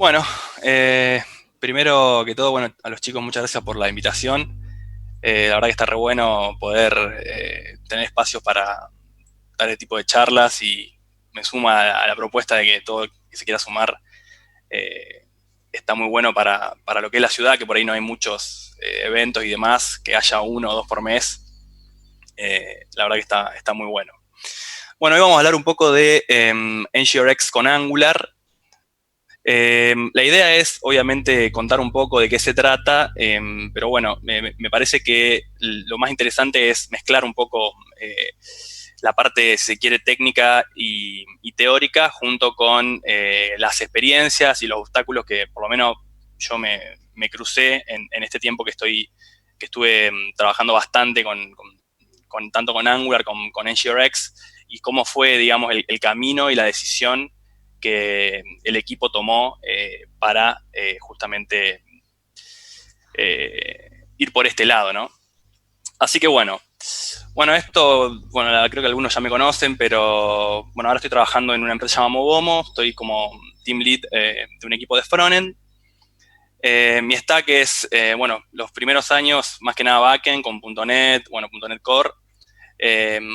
Bueno, primero que todo, bueno, a los chicos muchas gracias por la invitación. La verdad que está re bueno poder tener espacios para dar este tipo de charlas y me suma a la propuesta de que todo que se quiera sumar eh, está muy bueno para lo que es la ciudad, que por ahí no hay muchos eventos y demás, que haya uno o dos por mes. La verdad que está muy bueno. Bueno, hoy vamos a hablar un poco de NGRX con Angular. La idea es, obviamente, contar un poco de qué se trata, pero bueno, me parece que lo más interesante es mezclar un poco la parte, si se quiere, técnica y teórica, junto con las experiencias y los obstáculos que por lo menos yo me crucé en este tiempo que estuve trabajando bastante tanto con Angular, con NGRX, y cómo fue, digamos, el camino y la decisión que el equipo tomó para justamente ir por este lado, ¿no? Así que bueno, esto, bueno, creo que algunos ya me conocen, pero bueno, ahora estoy trabajando en una empresa llamada Mobomo, estoy como team lead de un equipo de frontend. Mi stack es, bueno, los primeros años, más que nada backend, con .NET, bueno, .NET Core,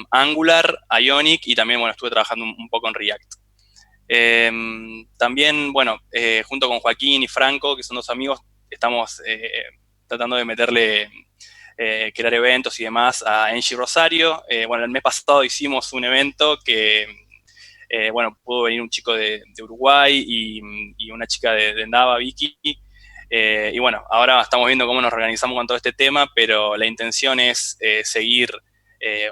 Angular, Ionic, y también, bueno, estuve trabajando un poco en React. También, bueno, junto con Joaquín y Franco, que son dos amigos, estamos tratando de meterle, crear eventos y demás a Engie Rosario. Bueno, el mes pasado hicimos un evento que, bueno, pudo venir un chico de Uruguay y una chica de Ndava, Vicky. Y bueno, ahora estamos viendo cómo nos organizamos con todo este tema, pero la intención es seguir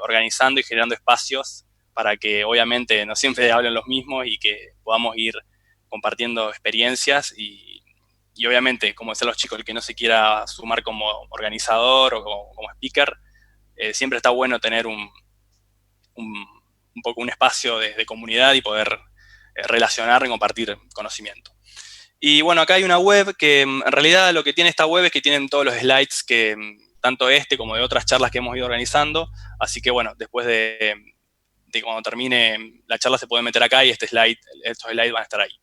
organizando y generando espacios para que obviamente no siempre hablen los mismos y que podamos ir compartiendo experiencias y obviamente, como decían los chicos, el que no se quiera sumar como organizador o como speaker, siempre está bueno tener un, un poco un espacio de comunidad y poder relacionar y compartir conocimiento. Y bueno, acá hay una web que en realidad lo que tiene esta web es que tienen todos los slides que tanto este como de otras charlas que hemos ido organizando. Así que bueno, después de cuando termine la charla se pueden meter acá y estos slides van a estar ahí.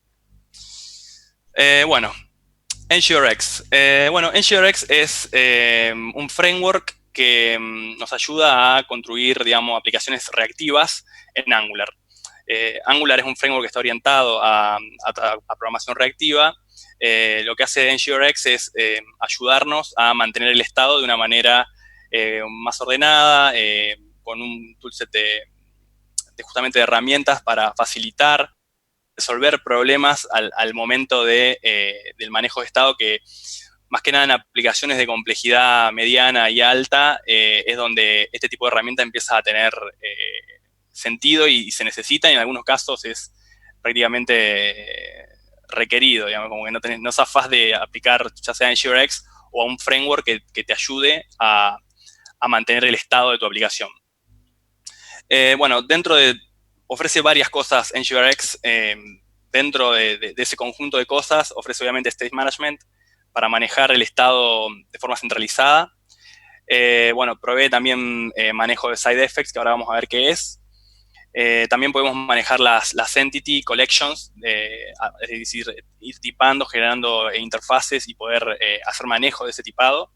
Bueno, NGRX. Bueno, NGRX es un framework que nos ayuda a construir, digamos, aplicaciones reactivas en Angular. Angular es un framework que está orientado a programación reactiva. Lo que hace NGRX es ayudarnos a mantener el estado de una manera más ordenada, con un toolset justamente de herramientas para facilitar, resolver problemas al momento del manejo de estado, que más que nada en aplicaciones de complejidad mediana y alta es donde este tipo de herramienta empieza a tener sentido y se necesita, y en algunos casos es prácticamente requerido, digamos, como que no zafás de aplicar ya sea en NGRX o a un framework que te ayude a mantener el estado de tu aplicación. Bueno, ofrece varias cosas NGRX. Dentro de ese conjunto de cosas, ofrece obviamente State Management para manejar el estado de forma centralizada. Bueno, provee también manejo de side effects, que ahora vamos a ver qué es. También podemos manejar las entity collections, es decir, ir tipando, generando interfaces y poder hacer manejo de ese tipado.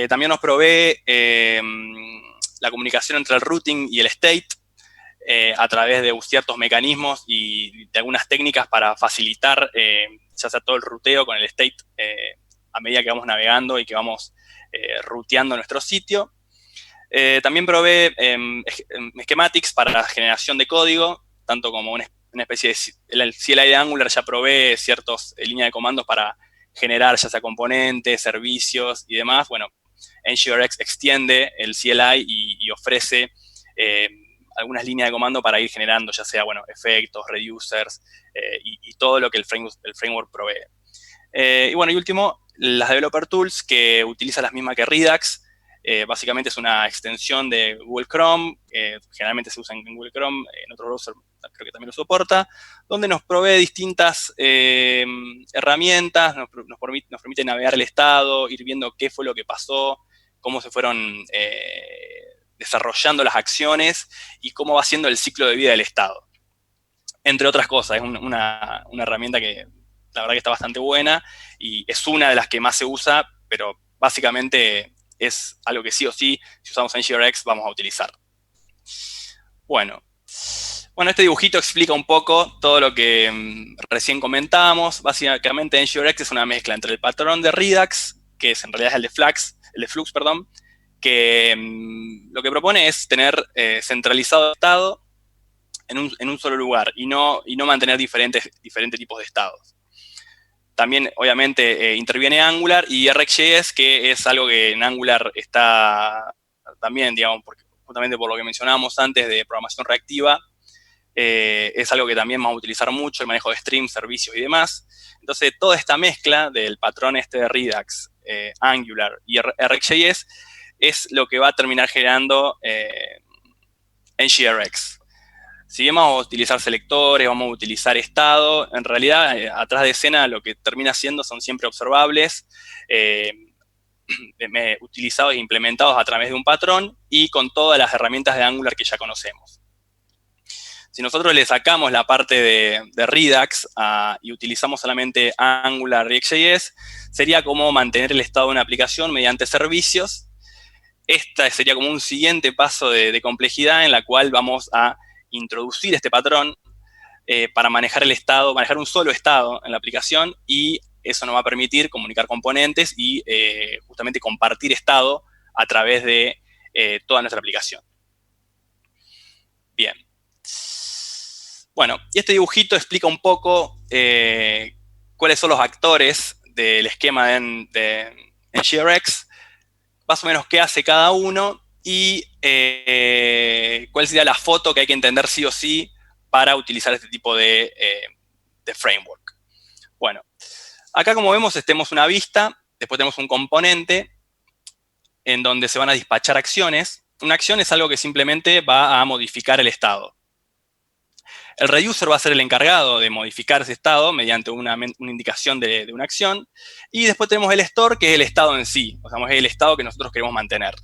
También nos provee la comunicación entre el routing y el state a través de ciertos mecanismos y de algunas técnicas para facilitar ya sea todo el ruteo con el state a medida que vamos navegando y que vamos ruteando nuestro sitio. También provee schematics para generación de código, tanto como una especie de... El CLI de Angular ya provee ciertas líneas de comandos para generar ya sea componentes, servicios y demás. Bueno, NGRX extiende el CLI y ofrece algunas líneas de comando para ir generando ya sea, bueno, efectos, reducers y todo lo que el framework provee. Y bueno, y último, las Developer Tools, que utiliza las mismas que Redux. Básicamente es una extensión de Google Chrome, generalmente se usa en Google Chrome, en otro browser creo que también lo soporta, donde nos provee distintas herramientas, nos permite navegar el estado, ir viendo qué fue lo que pasó, cómo se fueron desarrollando las acciones y cómo va siendo el ciclo de vida del estado. Entre otras cosas, es una herramienta que la verdad que está bastante buena y es una de las que más se usa, pero básicamente es algo que sí o sí, si usamos NGRX, vamos a utilizar. Bueno, este dibujito explica un poco todo lo que recién comentábamos. Básicamente, NGRX es una mezcla entre el patrón de Redux, que en realidad es el de Flux, perdón, que lo que propone es tener centralizado el estado en un solo lugar y no mantener diferentes tipos de estados. También, obviamente, interviene Angular y RxJS, que es algo que en Angular está también, digamos, justamente por lo que mencionábamos antes de programación reactiva, es algo que también vamos a utilizar mucho, el manejo de streams, servicios y demás. Entonces, toda esta mezcla del patrón este de Redux, Angular y RxJS es lo que va a terminar generando NGRX. Si bien vamos a utilizar selectores, vamos a utilizar estado, en realidad, atrás de escena lo que termina siendo son siempre observables, utilizados e implementados a través de un patrón y con todas las herramientas de Angular que ya conocemos. Si nosotros le sacamos la parte de Redux y utilizamos solamente Angular y React.js, sería como mantener el estado de una aplicación mediante servicios. Esta sería como un siguiente paso de complejidad en la cual vamos a introducir este patrón para manejar el estado, manejar un solo estado en la aplicación, y eso nos va a permitir comunicar componentes y justamente compartir estado a través de toda nuestra aplicación. Bien. Bueno, y este dibujito explica un poco cuáles son los actores del esquema de NGRX, más o menos qué hace cada uno y cuál sería la foto que hay que entender sí o sí para utilizar este tipo de framework. Bueno, acá como vemos tenemos una vista, después tenemos un componente en donde se van a dispachar acciones. Una acción es algo que simplemente va a modificar el estado. El reducer va a ser el encargado de modificar ese estado mediante una indicación de una acción. Y después tenemos el store, que es el estado en sí, o sea, es el estado que nosotros queremos mantener.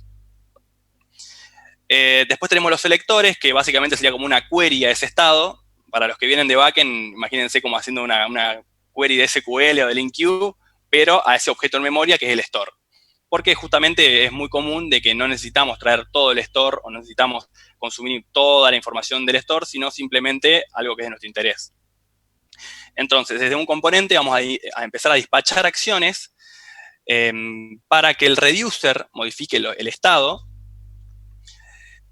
Después tenemos los selectores, que básicamente sería como una query a ese estado. Para los que vienen de backend, imagínense como haciendo una query de SQL o de LINQ, pero a ese objeto en memoria que es el store. Porque justamente es muy común de que no necesitamos traer todo el store o no necesitamos consumir toda la información del store, sino simplemente algo que es de nuestro interés. Entonces, desde un componente vamos a empezar a dispachar acciones para que el reducer modifique el estado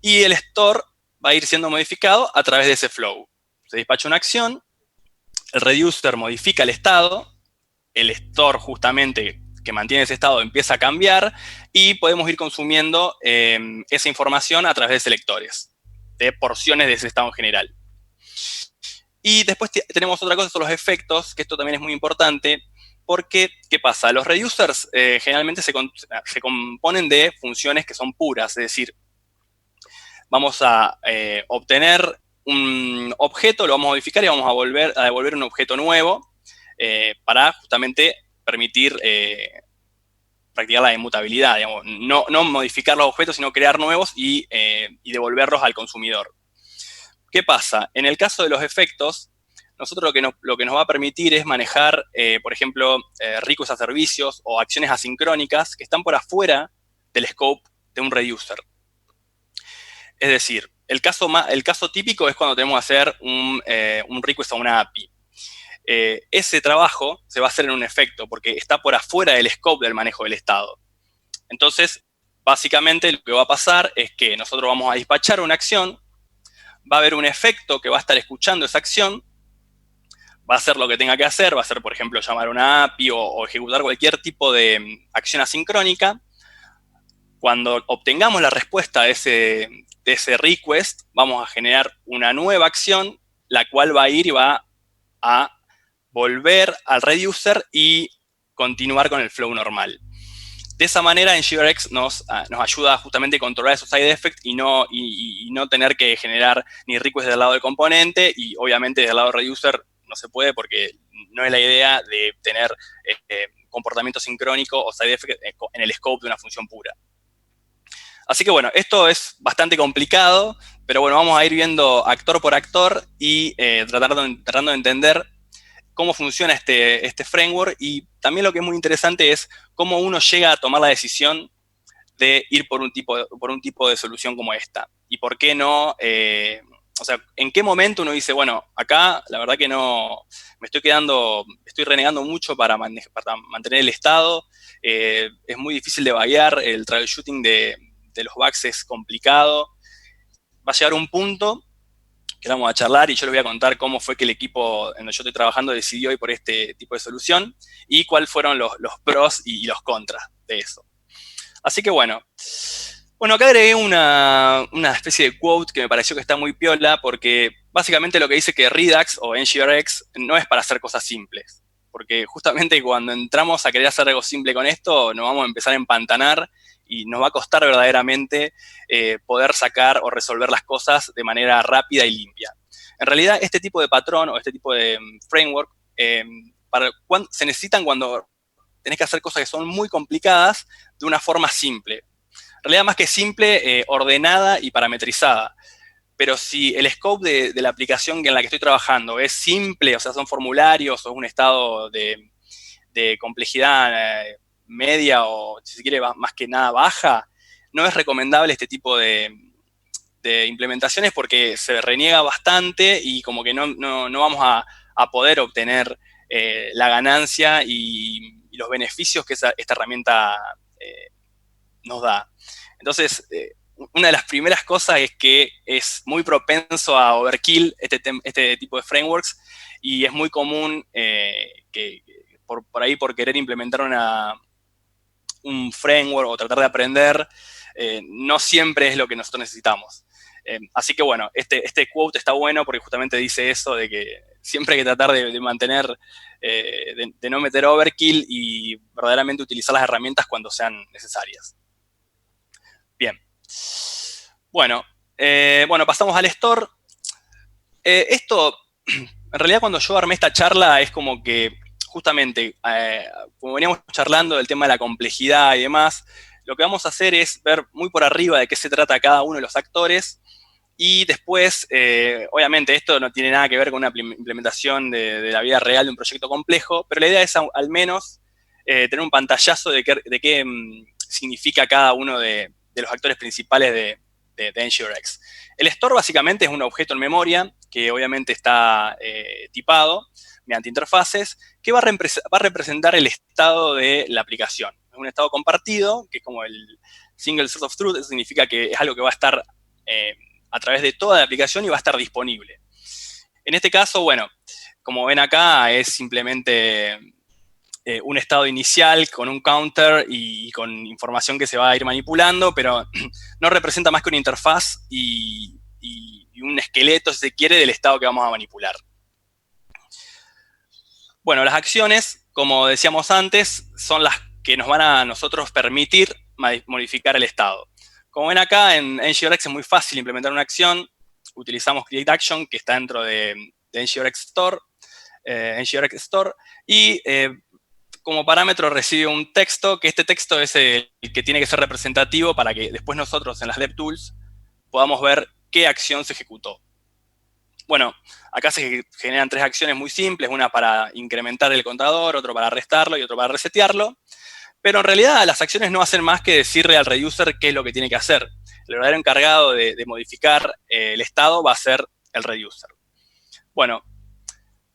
y el store va a ir siendo modificado a través de ese flow. Se despacha una acción, el reducer modifica el estado, el store justamente que mantiene ese estado empieza a cambiar y podemos ir consumiendo esa información a través de selectores, de porciones de ese estado en general. Y después tenemos otra cosa, son los efectos, que esto también es muy importante, porque, ¿qué pasa? Los reducers generalmente se componen de funciones que son puras, es decir, vamos a obtener un objeto, lo vamos a modificar y vamos a devolver un objeto nuevo para justamente permitir practicar la inmutabilidad, digamos, no modificar los objetos, sino crear nuevos y devolverlos al consumidor. ¿Qué pasa? En el caso de los efectos, nosotros lo que nos va a permitir es manejar, por ejemplo, requests a servicios o acciones asincrónicas que están por afuera del scope de un reducer. Es decir, el caso típico es cuando tenemos que hacer un request a una API. Ese trabajo se va a hacer en un efecto porque está por afuera del scope del manejo del estado. Entonces, básicamente lo que va a pasar es que nosotros vamos a dispachar una acción, va a haber un efecto que va a estar escuchando esa acción, va a hacer lo que tenga que hacer, va a ser, por ejemplo, llamar a una API o ejecutar cualquier tipo de acción asincrónica. Cuando obtengamos la respuesta de ese request, vamos a generar una nueva acción, la cual va a ir y va a volver al reducer y continuar con el flow normal. De esa manera, NGRX nos ayuda justamente a controlar esos side effects y no tener que generar ni request del lado del componente, y obviamente del lado del reducer no se puede porque no es la idea de tener comportamiento sincrónico o side effect en el scope de una función pura. Así que bueno, esto es bastante complicado, pero bueno, vamos a ir viendo actor por actor y tratando de entender cómo funciona este framework, y también lo que es muy interesante es cómo uno llega a tomar la decisión de ir por un tipo de solución como esta. Y por qué no, o sea, en qué momento uno dice, bueno, acá la verdad que no, estoy renegando mucho para mantener el estado, es muy difícil de vaguear, el troubleshooting de los bugs es complicado. Va a llegar un punto que vamos a charlar y yo les voy a contar cómo fue que el equipo en donde yo estoy trabajando decidió ir por este tipo de solución y cuáles fueron los pros y los contras de eso. Así que bueno, acá agregué una especie de quote que me pareció que está muy piola, porque básicamente lo que dice que Redux o NGRX no es para hacer cosas simples. Porque justamente cuando entramos a querer hacer algo simple con esto, nos vamos a empezar a empantanar y nos va a costar verdaderamente poder sacar o resolver las cosas de manera rápida y limpia. En realidad, este tipo de patrón o este tipo de framework se necesitan cuando tenés que hacer cosas que son muy complicadas de una forma simple. En realidad, más que simple, ordenada y parametrizada. Pero si el scope de la aplicación en la que estoy trabajando es simple, o sea, son formularios o un estado de complejidad media o, si se quiere, más que nada baja, no es recomendable este tipo de implementaciones porque se reniega bastante y como que no vamos a poder obtener la ganancia y los beneficios que esta herramienta nos da. Entonces, una de las primeras cosas es que es muy propenso a overkill este tipo de frameworks y es muy común que por ahí por querer implementar un framework o tratar de aprender, no siempre es lo que nosotros necesitamos. Así que bueno, este quote está bueno porque justamente dice eso de que siempre hay que tratar de mantener, de no meter overkill y verdaderamente utilizar las herramientas cuando sean necesarias. Bien. Bueno, pasamos al store. Esto, en realidad cuando yo armé esta charla es como que justamente, como veníamos charlando del tema de la complejidad y demás, lo que vamos a hacer es ver muy por arriba de qué se trata cada uno de los actores y después, obviamente esto no tiene nada que ver con una implementación de la vida real de un proyecto complejo, pero la idea es al menos tener un pantallazo de qué significa cada uno de los actores principales de NGRX. El store básicamente es un objeto en memoria que obviamente está tipado mediante interfaces que va a representar el estado de la aplicación. Es un estado compartido, que es como el single source of truth, eso significa que es algo que va a estar a través de toda la aplicación y va a estar disponible. En este caso, bueno, como ven acá, es simplemente un estado inicial con un counter y con información que se va a ir manipulando, pero no representa más que una interfaz y un esqueleto, si se quiere, del estado que vamos a manipular. Bueno, las acciones, como decíamos antes, son las que nos van a nosotros permitir modificar el estado. Como ven acá, en NGRX es muy fácil implementar una acción. Utilizamos createAction, que está dentro de NGRX Store, NGRX Store, y como parámetro recibe un texto, que este texto es el que tiene que ser representativo para que después nosotros en las DevTools podamos ver qué acción se ejecutó. Bueno, acá se generan tres acciones muy simples, una para incrementar el contador, otro para restarlo y otro para resetearlo. Pero en realidad las acciones no hacen más que decirle al reducer qué es lo que tiene que hacer. El verdadero encargado de modificar el estado va a ser el reducer. Bueno,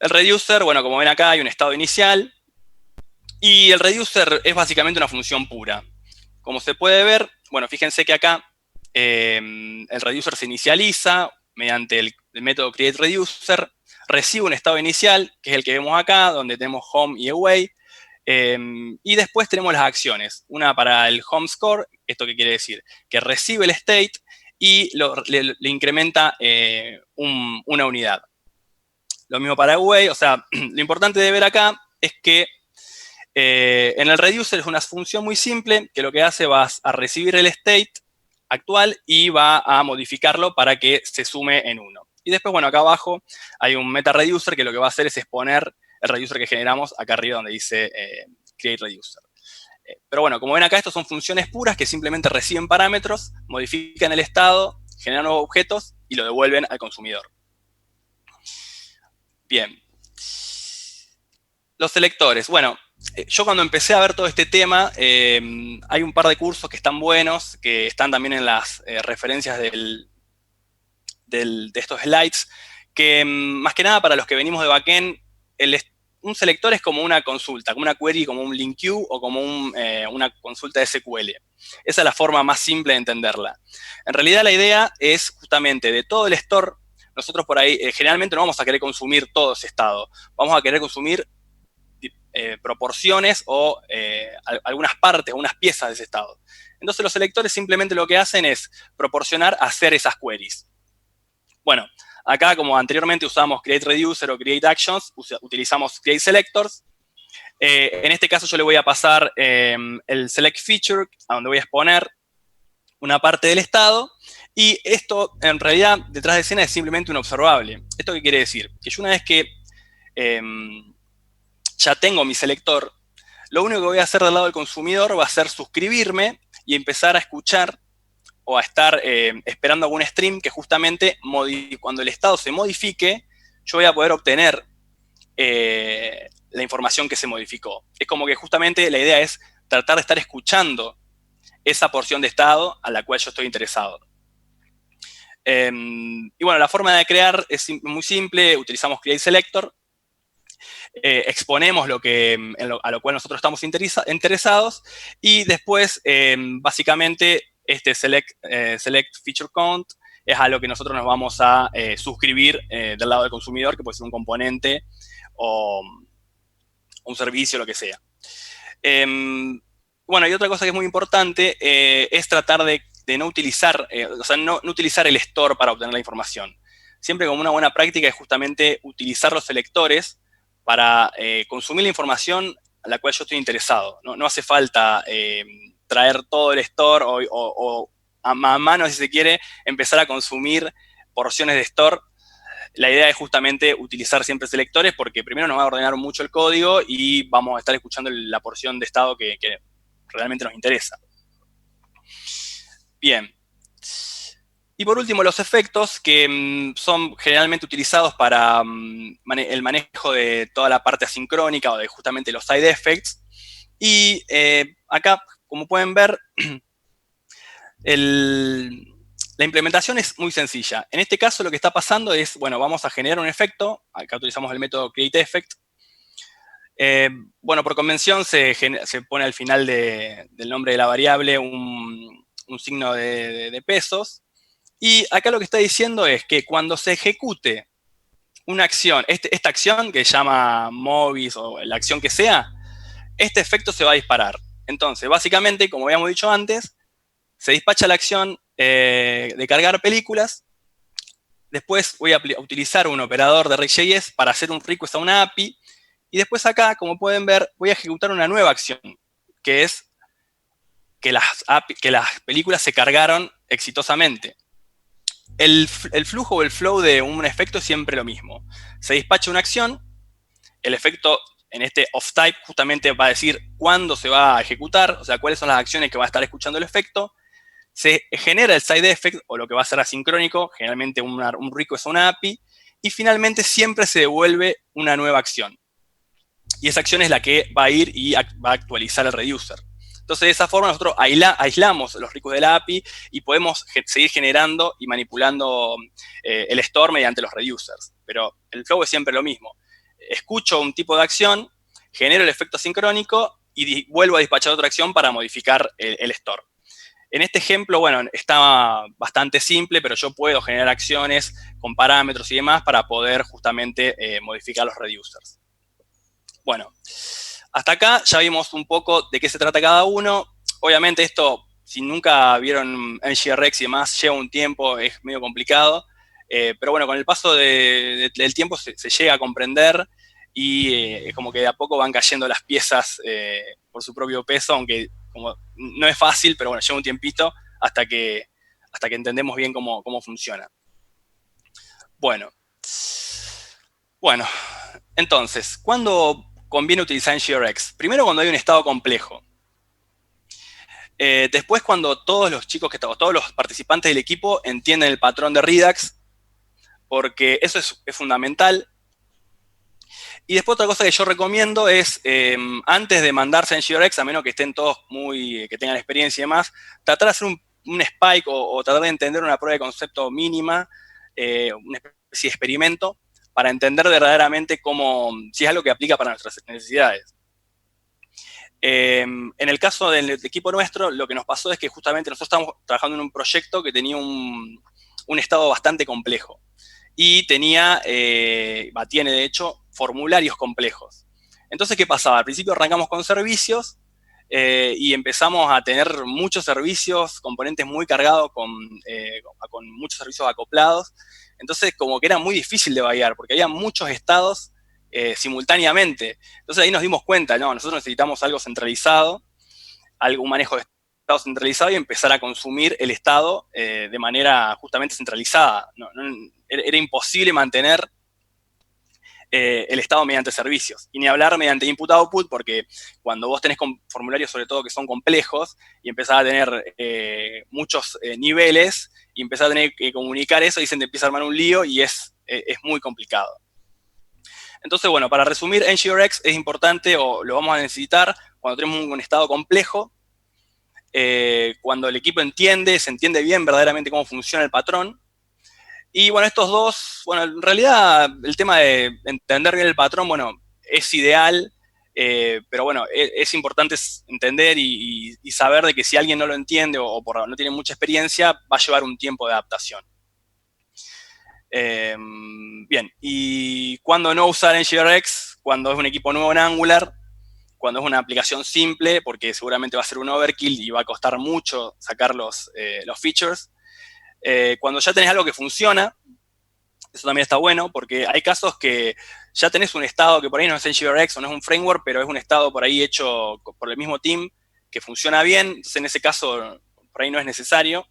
el reducer, como ven acá hay un estado inicial y el reducer es básicamente una función pura. Como se puede ver, fíjense que acá el reducer se inicializa mediante el método createReducer, recibe un estado inicial, que es el que vemos acá, donde tenemos home y away, y después tenemos las acciones. Una para el home score, ¿esto qué quiere decir? Que recibe el state y le incrementa una unidad. Lo mismo para away, o sea, lo importante de ver acá es que en el reducer es una función muy simple que lo que hace va a recibir el state actual y va a modificarlo para que se sume en 1. Y después, acá abajo hay un meta reducer que lo que va a hacer es exponer el reducer que generamos acá arriba donde dice create reducer. Pero como ven acá, estas son funciones puras que simplemente reciben parámetros, modifican el estado, generan nuevos objetos y lo devuelven al consumidor. Bien. Los selectores. Bueno, yo cuando empecé a ver todo este tema, hay un par de cursos que están buenos, que están también en las referencias de estos slides, que más que nada para los que venimos de backend, un selector es como una consulta, como una query, como un link queue o como una consulta de SQL. Esa es la forma más simple de entenderla. En realidad la idea es justamente de todo el store, nosotros por ahí generalmente no vamos a querer consumir todo ese estado, vamos a querer consumir proporciones o algunas partes, unas piezas de ese estado. Entonces los selectores simplemente lo que hacen es proporcionar hacer esas queries. Bueno, acá como anteriormente usamos create reducer o create actions, utilizamos create selectors. En este caso yo le voy a pasar el select feature, a donde voy a exponer una parte del estado, y esto en realidad detrás de escena es simplemente un observable. ¿Esto qué quiere decir? Que yo una vez que ya tengo mi selector, lo único que voy a hacer del lado del consumidor va a ser suscribirme y empezar a escuchar o a estar esperando algún stream que justamente cuando el estado se modifique, yo voy a poder obtener la información que se modificó. Es como que justamente la idea es tratar de estar escuchando esa porción de estado a la cual yo estoy interesado. Y bueno, la forma de crear es muy simple, utilizamos create selector, exponemos a lo cual nosotros estamos interesados y después, básicamente, este select feature count es a lo que nosotros nos vamos a suscribir del lado del consumidor, que puede ser un componente o un servicio, lo que sea. Bueno, y otra cosa que es muy importante es tratar de no utilizar, o sea, no utilizar el store para obtener la información. Siempre como una buena práctica es justamente utilizar los selectores para consumir la información a la cual yo estoy interesado. No hace falta traer todo el store o a mano, si se quiere, empezar a consumir porciones de store. La idea es justamente utilizar siempre selectores porque primero nos va a ordenar mucho el código y vamos a estar escuchando la porción de estado que realmente nos interesa. Bien. Y por último, los efectos, que son generalmente utilizados para el manejo de toda la parte asincrónica o de justamente los side effects. Y acá, como pueden ver, la implementación es muy sencilla. En este caso lo que está pasando es, bueno, vamos a generar un efecto. Acá utilizamos el método createEffect. Bueno, por convención se pone al final del nombre de la variable un signo de pesos. Y acá lo que está diciendo es que cuando se ejecute una acción, esta acción que se llama Movis o la acción que sea, este efecto se va a disparar. Entonces, básicamente, como habíamos dicho antes, se despacha la acción de cargar películas. Después voy a utilizar un operador de React.js para hacer un request a una API. Y después acá, como pueden ver, voy a ejecutar una nueva acción, que es que las películas se cargaron exitosamente. El flujo o el flow de un efecto es siempre lo mismo. Se despacha una acción, el efecto en este off type justamente va a decir cuándo se va a ejecutar, o sea, cuáles son las acciones que va a estar escuchando el efecto. Se genera el side effect, o lo que va a ser asincrónico, generalmente un request a una API, y finalmente siempre se devuelve una nueva acción. Y esa acción es la que va a ir y va a actualizar el reducer. Entonces, de esa forma nosotros aislamos los requests de la API y podemos seguir generando y manipulando el store mediante los reducers. Pero el flow es siempre lo mismo. Escucho un tipo de acción, genero el efecto sincrónico y vuelvo a despachar otra acción para modificar el store. En este ejemplo, bueno, está bastante simple, pero yo puedo generar acciones con parámetros y demás para poder justamente modificar los reducers. Bueno, hasta acá ya vimos un poco de qué se trata cada uno. Obviamente esto, si nunca vieron NGRX y demás, lleva un tiempo, es medio complicado. Pero bueno, con el paso del tiempo se llega a comprender y es como que de a poco van cayendo las piezas por su propio peso, aunque como no es fácil, pero bueno, lleva un tiempito hasta que entendemos bien cómo funciona. Bueno, entonces, ¿cuándo conviene utilizar NGRX? Primero cuando hay un estado complejo. Después cuando todos los participantes del equipo entienden el patrón de Redux, porque eso es fundamental. Y después otra cosa que yo recomiendo es, antes de mandarse en NGRX, a menos que estén todos que tengan experiencia y demás, tratar de hacer un spike o tratar de entender una prueba de concepto mínima, una especie de experimento, para entender verdaderamente si es algo que aplica para nuestras necesidades. En el caso del equipo nuestro, lo que nos pasó es que justamente nosotros estábamos trabajando en un proyecto que tenía un estado bastante complejo y tiene de hecho formularios complejos. Entonces, ¿qué pasaba? Al principio arrancamos con servicios y empezamos a tener muchos servicios, componentes muy cargados con muchos servicios acoplados. Entonces, como que era muy difícil de vaguear, porque había muchos estados simultáneamente. Entonces ahí nos dimos cuenta, no, nosotros necesitamos algo centralizado, un manejo de estado centralizado y empezar a consumir el estado de manera justamente centralizada. Era imposible mantener el estado mediante servicios. Y ni hablar mediante input-output, porque cuando vos tenés formularios, sobre todo que son complejos, y empezás a tener muchos niveles, y empezás a tener que comunicar eso, y se te empieza a armar un lío, y es muy complicado. Entonces, bueno, para resumir, NGRX es importante, o lo vamos a necesitar, cuando tenemos un estado complejo, cuando el equipo se entiende bien verdaderamente cómo funciona el patrón. Y bueno, estos dos, bueno, en realidad el tema de entender bien el patrón, bueno, es ideal, pero bueno, es importante entender y saber de que si alguien no lo entiende o no tiene mucha experiencia, va a llevar un tiempo de adaptación. Bien, y cuando no usar NGRX, cuando es un equipo nuevo en Angular, cuando es una aplicación simple, porque seguramente va a ser un overkill y va a costar mucho sacar los features. Cuando ya tenés algo que funciona, eso también está bueno, porque hay casos que ya tenés un estado que por ahí no es NGRX o no es un framework, pero es un estado por ahí hecho por el mismo team que funciona bien, entonces en ese caso por ahí no es necesario.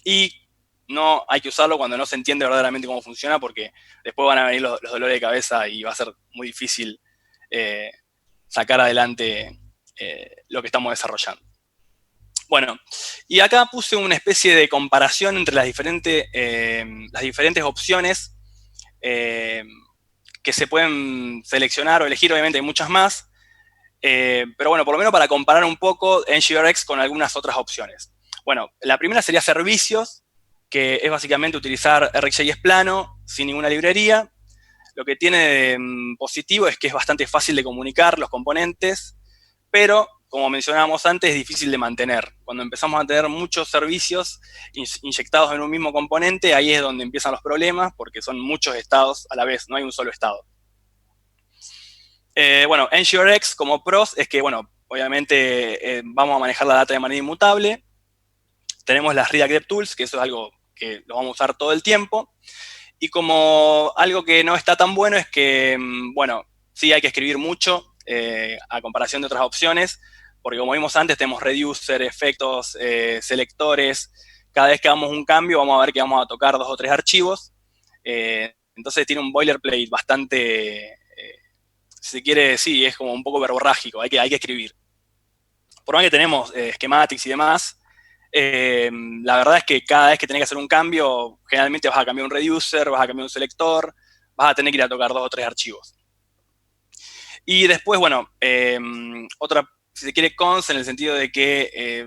Y no hay que usarlo cuando no se entiende verdaderamente cómo funciona, porque después van a venir los dolores de cabeza y va a ser muy difícil sacar adelante lo que estamos desarrollando. Bueno, y acá puse una especie de comparación entre las diferentes opciones que se pueden seleccionar o elegir. Obviamente hay muchas más, pero bueno, por lo menos para comparar un poco NGRX con algunas otras opciones. Bueno, la primera sería servicios, que es básicamente utilizar RxJS plano, sin ninguna librería. Lo que tiene de positivo es que es bastante fácil de comunicar los componentes, pero como mencionábamos antes, es difícil de mantener. Cuando empezamos a tener muchos servicios inyectados en un mismo componente, ahí es donde empiezan los problemas, porque son muchos estados a la vez, no hay un solo estado. Bueno, NGRX como pros es que, bueno, obviamente vamos a manejar la data de manera inmutable. Tenemos las React DevTools, que eso es algo que lo vamos a usar todo el tiempo. Y como algo que no está tan bueno es que, bueno, sí hay que escribir mucho a comparación de otras opciones, porque como vimos antes, tenemos reducer, efectos, selectores. Cada vez que hagamos un cambio, vamos a ver que vamos a tocar 2 o 3 archivos. Entonces tiene un boilerplate bastante, si se quiere, sí, es como un poco verborrágico, hay que escribir. Por más que tenemos schematics y demás, la verdad es que cada vez que tenés que hacer un cambio, generalmente vas a cambiar un reducer, vas a cambiar un selector, vas a tener que ir a tocar 2 o 3 archivos. Y después, bueno, otra, si se quiere, cons, en el sentido de que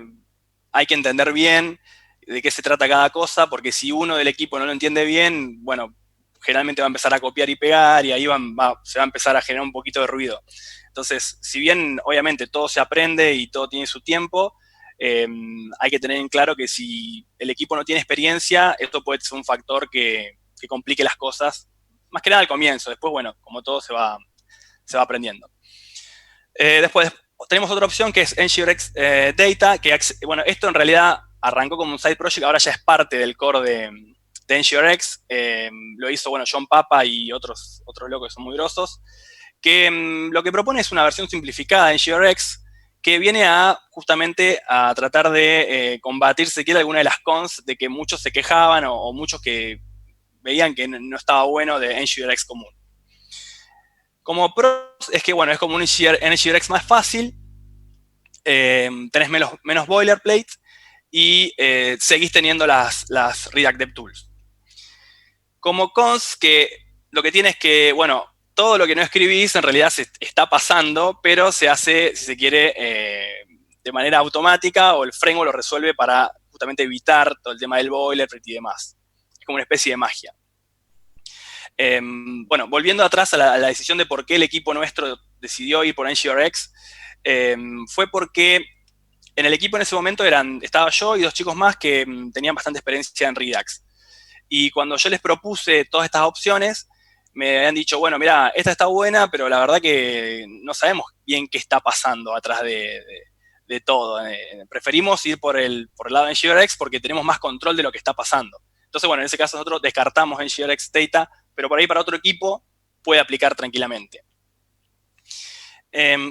hay que entender bien de qué se trata cada cosa, porque si uno del equipo no lo entiende bien, bueno, generalmente va a empezar a copiar y pegar y ahí se va a empezar a generar un poquito de ruido. Entonces, si bien obviamente todo se aprende y todo tiene su tiempo, hay que tener en claro que si el equipo no tiene experiencia, esto puede ser un factor que complique las cosas, más que nada al comienzo. Después, bueno, como todo se va aprendiendo. Después tenemos otra opción que es NGRX Data, que bueno, esto en realidad arrancó como un side project, ahora ya es parte del core de NGRX. Lo hizo, bueno, John Papa y otros locos que son muy grosos, que lo que propone es una versión simplificada de NGRX que viene justamente a tratar de combatir, si quiere, alguna de las cons de que muchos se quejaban o muchos que veían que no estaba bueno de NGRX común. Como pros es que, bueno, es como un NGRX más fácil, tenés menos boilerplate y seguís teniendo las React DevTools. Como cons, que lo que tiene es que, bueno, todo lo que no escribís en realidad se está pasando, pero se hace, si se quiere, de manera automática, o el framework lo resuelve para justamente evitar todo el tema del boilerplate y demás. Es como una especie de magia. Bueno, volviendo atrás a la decisión de por qué el equipo nuestro decidió ir por NGRX, fue porque en el equipo en ese momento estaba yo y 2 chicos más que tenían bastante experiencia en Redux. Y cuando yo les propuse todas estas opciones, me habían dicho, bueno, mira, esta está buena, pero la verdad que no sabemos bien qué está pasando atrás de todo. Preferimos ir por el lado de NGRX porque tenemos más control de lo que está pasando. Entonces, bueno, en ese caso nosotros descartamos NGRX Data, pero por ahí para otro equipo puede aplicar tranquilamente.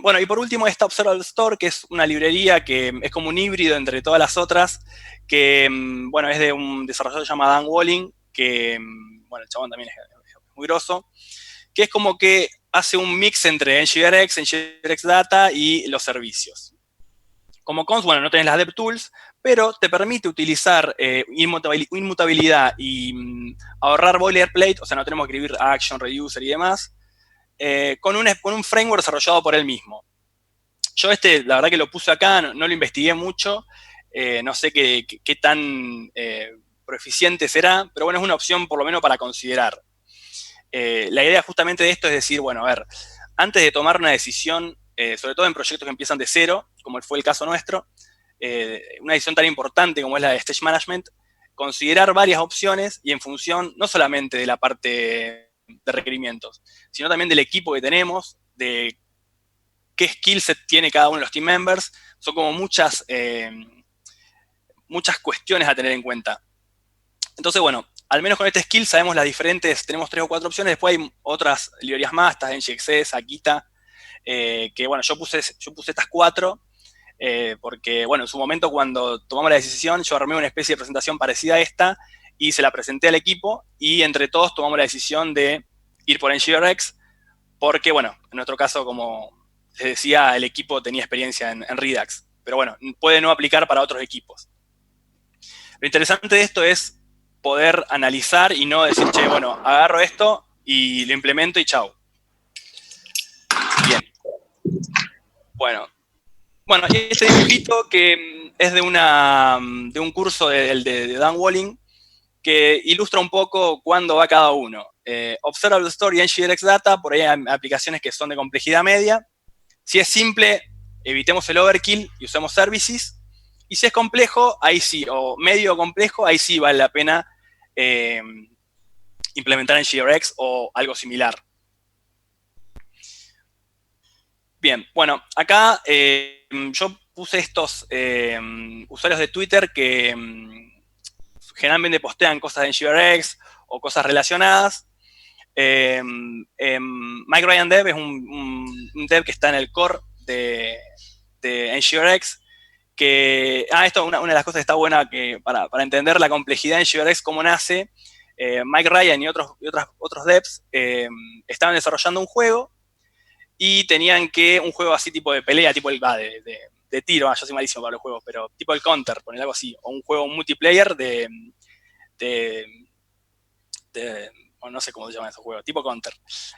Bueno, y por último está Observable Store, que es una librería que es como un híbrido entre todas las otras, que, bueno, es de un desarrollador llamado Dan Walling, que, bueno, el chabón también es muy grosso, que es como que hace un mix entre NGRX Data y los servicios. Como cons, bueno, no tenés las DevTools, pero te permite utilizar inmutabilidad y ahorrar boilerplate, o sea, no tenemos que escribir action, reducer y demás, con un framework desarrollado por él mismo. Yo la verdad que lo puse acá, no lo investigué mucho, no sé qué tan proeficiente será, pero bueno, es una opción por lo menos para considerar. La idea justamente de esto es decir, bueno, a ver, antes de tomar una decisión, sobre todo en proyectos que empiezan de cero, como fue el caso nuestro, una decisión tan importante como es la de Stage Management, considerar varias opciones y en función no solamente de la parte de requerimientos, sino también del equipo que tenemos, de qué skillset tiene cada uno de los team members. Son como muchas cuestiones a tener en cuenta. Entonces, bueno, al menos con este skill sabemos las diferentes, tenemos 3 o 4 opciones, después hay otras librerías más, estas NGXS, Akita, que bueno, yo puse estas 4, porque bueno, en su momento cuando tomamos la decisión, yo armé una especie de presentación parecida a esta, y se la presenté al equipo, y entre todos tomamos la decisión de ir por NGRX, porque bueno, en nuestro caso, como les decía, el equipo tenía experiencia en Redux, pero bueno, puede no aplicar para otros equipos. Lo interesante de esto es poder analizar y no decir, che, bueno, agarro esto y lo implemento y chau. Bien. Bueno, y este dibujito que es de un curso de Dan Walling, que ilustra un poco cuándo va cada uno. Observable Store y NGRX Data, por ahí hay aplicaciones que son de complejidad media. Si es simple, evitemos el overkill y usemos services. Y si es complejo, ahí sí, o medio complejo, ahí sí vale la pena implementar NGRX o algo similar. Bien, bueno, acá yo puse estos usuarios de Twitter que generalmente postean cosas de NGRX o cosas relacionadas. Mike Ryan Dev es un dev que está en el core de NGRX, que, esto una de las cosas que está buena que para entender la complejidad de NGRX, cómo nace, Mike Ryan y otros devs estaban desarrollando un juego y tenían un juego así tipo de pelea, tipo de tiro, yo soy malísimo para los juegos, pero tipo el Counter, poner algo así, o un juego multiplayer o no sé cómo se llaman esos juegos, tipo Counter.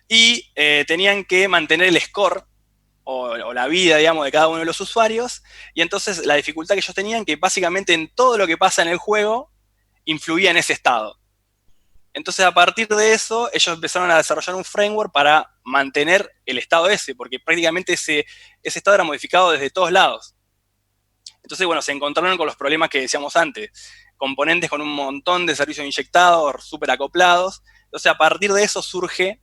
Y tenían que mantener el score o la vida, digamos, de cada uno de los usuarios, y entonces la dificultad que ellos tenían, que básicamente en todo lo que pasa en el juego, influía en ese estado. Entonces, a partir de eso, ellos empezaron a desarrollar un framework para mantener el estado ese, porque prácticamente ese estado era modificado desde todos lados. Entonces, bueno, se encontraron con los problemas que decíamos antes, componentes con un montón de servicios inyectados, súper acoplados. Entonces, a partir de eso surge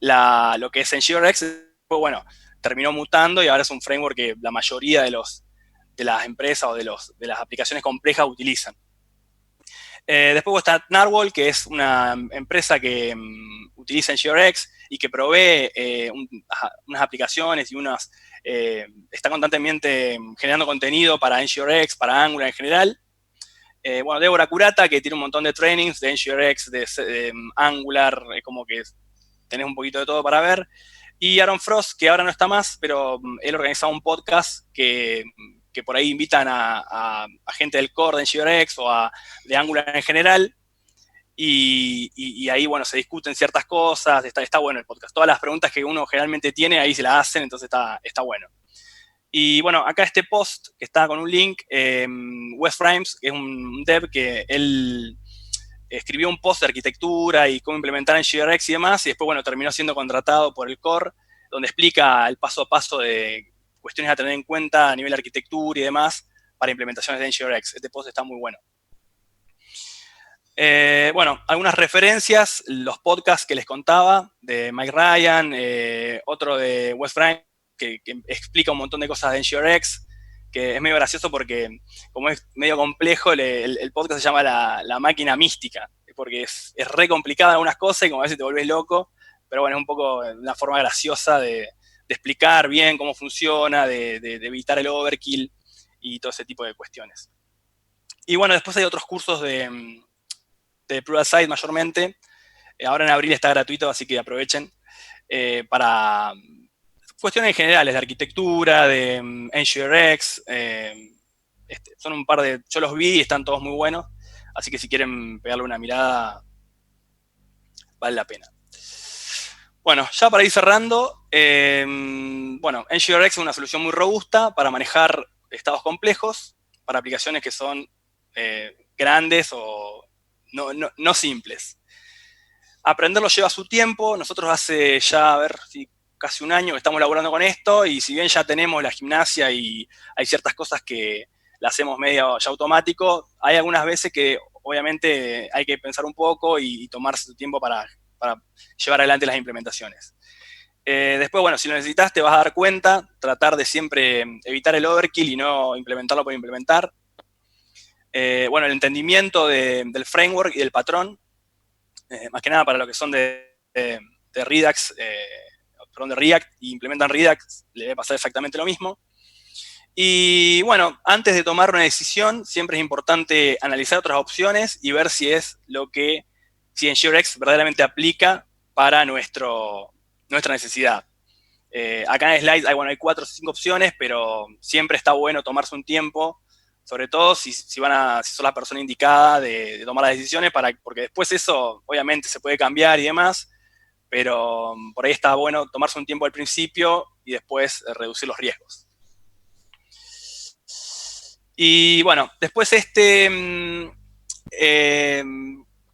lo que es NGRX. Bueno, terminó mutando y ahora es un framework que la mayoría de las empresas o de las aplicaciones complejas utilizan. Después está Narwhal, que es una empresa que utiliza NGRX y que provee unas aplicaciones y está constantemente generando contenido para NGRX, para Angular en general. Bueno, Débora Curata, que tiene un montón de trainings de NGRX, de Angular, como que tenés un poquito de todo para ver. Y Aaron Frost, que ahora no está más, pero él organizaba un podcast que por ahí invitan a gente del core de NGRX o de Angular en general. y ahí, bueno, se discuten ciertas cosas, está bueno el podcast. Todas las preguntas que uno generalmente tiene, ahí se las hacen, entonces está bueno. Y bueno, acá este post que está con un link, Wes Frames, que es un dev que él escribió un post de arquitectura y cómo implementar en NGRX y demás, y después, bueno, terminó siendo contratado por el core, donde explica el paso a paso de cuestiones a tener en cuenta a nivel de arquitectura y demás para implementaciones de NGRX. Este post está muy bueno. Bueno, algunas referencias, los podcasts que les contaba, de Mike Ryan, otro de Wes Frank, que explica un montón de cosas de NGRX, que es medio gracioso porque, como es medio complejo, el podcast se llama la máquina mística, porque es re complicada algunas cosas y como a veces te volvés loco, pero bueno, es un poco una forma graciosa de explicar bien cómo funciona, de evitar el overkill y todo ese tipo de cuestiones. Y bueno, después hay otros cursos de Pluralsight mayormente. Ahora en abril está gratuito, así que aprovechen para cuestiones generales de arquitectura, de NGRX. Son un par de... Yo los vi y están todos muy buenos, así que si quieren pegarle una mirada, vale la pena. Bueno, ya para ir cerrando, bueno, NGRX es una solución muy robusta para manejar estados complejos, para aplicaciones que son grandes o no simples. Aprenderlo lleva su tiempo. Nosotros hace ya, a ver, casi un año que estamos laburando con esto, y si bien ya tenemos la gimnasia y hay ciertas cosas que la hacemos medio ya automático, hay algunas veces que obviamente hay que pensar un poco y tomarse su tiempo para llevar adelante las implementaciones. Después, bueno, si lo necesitas te vas a dar cuenta, tratar de siempre evitar el overkill y no implementarlo por implementar. Bueno, el entendimiento del framework y del patrón, más que nada para lo que son de Redux, perdón, de React, y implementan Redux, le debe pasar exactamente lo mismo. Y bueno, antes de tomar una decisión, siempre es importante analizar otras opciones y ver si es si NGRX verdaderamente aplica para nuestra necesidad. Acá en el slide hay 4 o 5 opciones, pero siempre está bueno tomarse un tiempo, sobre todo si sos la persona indicada de tomar las decisiones, porque después eso obviamente se puede cambiar y demás, pero por ahí está bueno tomarse un tiempo al principio y después reducir los riesgos. Y bueno, después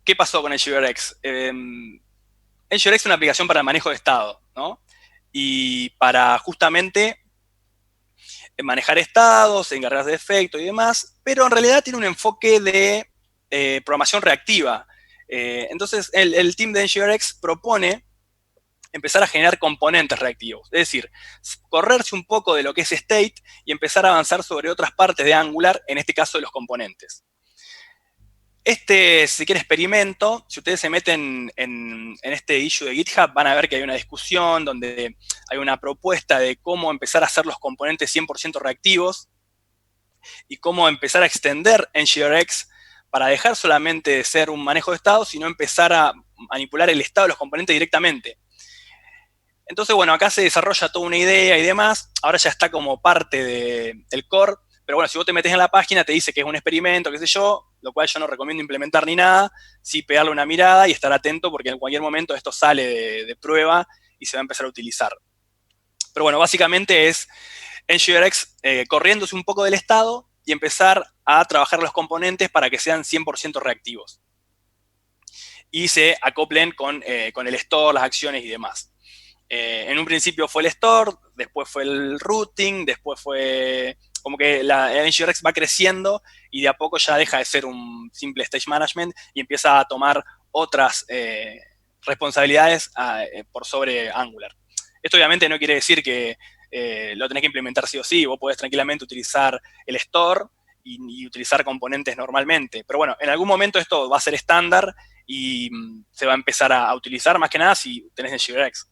¿qué pasó con NGRX? NGRX es una aplicación para el manejo de estado, ¿no? Y para justamente manejar estados, encargarse de efectos y demás, pero en realidad tiene un enfoque de programación reactiva. Entonces, el team de NGRX propone empezar a generar componentes reactivos, es decir, correrse un poco de lo que es state y empezar a avanzar sobre otras partes de Angular, en este caso de los componentes. Si quiere, experimento, si ustedes se meten en este issue de GitHub, van a ver que hay una discusión donde hay una propuesta de cómo empezar a hacer los componentes 100% reactivos y cómo empezar a extender NGRX para dejar solamente de ser un manejo de estado, sino empezar a manipular el estado de los componentes directamente. Entonces, bueno, acá se desarrolla toda una idea y demás. Ahora ya está como parte del core. Pero bueno, si vos te metés en la página, te dice que es un experimento, qué sé yo, lo cual yo no recomiendo implementar ni nada. Sí, pegarle una mirada y estar atento porque en cualquier momento esto sale de prueba y se va a empezar a utilizar. Pero bueno, básicamente es NGRX corriéndose un poco del estado y empezar a trabajar los componentes para que sean 100% reactivos. Y se acoplen con el store, las acciones y demás. En un principio fue el store, después fue el routing, después fue como que el NGRX va creciendo y de a poco ya deja de ser un simple stage management y empieza a tomar otras responsabilidades por sobre Angular. Esto obviamente no quiere decir que lo tenés que implementar sí o sí, vos podés tranquilamente utilizar el store y utilizar componentes normalmente, pero bueno, en algún momento esto va a ser estándar y se va a empezar a utilizar más que nada si tenés NGRX.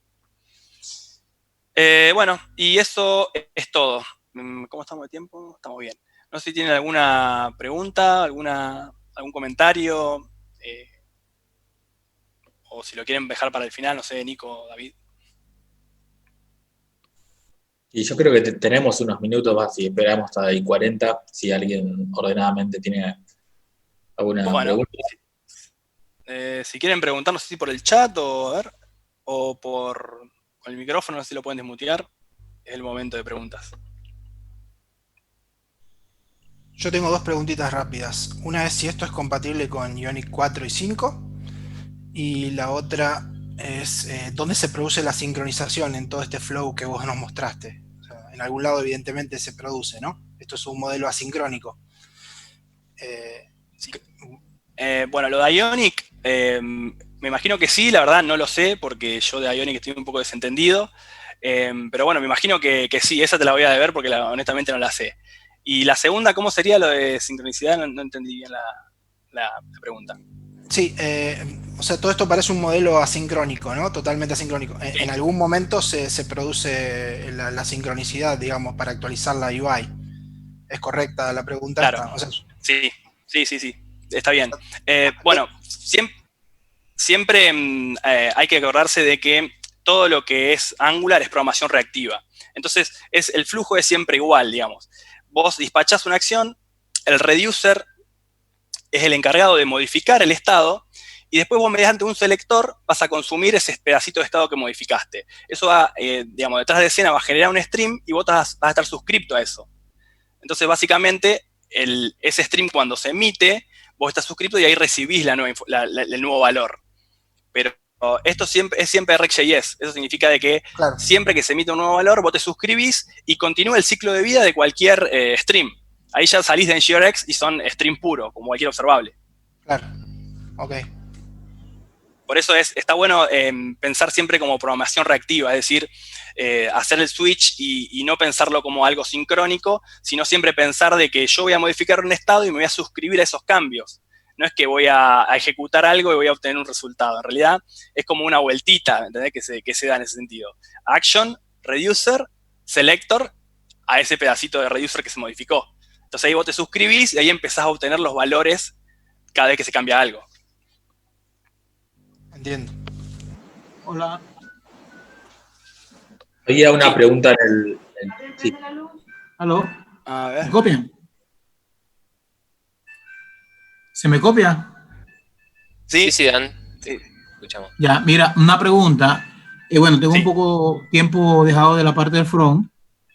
Bueno, y eso es todo. ¿Cómo estamos de tiempo? Estamos bien. No sé si tienen alguna pregunta, algún comentario, o si lo quieren dejar para el final, no sé, Nico, David. Y yo creo que tenemos unos minutos más y esperamos hasta ahí 40 si alguien ordenadamente tiene alguna Bueno, pregunta. Si quieren preguntar, no sé si por el chat o, a ver, o por con el micrófono, no sé si lo pueden desmutear. Es el momento de preguntas. Yo tengo dos preguntitas rápidas. Una es si esto es compatible con Ionic 4 y 5. Y la otra es dónde se produce la sincronización en todo este flow que vos nos mostraste. O sea, en algún lado evidentemente se produce, ¿no? Esto es un modelo asincrónico. Sí. Bueno, lo de Ionic, me imagino que sí, la verdad no lo sé, porque yo de Ionic estoy un poco desentendido. Pero bueno, me imagino que sí, esa te la voy a deber porque honestamente no la sé. Y la segunda, ¿cómo sería lo de sincronicidad? No entendí bien la pregunta. Sí, o sea, todo esto parece un modelo asincrónico, ¿no? Totalmente asincrónico. Sí. En algún momento se produce la sincronicidad, digamos, para actualizar la UI. ¿Es correcta la pregunta? Claro, O sea, sí, está bien. Bueno, siempre hay que acordarse de que todo lo que es Angular es programación reactiva. Entonces, el flujo es siempre igual, digamos. Vos dispachás una acción, el reducer es el encargado de modificar el estado, y después vos mediante un selector vas a consumir ese pedacito de estado que modificaste. Eso va, digamos, detrás de escena va a generar un stream y vos vas a estar suscripto a eso. Entonces, básicamente, ese stream cuando se emite, vos estás suscrito y ahí recibís el nuevo valor. Pero esto es siempre RxJS. Eso significa de que claro. Siempre que se emite un nuevo valor, vos te suscribís y continúa el ciclo de vida de cualquier stream. Ahí ya salís de NGRX y son stream puro, como cualquier observable. Claro, ok. Por eso está bueno pensar siempre como programación reactiva, es decir, hacer el switch y no pensarlo como algo sincrónico, sino siempre pensar de que yo voy a modificar un estado y me voy a suscribir a esos cambios. No es que voy a ejecutar algo y voy a obtener un resultado. En realidad es como una vueltita, ¿entendés? Que se da en ese sentido. Action, reducer, selector, a ese pedacito de reducer que se modificó. Entonces ahí vos te suscribís y ahí empezás a obtener los valores cada vez que se cambia algo. Entiendo. Hola. Había una pregunta en el... Sí. ¿Aló? A ver. ¿Me copian? ¿Se me copia? Sí, Dan. Sí. Escuchamos. Ya, mira, una pregunta. Bueno, tengo Sí. un poco tiempo dejado de la parte del front,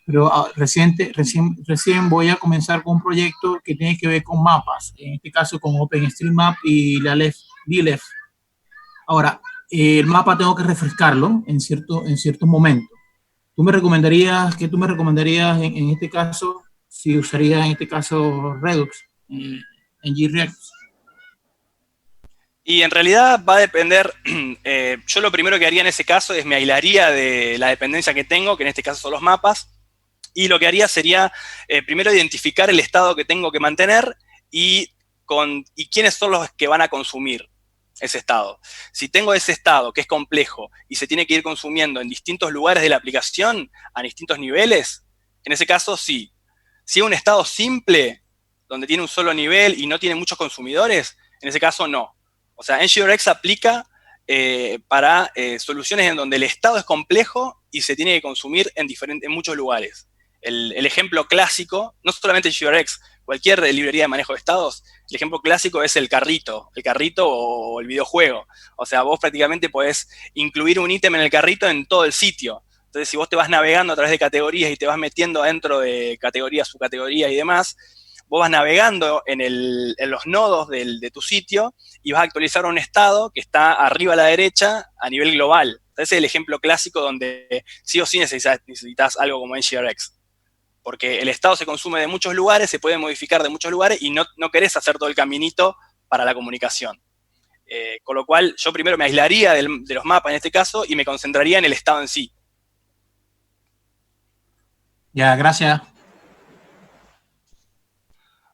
pero recién voy a comenzar con un proyecto que tiene que ver con mapas, en este caso con OpenStreetMap y la DLEF. Ahora, el mapa tengo que refrescarlo en ciertos momentos. ¿Qué tú me recomendarías en este caso, si usaría en este caso Redux en GReact? Y en realidad va a depender, yo lo primero que haría en ese caso es me aislaría de la dependencia que tengo, que en este caso son los mapas, y lo que haría sería primero identificar el estado que tengo que mantener y quiénes son los que van a consumir ese estado. Si tengo ese estado que es complejo y se tiene que ir consumiendo en distintos lugares de la aplicación, a distintos niveles, en ese caso sí. Si es un estado simple, donde tiene un solo nivel y no tiene muchos consumidores, en ese caso no. O sea, NGRX aplica para soluciones en donde el estado es complejo y se tiene que consumir en muchos lugares. El ejemplo clásico, no solamente NGRX, cualquier librería de manejo de estados, el ejemplo clásico es el carrito o el videojuego. O sea, vos prácticamente podés incluir un ítem en el carrito en todo el sitio. Entonces, si vos te vas navegando a través de categorías y te vas metiendo dentro de categorías, subcategorías y demás, vos vas navegando en los nodos de tu sitio y vas a actualizar un estado que está arriba a la derecha a nivel global. Ese es el ejemplo clásico donde sí o sí necesitas algo como NGRX. Porque el estado se consume de muchos lugares, se puede modificar de muchos lugares y no querés hacer todo el caminito para la comunicación. Con lo cual, yo primero me aislaría de los mapas en este caso y me concentraría en el estado en sí. Ya, gracias.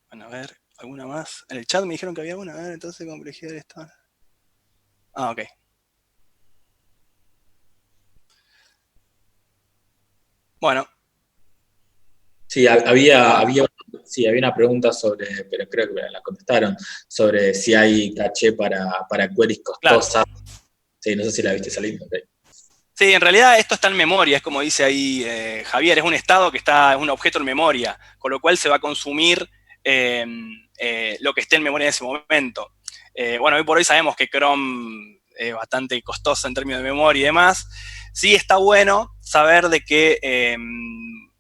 Bueno, a ver, ¿alguna más? En el chat me dijeron que había una. A ver, entonces, complejidad del estado. Ah, ok. Bueno. Sí, había una pregunta sobre, pero creo que la contestaron, sobre si hay caché para queries costosas. Claro. Sí, no sé si la viste saliendo. Okay. Sí, en realidad esto está en memoria, es como dice ahí Javier, es un estado que es un objeto en memoria, con lo cual se va a consumir lo que esté en memoria en ese momento. Bueno, hoy por hoy sabemos que Chrome es bastante costoso en términos de memoria y demás. Sí está bueno saber de que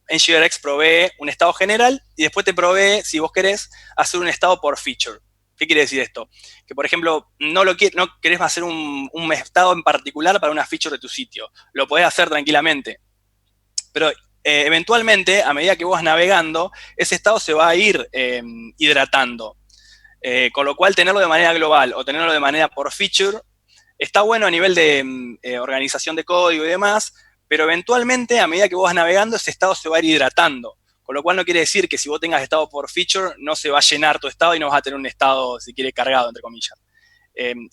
NGRX provee un estado general y después te provee, si vos querés, hacer un estado por feature. ¿Qué quiere decir esto? Que, por ejemplo, no querés hacer un estado en particular para una feature de tu sitio. Lo podés hacer tranquilamente. Pero eventualmente, a medida que vos vas navegando, ese estado se va a ir hidratando. Con lo cual, tenerlo de manera global o tenerlo de manera por feature está bueno a nivel de organización de código y demás, pero eventualmente, a medida que vos vas navegando, ese estado se va a ir hidratando. Con lo cual no quiere decir que si vos tengas estado por feature, no se va a llenar tu estado y no vas a tener un estado, si quiere, cargado, entre comillas.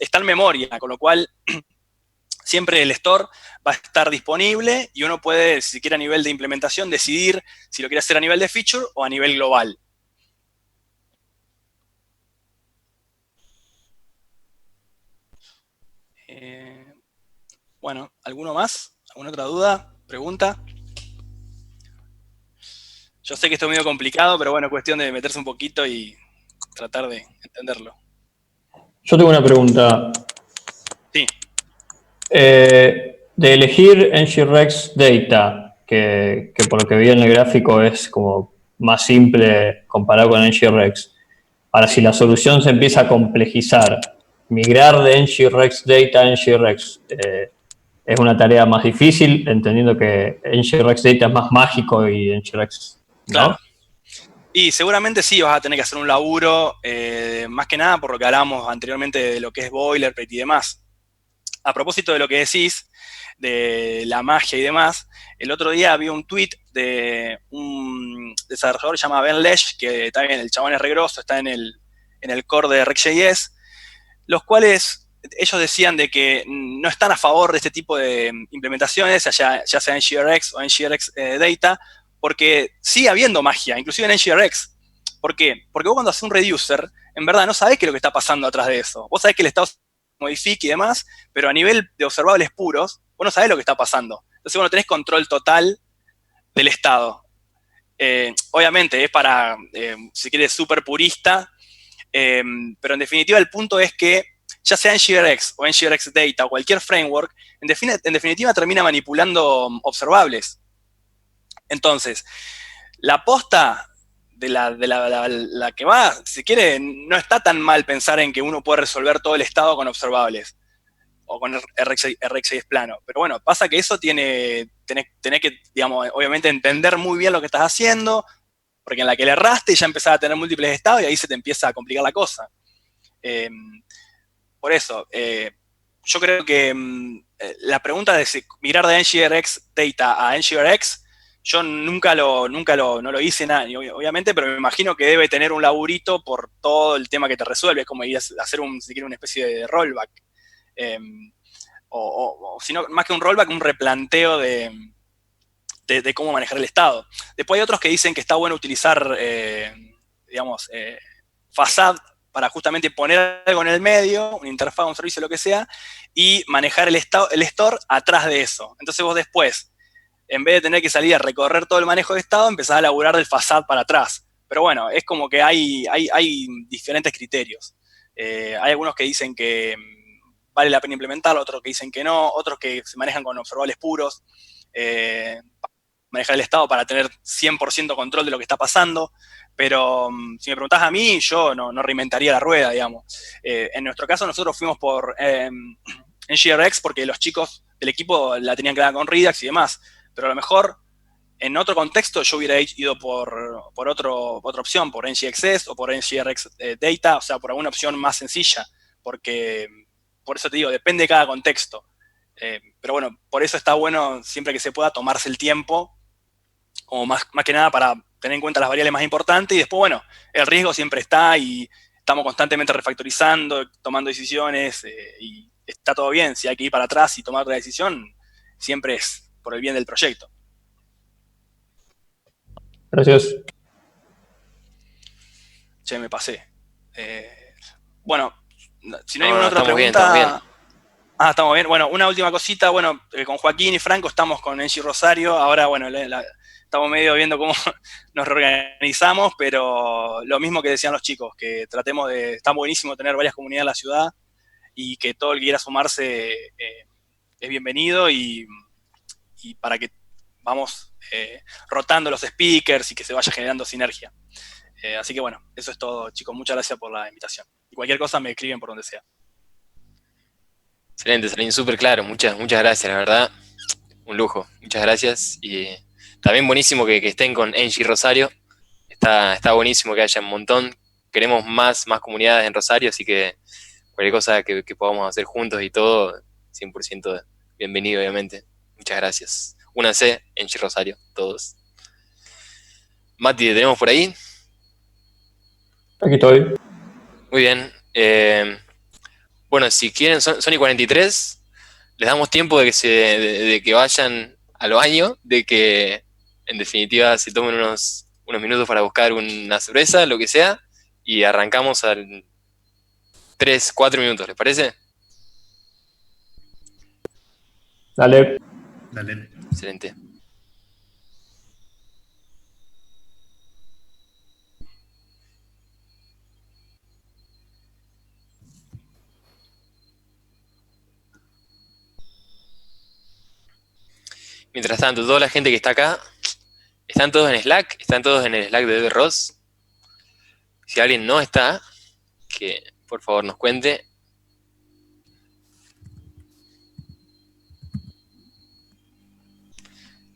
Está en memoria, con lo cual siempre el store va a estar disponible y uno puede, si quiere a nivel de implementación, decidir si lo quiere hacer a nivel de feature o a nivel global. Bueno, ¿alguno más? ¿Alguna otra duda? ¿Pregunta? Yo sé que esto es medio complicado, pero bueno, es cuestión de meterse un poquito y tratar de entenderlo. Yo tengo una pregunta. Sí. De elegir NGRX Data, que por lo que vi en el gráfico es como más simple comparado con NGRX. Ahora, si la solución se empieza a complejizar, migrar de NGRX Data a NGRX es una tarea más difícil, entendiendo que NGRX Data es más mágico y NGRX no. Claro. Y seguramente sí vas a tener que hacer un laburo, más que nada por lo que hablábamos anteriormente de lo que es boilerplate y demás. A propósito de lo que decís, de la magia y demás, el otro día vi un tweet de un desarrollador llamado Ben Lesh, que también el chabón es regroso, está en el core de React.js, los cuales ellos decían de que no están a favor de este tipo de implementaciones, ya sea en NGRX o en NGRX Data, porque sigue habiendo magia, inclusive en NGRX. ¿Por qué? Porque vos cuando haces un reducer, en verdad no sabés qué es lo que está pasando atrás de eso. Vos sabés que el estado se modifica y demás, pero a nivel de observables puros, vos no sabés lo que está pasando. Entonces vos no tenés control total del estado. Obviamente es para, si quieres, súper purista, pero en definitiva el punto es que ya sea NGRX o NGRX Data o cualquier framework, en definitiva termina manipulando observables. Entonces, la posta de la que va, si quiere, no está tan mal pensar en que uno puede resolver todo el estado con observables o con RxJS plano. Pero bueno, pasa que eso tenés que, digamos, obviamente entender muy bien lo que estás haciendo, porque en la que le erraste ya empezás a tener múltiples estados y ahí se te empieza a complicar la cosa. Por eso, yo creo que la pregunta de si migrar de NGRX Data a NGRX, yo no lo hice nada, obviamente, pero me imagino que debe tener un laburito por todo el tema que te resuelve, es como ir a hacer si quiere, una especie de rollback. O si no, más que un rollback, un replanteo de cómo manejar el estado. Después hay otros que dicen que está bueno utilizar, Facade para justamente poner algo en el medio, una interfaz, un servicio, lo que sea, y manejar el store atrás de eso. Entonces vos después, en vez de tener que salir a recorrer todo el manejo de estado, empezás a laburar del Facade para atrás. Pero bueno, es como que hay diferentes criterios. Hay algunos que dicen que vale la pena implementarlo, otros que dicen que no, otros que se manejan con observables puros, manejar el estado para tener 100% control de lo que está pasando. Pero si me preguntás a mí, yo no reinventaría la rueda, digamos. En nuestro caso, nosotros fuimos por NGRX porque los chicos del equipo la tenían clara con Redux y demás. Pero a lo mejor, en otro contexto, yo hubiera ido por otra opción, por NGXS o por NGRX Data, o sea, por alguna opción más sencilla. Porque, por eso te digo, depende de cada contexto. Pero bueno, por eso está bueno, siempre que se pueda, tomarse el tiempo, como más que nada para tener en cuenta las variables más importantes, y después, bueno, el riesgo siempre está y estamos constantemente refactorizando, tomando decisiones, y está todo bien. Si hay que ir para atrás y tomar otra decisión, siempre es por el bien del proyecto. Gracias. Che, me pasé. Bueno, si no hay ninguna otra pregunta... Estamos bien. Estamos bien. Bueno, una última cosita. Bueno, con Joaquín y Franco estamos con NG Rosario. Ahora, bueno, estamos medio viendo cómo nos reorganizamos, pero lo mismo que decían los chicos, que tratemos de, está buenísimo tener varias comunidades en la ciudad y que todo el que quiera sumarse es bienvenido y para que vamos rotando los speakers y que se vaya generando sinergia. Así que bueno, eso es todo, chicos. Muchas gracias por la invitación. Y cualquier cosa me escriben por donde sea. Excelente, Salim, súper claro. Muchas gracias, la verdad. Un lujo. Muchas gracias. Y también buenísimo que estén con Engie Rosario. Está buenísimo que haya un montón. Queremos más comunidades en Rosario, así que cualquier cosa que podamos hacer juntos y todo, 100% bienvenido, obviamente. Muchas gracias. Únanse, Engie Rosario, todos. Mati, ¿te tenemos por ahí? Aquí estoy. Muy bien. Bueno, si quieren, son y 43. Les damos tiempo de que vayan al baño, de que en definitiva se tomen unos minutos para buscar una cerveza, lo que sea, y arrancamos al 3, 4 minutos, ¿les parece? Dale. Excelente. Mientras tanto, toda la gente que está acá, ¿están todos en Slack? ¿Están todos en el Slack de Debe Ross? Si alguien no está, que por favor nos cuente.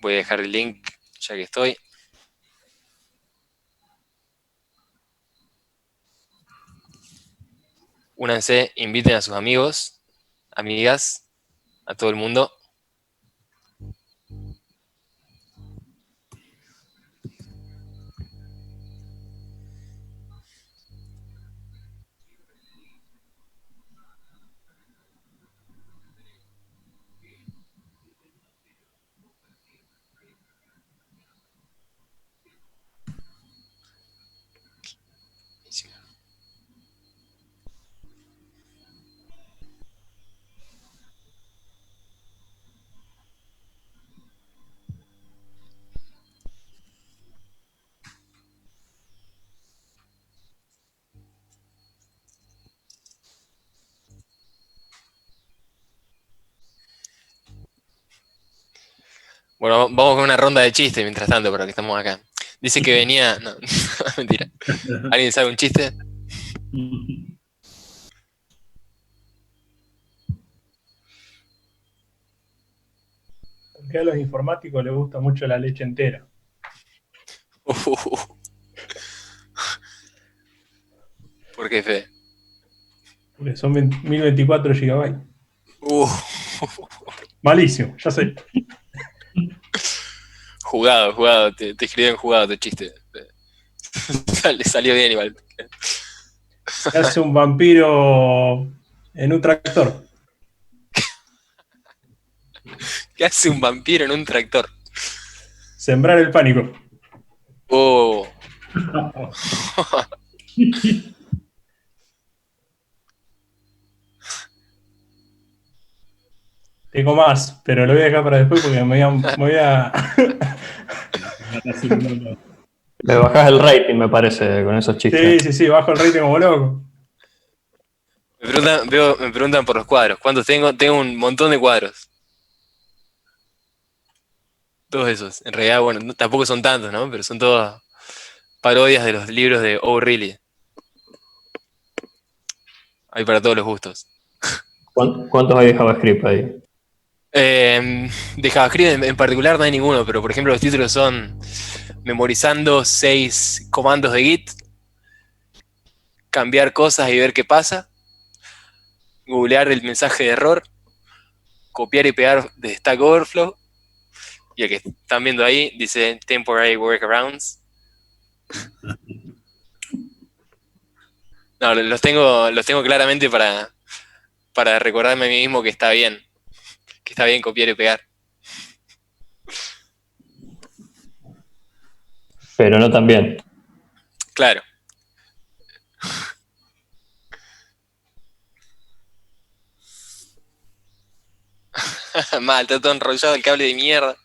Voy a dejar el link ya que estoy. Únanse, inviten a sus amigos, amigas, a todo el mundo. Bueno, vamos con una ronda de chistes mientras tanto, para que estamos acá. Dice que venía... No, mentira. ¿Alguien sabe un chiste? Porque a los informáticos les gusta mucho la leche entera. ¿Por qué, Fede? Porque son 1024 GB. Malísimo, ya sé. Jugado. Te escribieron jugado tu chiste. Le salió bien igual. Se hace un vampiro en un tractor. ¿Qué hace un vampiro en un tractor? Sembrar el pánico. Oh. Tengo más, pero lo voy a dejar para después porque me voy a... Me bajás el rating, me parece, con esos chistes. Sí, bajo el rating como loco. Me preguntan por los cuadros. ¿Cuántos tengo? Tengo un montón de cuadros. Todos esos. En realidad, bueno, tampoco son tantos, ¿no? Pero son todas parodias de los libros de O'Reilly. Hay para todos los gustos. ¿Cuántos hay de JavaScript ahí? De JavaScript en particular no hay ninguno, pero por ejemplo los títulos son memorizando 6 comandos de Git, cambiar cosas y ver qué pasa, googlear el mensaje de error, copiar y pegar de Stack Overflow, y el que están viendo ahí dice Temporary Workarounds. No, los tengo claramente para recordarme a mí mismo que está bien copiar y pegar. Pero no tan bien. Claro. Mal, está todo enrollado el cable de mierda.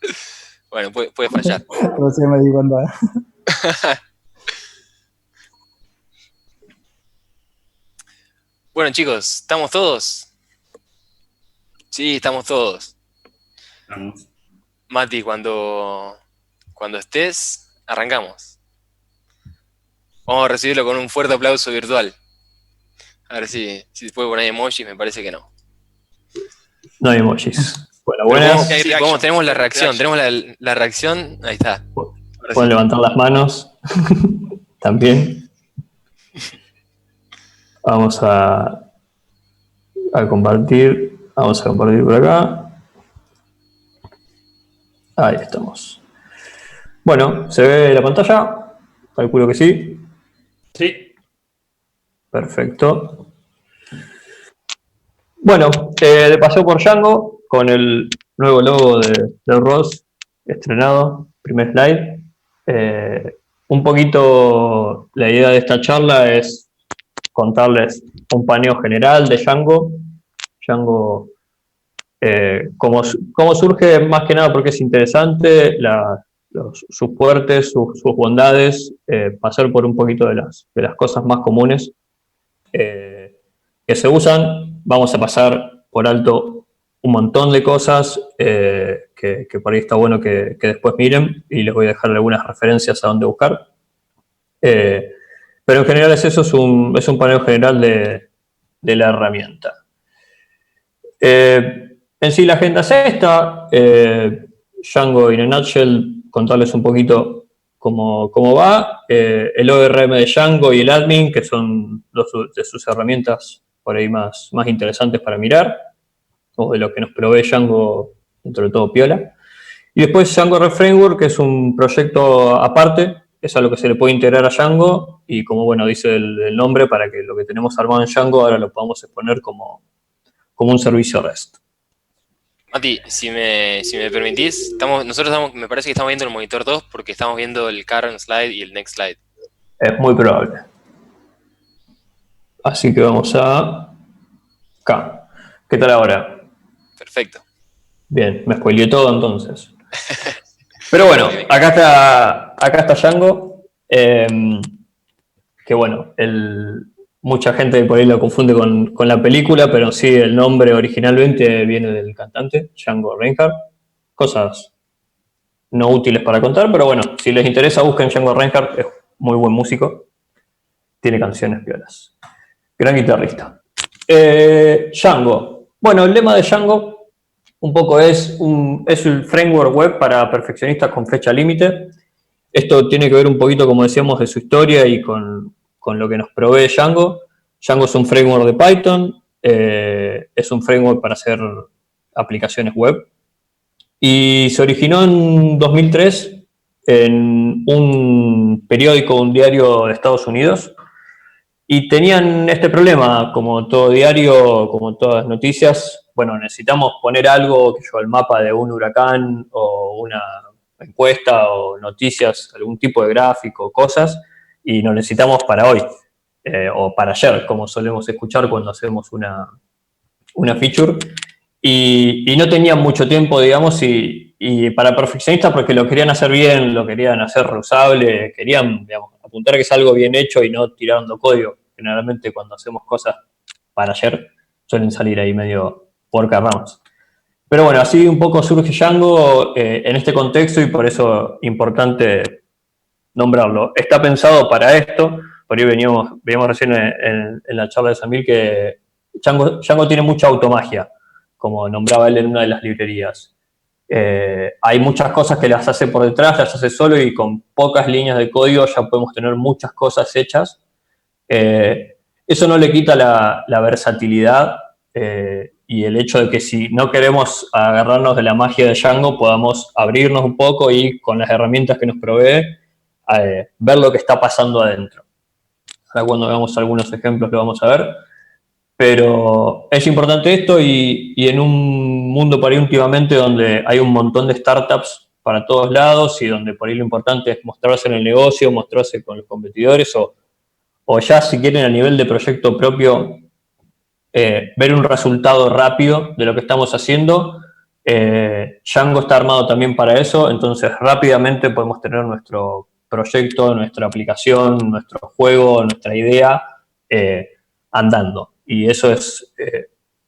Bueno, puede fallar. Recién me di cuenta. Bueno, chicos, ¿estamos todos? Sí, estamos todos. Vamos. Mati, cuando estés, arrancamos. Vamos a recibirlo con un fuerte aplauso virtual. A ver si se puede poner emojis, me parece que no. No hay emojis. Bueno, Pero buenas. tenemos la reacción, tenemos la reacción, ahí está. Ahora Pueden sí. levantar las manos también. Vamos a compartir. Vamos a compartir por acá. Ahí estamos. Bueno, ¿se ve la pantalla? Calculo que sí. Sí. Perfecto. Bueno, de paseo por Django con el nuevo logo de Ross estrenado, primer slide. Un poquito la idea de esta charla es contarles un paneo general de Django. Django, cómo surge más que nada porque es interesante, sus fuertes, sus bondades, pasar por un poquito de las cosas más comunes que se usan. Vamos a pasar por alto un montón de cosas que por ahí está bueno que después miren y les voy a dejar algunas referencias a dónde buscar. Pero en general es un paneo general de la herramienta. En sí la agenda es esta. Django in a nutshell, contarles un poquito cómo va. El ORM de Django y el admin, que son dos de sus herramientas por ahí más interesantes para mirar, o de lo que nos provee Django, dentro de todo piola. Y después Django Red Framework, que es un proyecto aparte, es a lo que se le puede integrar a Django, y como bueno dice el nombre, para que lo que tenemos armado en Django ahora lo podamos exponer como un servicio REST. Mati, si me permitís, me parece que estamos viendo el monitor 2 porque estamos viendo el current slide y el next slide. Es muy probable. Así que vamos a acá. ¿Qué tal ahora? Perfecto. Bien, me spoileé todo entonces. Pero bueno, acá está Django. Que bueno, mucha gente por ahí lo confunde con la película, pero sí, el nombre originalmente viene del cantante, Django Reinhardt. Cosas no útiles para contar, pero bueno, si les interesa, busquen Django Reinhardt, es muy buen músico. Tiene canciones piolas. Gran guitarrista. Django. Bueno, el lema de Django un poco es el framework web para perfeccionistas con fecha límite. Esto tiene que ver un poquito, como decíamos, de su historia y con lo que nos provee Django. Django es un framework de Python, es un framework para hacer aplicaciones web. Y se originó en 2003 en un periódico, un diario de Estados Unidos. Y tenían este problema, como todo diario, como todas noticias, bueno, necesitamos poner algo, que yo, el mapa de un huracán o una encuesta o noticias, algún tipo de gráfico, cosas, y lo necesitamos para hoy, o para ayer, como solemos escuchar cuando hacemos una feature. Y no tenían mucho tiempo, digamos, y para perfeccionistas, porque lo querían hacer bien, lo querían hacer reusable, querían, digamos, apuntar que es algo bien hecho y no tirando código. Generalmente cuando hacemos cosas para ayer suelen salir ahí medio porcarramos. Pero bueno, así un poco surge Django en este contexto y por eso importante nombrarlo. Está pensado para esto, por ahí veíamos recién en la charla de Samir que Django tiene mucha automagia, como nombraba él en una de las librerías. Hay muchas cosas que las hace por detrás, las hace solo y con pocas líneas de código ya podemos tener muchas cosas hechas. Eso no le quita la versatilidad y el hecho de que si no queremos agarrarnos de la magia de Django podamos abrirnos un poco y con las herramientas que nos provee ver lo que está pasando adentro. Ahora cuando veamos algunos ejemplos lo vamos a ver. Pero es importante esto y en un mundo por ahí últimamente donde hay un montón de startups para todos lados y donde por ahí lo importante es mostrarse en el negocio, mostrarse con los competidores o ya si quieren a nivel de proyecto propio ver un resultado rápido de lo que estamos haciendo. Django está armado también para eso, entonces rápidamente podemos tener nuestro proyecto, nuestra aplicación, nuestro juego, nuestra idea andando. Y eso es,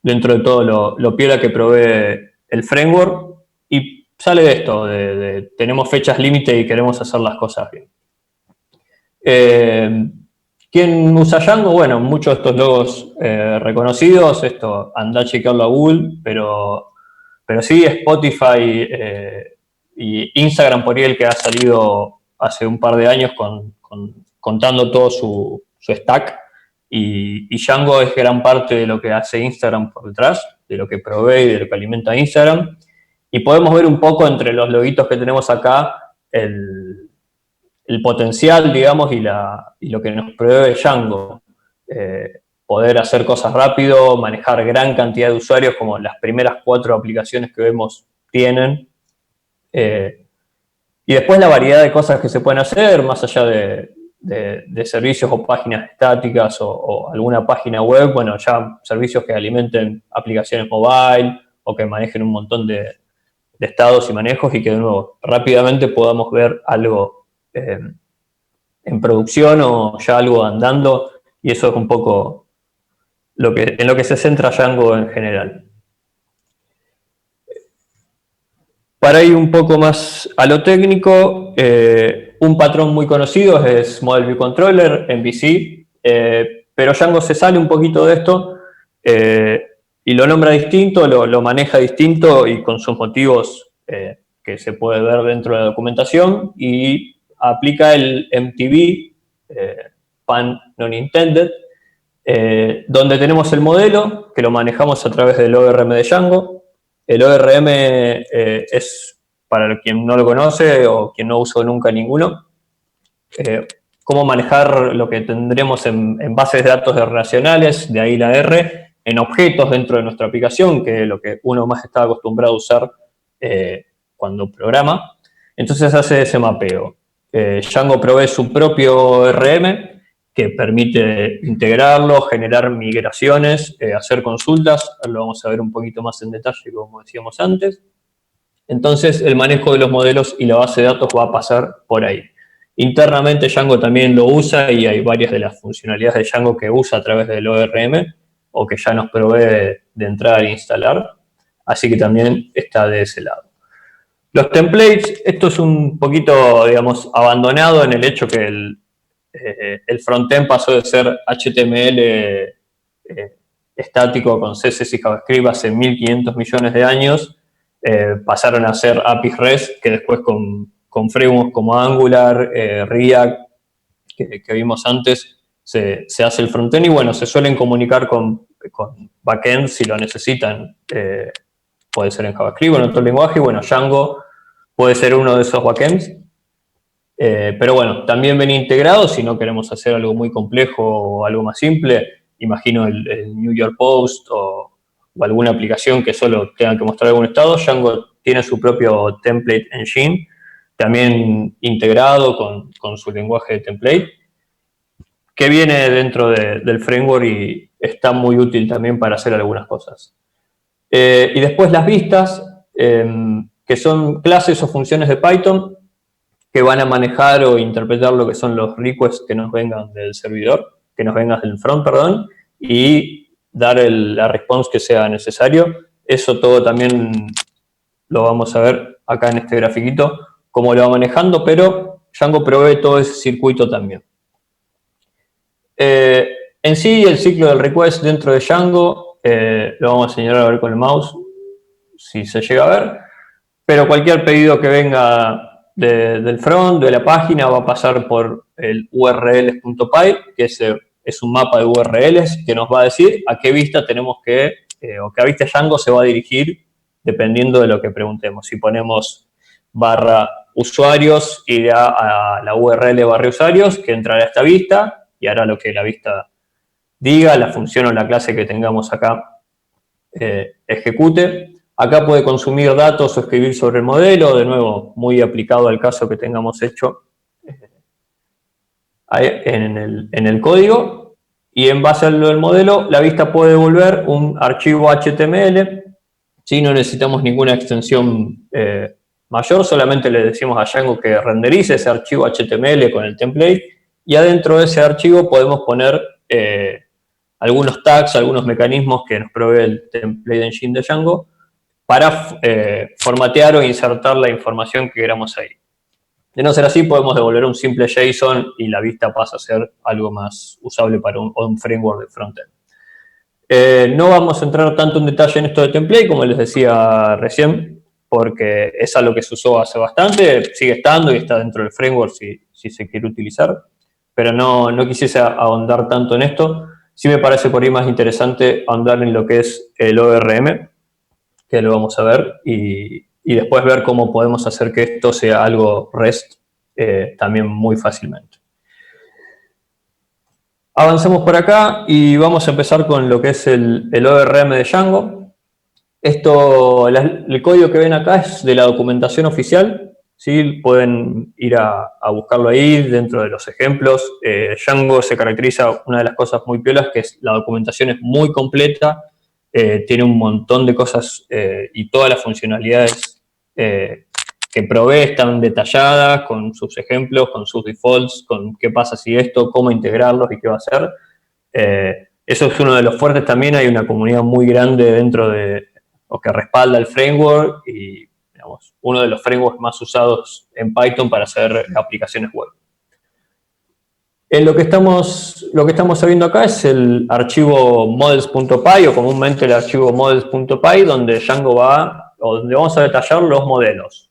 dentro de todo, lo piola que provee el framework. Y sale de esto, tenemos fechas límite y queremos hacer las cosas bien. ¿Quién usa Django? Bueno, muchos de estos logos reconocidos, esto anda a chequearlo a Google, pero sí, Spotify y Instagram por ahí el que ha salido hace un par de años contando todo su stack, y Django es gran parte de lo que hace Instagram por detrás, de lo que provee y de lo que alimenta Instagram, y podemos ver un poco entre los loguitos que tenemos acá el potencial, digamos, y lo que nos provee Django. Poder hacer cosas rápido, manejar gran cantidad de usuarios, como las primeras 4 aplicaciones que vemos tienen. Y después la variedad de cosas que se pueden hacer, más allá de servicios o páginas estáticas o alguna página web, bueno, ya servicios que alimenten aplicaciones mobile o que manejen un montón de estados y manejos, y que de nuevo rápidamente podamos ver algo en producción o ya algo andando, y eso es un poco en lo que se centra Django en general. Para ir un poco más a lo técnico, un patrón muy conocido es Model View Controller, MVC, pero Django se sale un poquito de esto y lo nombra distinto, lo maneja distinto y con sus motivos que se puede ver dentro de la documentación, y aplica el MTV, Pan Non Intended, donde tenemos el modelo, que lo manejamos a través del ORM de Django. El ORM es, para quien no lo conoce o quien no usó nunca ninguno, cómo manejar lo que tendremos en bases de datos relacionales, de ahí la R, en objetos dentro de nuestra aplicación, que es lo que uno más está acostumbrado a usar cuando programa. Entonces hace ese mapeo. Django provee su propio ORM, que permite integrarlo, generar migraciones, hacer consultas. Lo vamos a ver un poquito más en detalle, como decíamos antes. Entonces, el manejo de los modelos y la base de datos va a pasar por ahí. Internamente, Django también lo usa, y hay varias de las funcionalidades de Django que usa a través del ORM o que ya nos provee de entrar e instalar. Así que también está de ese lado. Los templates, esto es un poquito, digamos, abandonado en el hecho que el frontend pasó de ser HTML estático con CSS y JavaScript hace 1500 millones de años, pasaron a ser APIs REST, que después con frameworks como Angular, React, que vimos antes, se hace el frontend, y bueno, se suelen comunicar con backend si lo necesitan. Puede ser en JavaScript o en otro lenguaje, y bueno, Django puede ser uno de esos backends. Pero bueno, también ven integrados si no queremos hacer algo muy complejo o algo más simple. Imagino el New York Post o alguna aplicación que solo tenga que mostrar algún estado. Django tiene su propio template engine, también integrado con su lenguaje de template, que viene dentro del framework y está muy útil también para hacer algunas cosas. Y después las vistas, que son clases o funciones de Python que van a manejar o interpretar lo que son los requests que nos vengan del servidor, que nos vengan del front, perdón, y dar la response que sea necesario. Eso todo también lo vamos a ver acá en este grafiquito, cómo lo va manejando, pero Django provee todo ese circuito también. En sí, el ciclo del request dentro de Django, lo vamos a señalar a ver con el mouse, si se llega a ver, pero cualquier pedido que venga del front, de la página, va a pasar por el urls.py, que es un mapa de URLs que nos va a decir a qué vista tenemos que, o qué vista Django se va a dirigir dependiendo de lo que preguntemos. Si ponemos barra usuarios, irá a la URL barra usuarios, que entrará a esta vista y hará lo que la vista diga, la función o la clase que tengamos acá ejecute. Acá puede consumir datos o escribir sobre el modelo, de nuevo, muy aplicado al caso que tengamos hecho en el código. Y en base a lo del modelo, la vista puede devolver un archivo HTML ¿sí? No necesitamos ninguna extensión mayor, solamente le decimos a Django que renderice ese archivo HTML con el template, y adentro de ese archivo podemos poner algunos tags, algunos mecanismos que nos provee el template engine de Django para formatear o insertar la información que queramos ahí. De no ser así, podemos devolver un simple JSON y la vista pasa a ser algo más usable para un framework de frontend. No vamos a entrar tanto en detalle en esto de template, como les decía recién, porque es algo que se usó hace bastante, sigue estando y está dentro del framework si se quiere utilizar, pero no quisiese ahondar tanto en esto. Sí me parece por ahí más interesante ahondar en lo que es el ORM, que lo vamos a ver, y después ver cómo podemos hacer que esto sea algo REST también muy fácilmente. Avancemos por acá y vamos a empezar con lo que es el ORM de Django. El código que ven acá es de la documentación oficial, ¿sí? Pueden ir a buscarlo ahí dentro de los ejemplos. Django se caracteriza, una de las cosas muy piolas, que es la documentación es muy completa, tiene un montón de cosas y todas las funcionalidades que provee están detalladas, con sus ejemplos, con sus defaults, con qué pasa si esto, cómo integrarlos y qué va a hacer. Eso es uno de los fuertes también. Hay una comunidad muy grande dentro de, o que respalda el framework, y digamos, uno de los frameworks más usados en Python para hacer aplicaciones web. Lo que estamos viendo acá es el archivo models.py, o comúnmente el archivo models.py, donde Django donde vamos a detallar los modelos.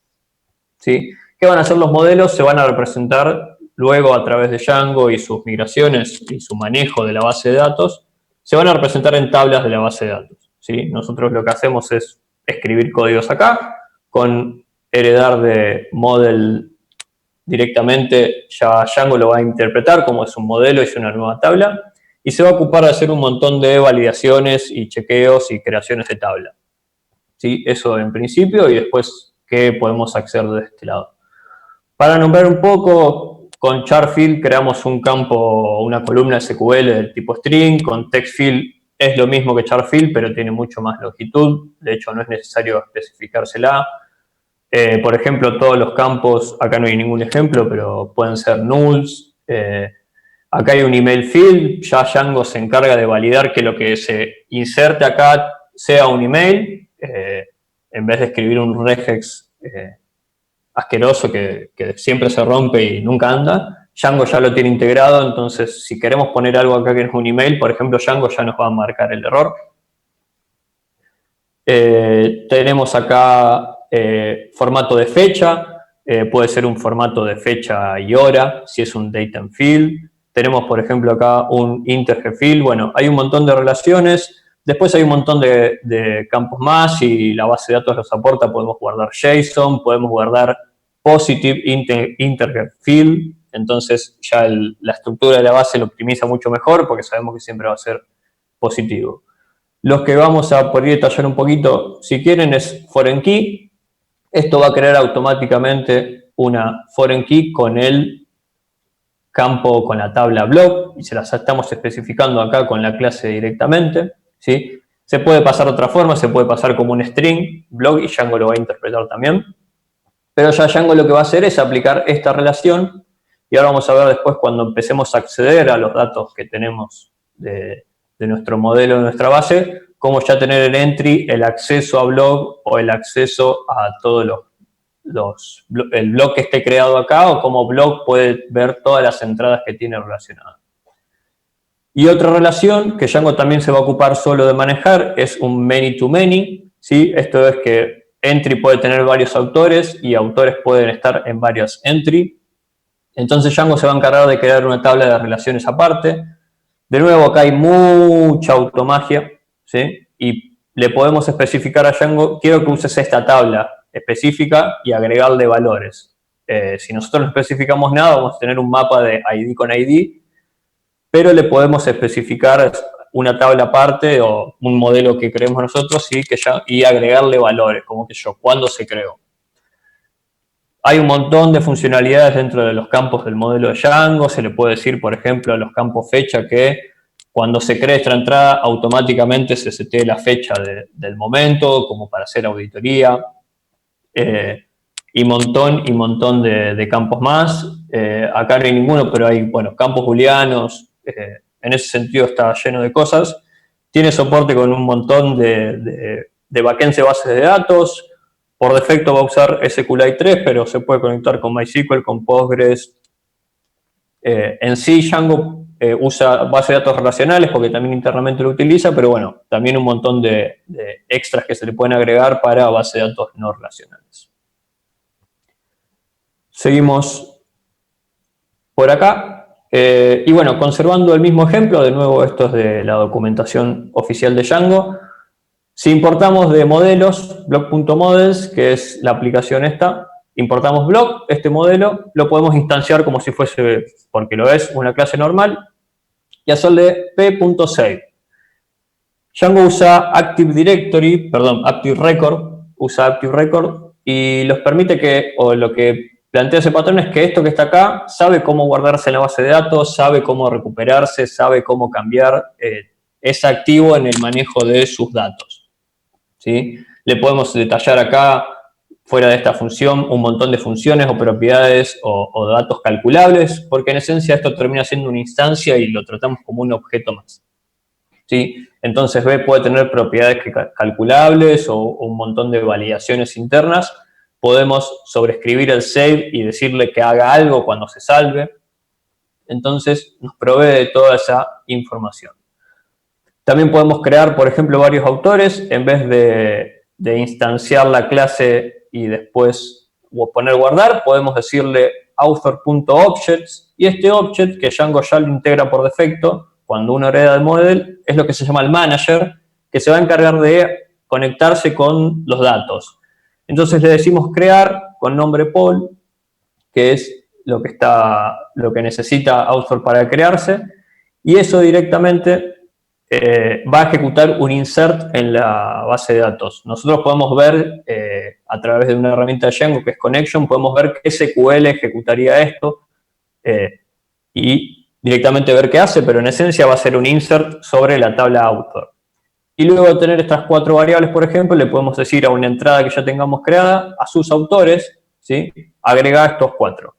¿Sí? ¿Qué van a hacer los modelos? Se van a representar luego a través de Django y sus migraciones y su manejo de la base de datos, se van a representar en tablas de la base de datos. ¿Sí? Nosotros lo que hacemos es escribir códigos acá, con heredar de model directamente, ya Django lo va a interpretar como es un modelo, es una nueva tabla, y se va a ocupar de hacer un montón de validaciones y chequeos y creaciones de tabla. ¿Sí? Eso en principio, y después qué podemos acceder de este lado. Para nombrar un poco, con charfield creamos un campo, una columna SQL del tipo string. Con textfield es lo mismo que charfield, pero tiene mucho más longitud. De hecho, no es necesario especificársela. Por ejemplo, todos los campos, acá no hay ningún ejemplo, pero pueden ser nulls. Acá hay un email field. Ya Django se encarga de validar que lo que se inserte acá sea un email, en vez de escribir un regex asqueroso que siempre se rompe y nunca anda. Django ya lo tiene integrado, entonces si queremos poner algo acá que es un email, por ejemplo, Django ya nos va a marcar el error. Tenemos acá formato de fecha, puede ser un formato de fecha y hora, si es un datem field. Tenemos, por ejemplo, acá un integer field. Bueno, hay un montón de relaciones. Después hay un montón de campos más, y la base de datos los aporta. Podemos guardar JSON, podemos guardar positive integer field. Entonces ya la estructura de la base lo optimiza mucho mejor, porque sabemos que siempre va a ser positivo. Los que vamos a poder detallar un poquito, si quieren, es foreign key. Esto va a crear automáticamente una foreign key con el campo, con la tabla block, y se las estamos especificando acá con la clase directamente. ¿Sí? Se puede pasar de otra forma, se puede pasar como un string, block, y Django lo va a interpretar también. Pero ya Django lo que va a hacer es aplicar esta relación, y ahora vamos a ver después, cuando empecemos a acceder a los datos que tenemos de nuestro modelo, de nuestra base, cómo ya tener en entry el acceso a block o el acceso a todos el block que esté creado acá, o cómo block puede ver todas las entradas que tiene relacionadas. Y otra relación que Django también se va a ocupar solo de manejar es un many-to-many, ¿sí? Esto es que entry puede tener varios autores y autores pueden estar en varios entry. Entonces Django se va a encargar de crear una tabla de relaciones aparte. De nuevo, acá hay mucha automagia, ¿sí? Y le podemos especificar a Django: quiero que uses esta tabla específica y agregarle valores. Si nosotros no especificamos nada, vamos a tener un mapa de ID con ID, pero le podemos especificar una tabla aparte o un modelo que creemos nosotros, ¿sí? Y agregarle valores, como que cuándo se creó. Hay un montón de funcionalidades dentro de los campos del modelo de Django. Se le puede decir, por ejemplo, a los campos fecha que cuando se cree esta entrada, automáticamente se setee la fecha del momento, como para hacer auditoría, y montón de campos más. Acá no hay ninguno, pero hay, bueno, campos booleanos, en ese sentido está lleno de cosas. Tiene soporte con un montón de backends de bases de datos. Por defecto va a usar SQLite 3, pero se puede conectar con MySQL, con Postgres. En sí, Django usa bases de datos relacionales porque también internamente lo utiliza, pero bueno, también un montón de extras que se le pueden agregar para bases de datos no relacionales. Seguimos por acá. Y bueno, conservando el mismo ejemplo, de nuevo esto es de la documentación oficial de Django. Si importamos de modelos, block.models, que es la aplicación esta, importamos block, este modelo, lo podemos instanciar como si fuese, porque lo es, una clase normal, y hacerle p.save. Django usa Active Record, y los permite que, o lo que plantea ese patrón es que esto que está acá sabe cómo guardarse en la base de datos, sabe cómo recuperarse, sabe cómo cambiar, es activo en el manejo de sus datos. ¿Sí? Le podemos detallar acá, fuera de esta función, un montón de funciones o propiedades o datos calculables, porque en esencia esto termina siendo una instancia y lo tratamos como un objeto más. ¿Sí? Entonces B puede tener propiedades calculables o un montón de validaciones internas. Podemos sobreescribir el save y decirle que haga algo cuando se salve. Entonces nos provee de toda esa información. También podemos crear, por ejemplo, varios autores. En vez de instanciar la clase y después poner guardar, podemos decirle author.objects, y este object, que Django ya lo integra por defecto, cuando uno hereda el model, es lo que se llama el manager, que se va a encargar de conectarse con los datos. Entonces le decimos crear con nombre Paul, que es lo que necesita author para crearse, y eso directamente va a ejecutar un insert en la base de datos. Nosotros podemos ver, a través de una herramienta de Django que es Connection, podemos ver qué SQL ejecutaría esto y directamente ver qué hace, pero en esencia va a ser un insert sobre la tabla author. Y luego de tener estas 4 variables, por ejemplo, le podemos decir a una entrada que ya tengamos creada, a sus autores, ¿sí? Agrega estos 4.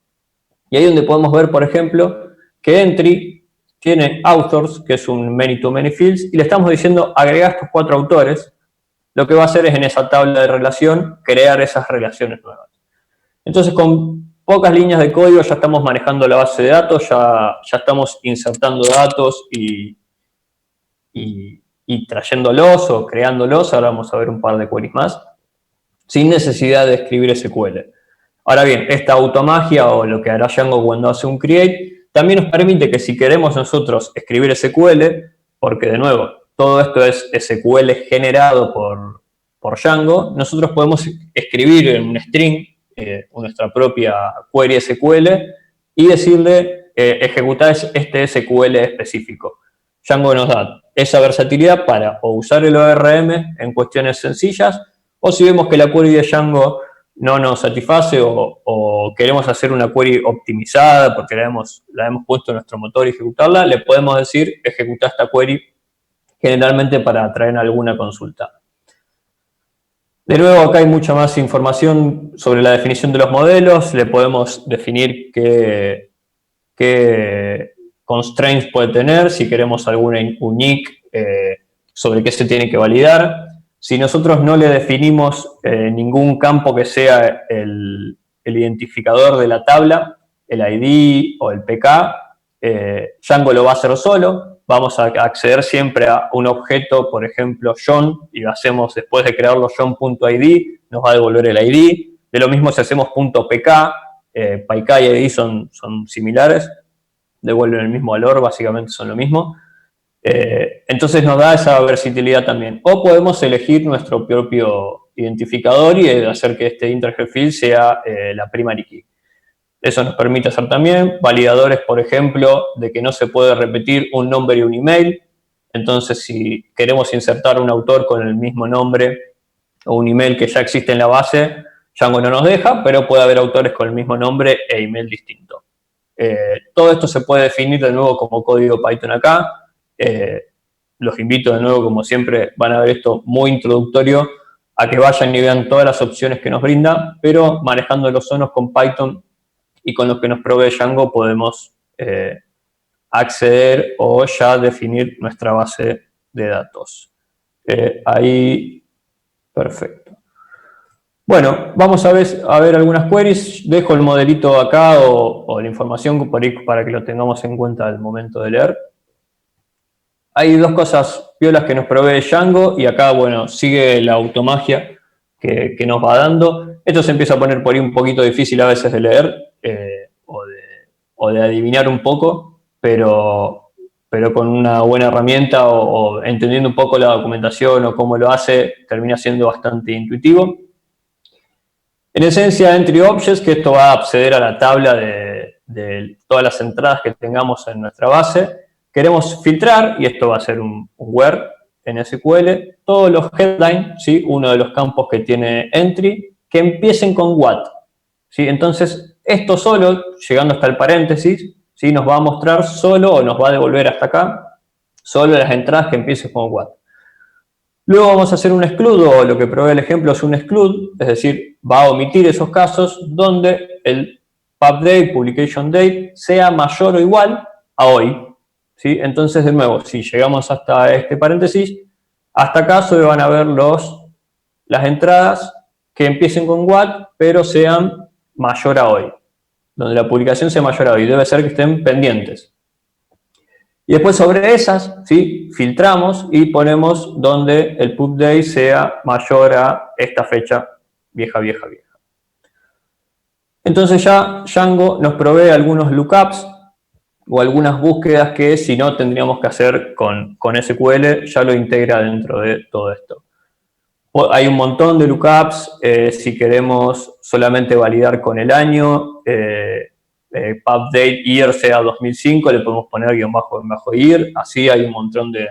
Y ahí donde podemos ver, por ejemplo, que entry tiene authors, que es un many-to-many fields, y le estamos diciendo agrega estos 4 autores. Lo que va a hacer es en esa tabla de relación crear esas relaciones nuevas. Entonces, con pocas líneas de código ya estamos manejando la base de datos, ya estamos insertando datos y trayéndolos o creándolos. Ahora vamos a ver un par de queries más, sin necesidad de escribir SQL. Ahora bien, esta automagia o lo que hará Django cuando hace un create también nos permite que si queremos nosotros escribir SQL, porque de nuevo, todo esto es SQL generado por Django, nosotros podemos escribir en un string nuestra propia query SQL y decirle ejecutar este SQL específico. Django nos da esa versatilidad para o usar el ORM en cuestiones sencillas, o si vemos que la query de Django no nos satisface o queremos hacer una query optimizada porque la hemos puesto en nuestro motor y ejecutarla, le podemos decir ejecuta esta query generalmente para traer alguna consulta. De nuevo, acá hay mucha más información sobre la definición de los modelos. Le podemos definir qué constraints puede tener, si queremos alguna unique sobre qué se tiene que validar. Si nosotros no le definimos ningún campo que sea el identificador de la tabla, el ID o el PK, Django lo va a hacer solo. Vamos a acceder siempre a un objeto, por ejemplo, John, y lo hacemos después de crearlo John.id, nos va a devolver el ID. De lo mismo si hacemos .pk, PK y ID son similares, devuelven el mismo valor, básicamente son lo mismo. Entonces nos da esa versatilidad también. O podemos elegir nuestro propio identificador y hacer que este integer field sea la primary key. Eso nos permite hacer también validadores, por ejemplo, de que no se puede repetir un nombre y un email. Entonces, si queremos insertar un autor con el mismo nombre o un email que ya existe en la base, Django no nos deja, pero puede haber autores con el mismo nombre e email distinto. Todo esto se puede definir de nuevo como código Python acá. los invito de nuevo, como siempre, van a ver esto muy introductorio, a que vayan y vean todas las opciones que nos brinda, pero manejando los sonos con Python y con los que nos provee Django podemos acceder o ya definir nuestra base de datos. Ahí, perfecto. Bueno, vamos a ver algunas queries. Dejo el modelito acá o la información por ahí para que lo tengamos en cuenta al momento de leer. Hay dos cosas piolas que nos provee Django y acá, bueno, sigue la automagia que nos va dando. Esto se empieza a poner por ahí un poquito difícil a veces de leer o de adivinar un poco, pero con una buena herramienta o entendiendo un poco la documentación o cómo lo hace, termina siendo bastante intuitivo. En esencia, Entry Objects, que esto va a acceder a la tabla de todas las entradas que tengamos en nuestra base. Queremos filtrar, y esto va a ser un where en SQL, todos los headlines, ¿sí? Uno de los campos que tiene Entry, que empiecen con what. ¿Sí? Entonces, esto solo, llegando hasta el paréntesis, ¿sí? Nos va a mostrar solo, o nos va a devolver hasta acá, solo las entradas que empiecen con what. Luego vamos a hacer un exclude, o lo que provee el ejemplo es un exclude, es decir, va a omitir esos casos donde el pub publication date, sea mayor o igual a hoy. ¿Sí? Entonces, de nuevo, si llegamos hasta este paréntesis, hasta acá solo van a ver las entradas que empiecen con what, pero sean mayor a hoy. Donde la publicación sea mayor a hoy. Debe ser que estén pendientes. Y después sobre esas, ¿sí? Filtramos y ponemos donde el pub day sea mayor a esta fecha vieja. Entonces ya Django nos provee algunos lookups o algunas búsquedas que si no tendríamos que hacer con SQL, ya lo integra dentro de todo esto. Hay un montón de lookups, si queremos solamente validar con el año, pub date year sea 2005, le podemos poner __ year, así hay un montón de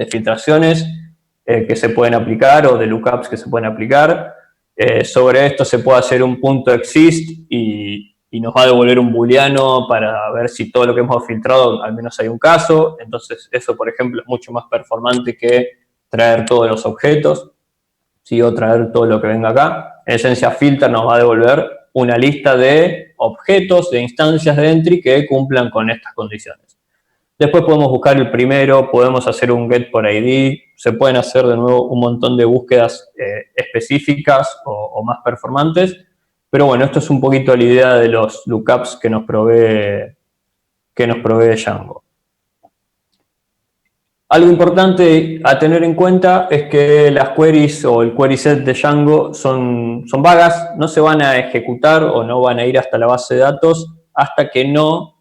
filtraciones que se pueden aplicar o de lookups que se pueden aplicar. Sobre esto se puede hacer un .exist y nos va a devolver un booleano para ver si todo lo que hemos filtrado al menos hay un caso. Entonces eso, por ejemplo, es mucho más performante que traer todos los objetos, ¿sí? O traer todo lo que venga acá. En esencia, filter nos va a devolver una lista de objetos, de instancias de entry que cumplan con estas condiciones. Después podemos buscar el primero, podemos hacer un get por ID, se pueden hacer de nuevo un montón de búsquedas específicas o más performantes, pero bueno, esto es un poquito la idea de los lookups que nos provee Django. Algo importante a tener en cuenta es que las queries o el query set de Django son vagas, no se van a ejecutar o no van a ir hasta la base de datos hasta que no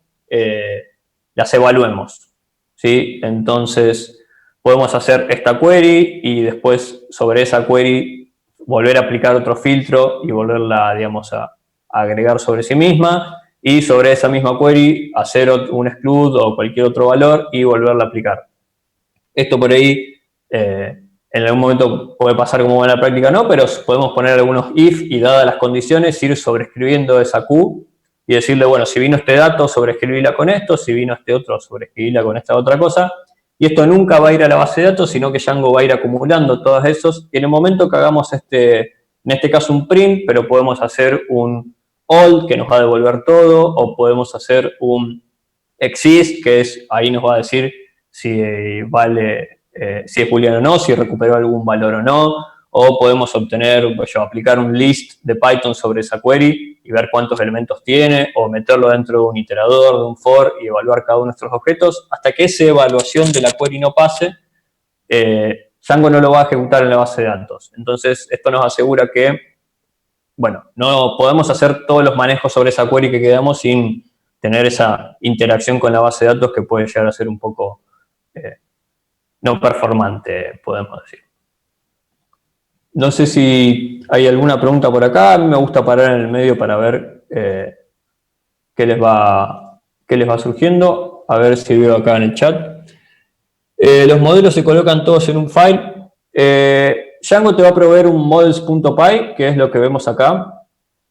las evaluemos, ¿sí? Entonces, podemos hacer esta query y después sobre esa query volver a aplicar otro filtro y volverla, digamos, a agregar sobre sí misma y sobre esa misma query hacer un exclude o cualquier otro valor y volverla a aplicar. Esto por ahí en algún momento puede pasar como buena práctica, no, pero podemos poner algunos if y dadas las condiciones ir sobreescribiendo esa Q y decirle, bueno, si vino este dato, sobreescribirla con esto, si vino este otro, sobreescribirla con esta otra cosa. Y esto nunca va a ir a la base de datos, sino que Django va a ir acumulando todos esos. Y en el momento que hagamos en este caso un print, pero podemos hacer un all que nos va a devolver todo, o podemos hacer un exist, que ahí nos va a decir si si es booleano o no, si recuperó algún valor o no, o podemos aplicar un list de Python sobre esa query y ver cuántos elementos tiene, o meterlo dentro de un iterador, de un for, y evaluar cada uno de nuestros objetos. Hasta que esa evaluación de la query no pase, Django no lo va a ejecutar en la base de datos. Entonces, esto nos asegura que, bueno, no podemos hacer todos los manejos sobre esa query que quedamos sin tener esa interacción con la base de datos que puede llegar a ser un poco no performante, podemos decir. No sé si hay alguna pregunta por acá. A mí me gusta parar en el medio para ver qué les va surgiendo. A ver si veo acá en el chat. Los modelos se colocan todos en un file. Django te va a proveer un models.py, que es lo que vemos acá.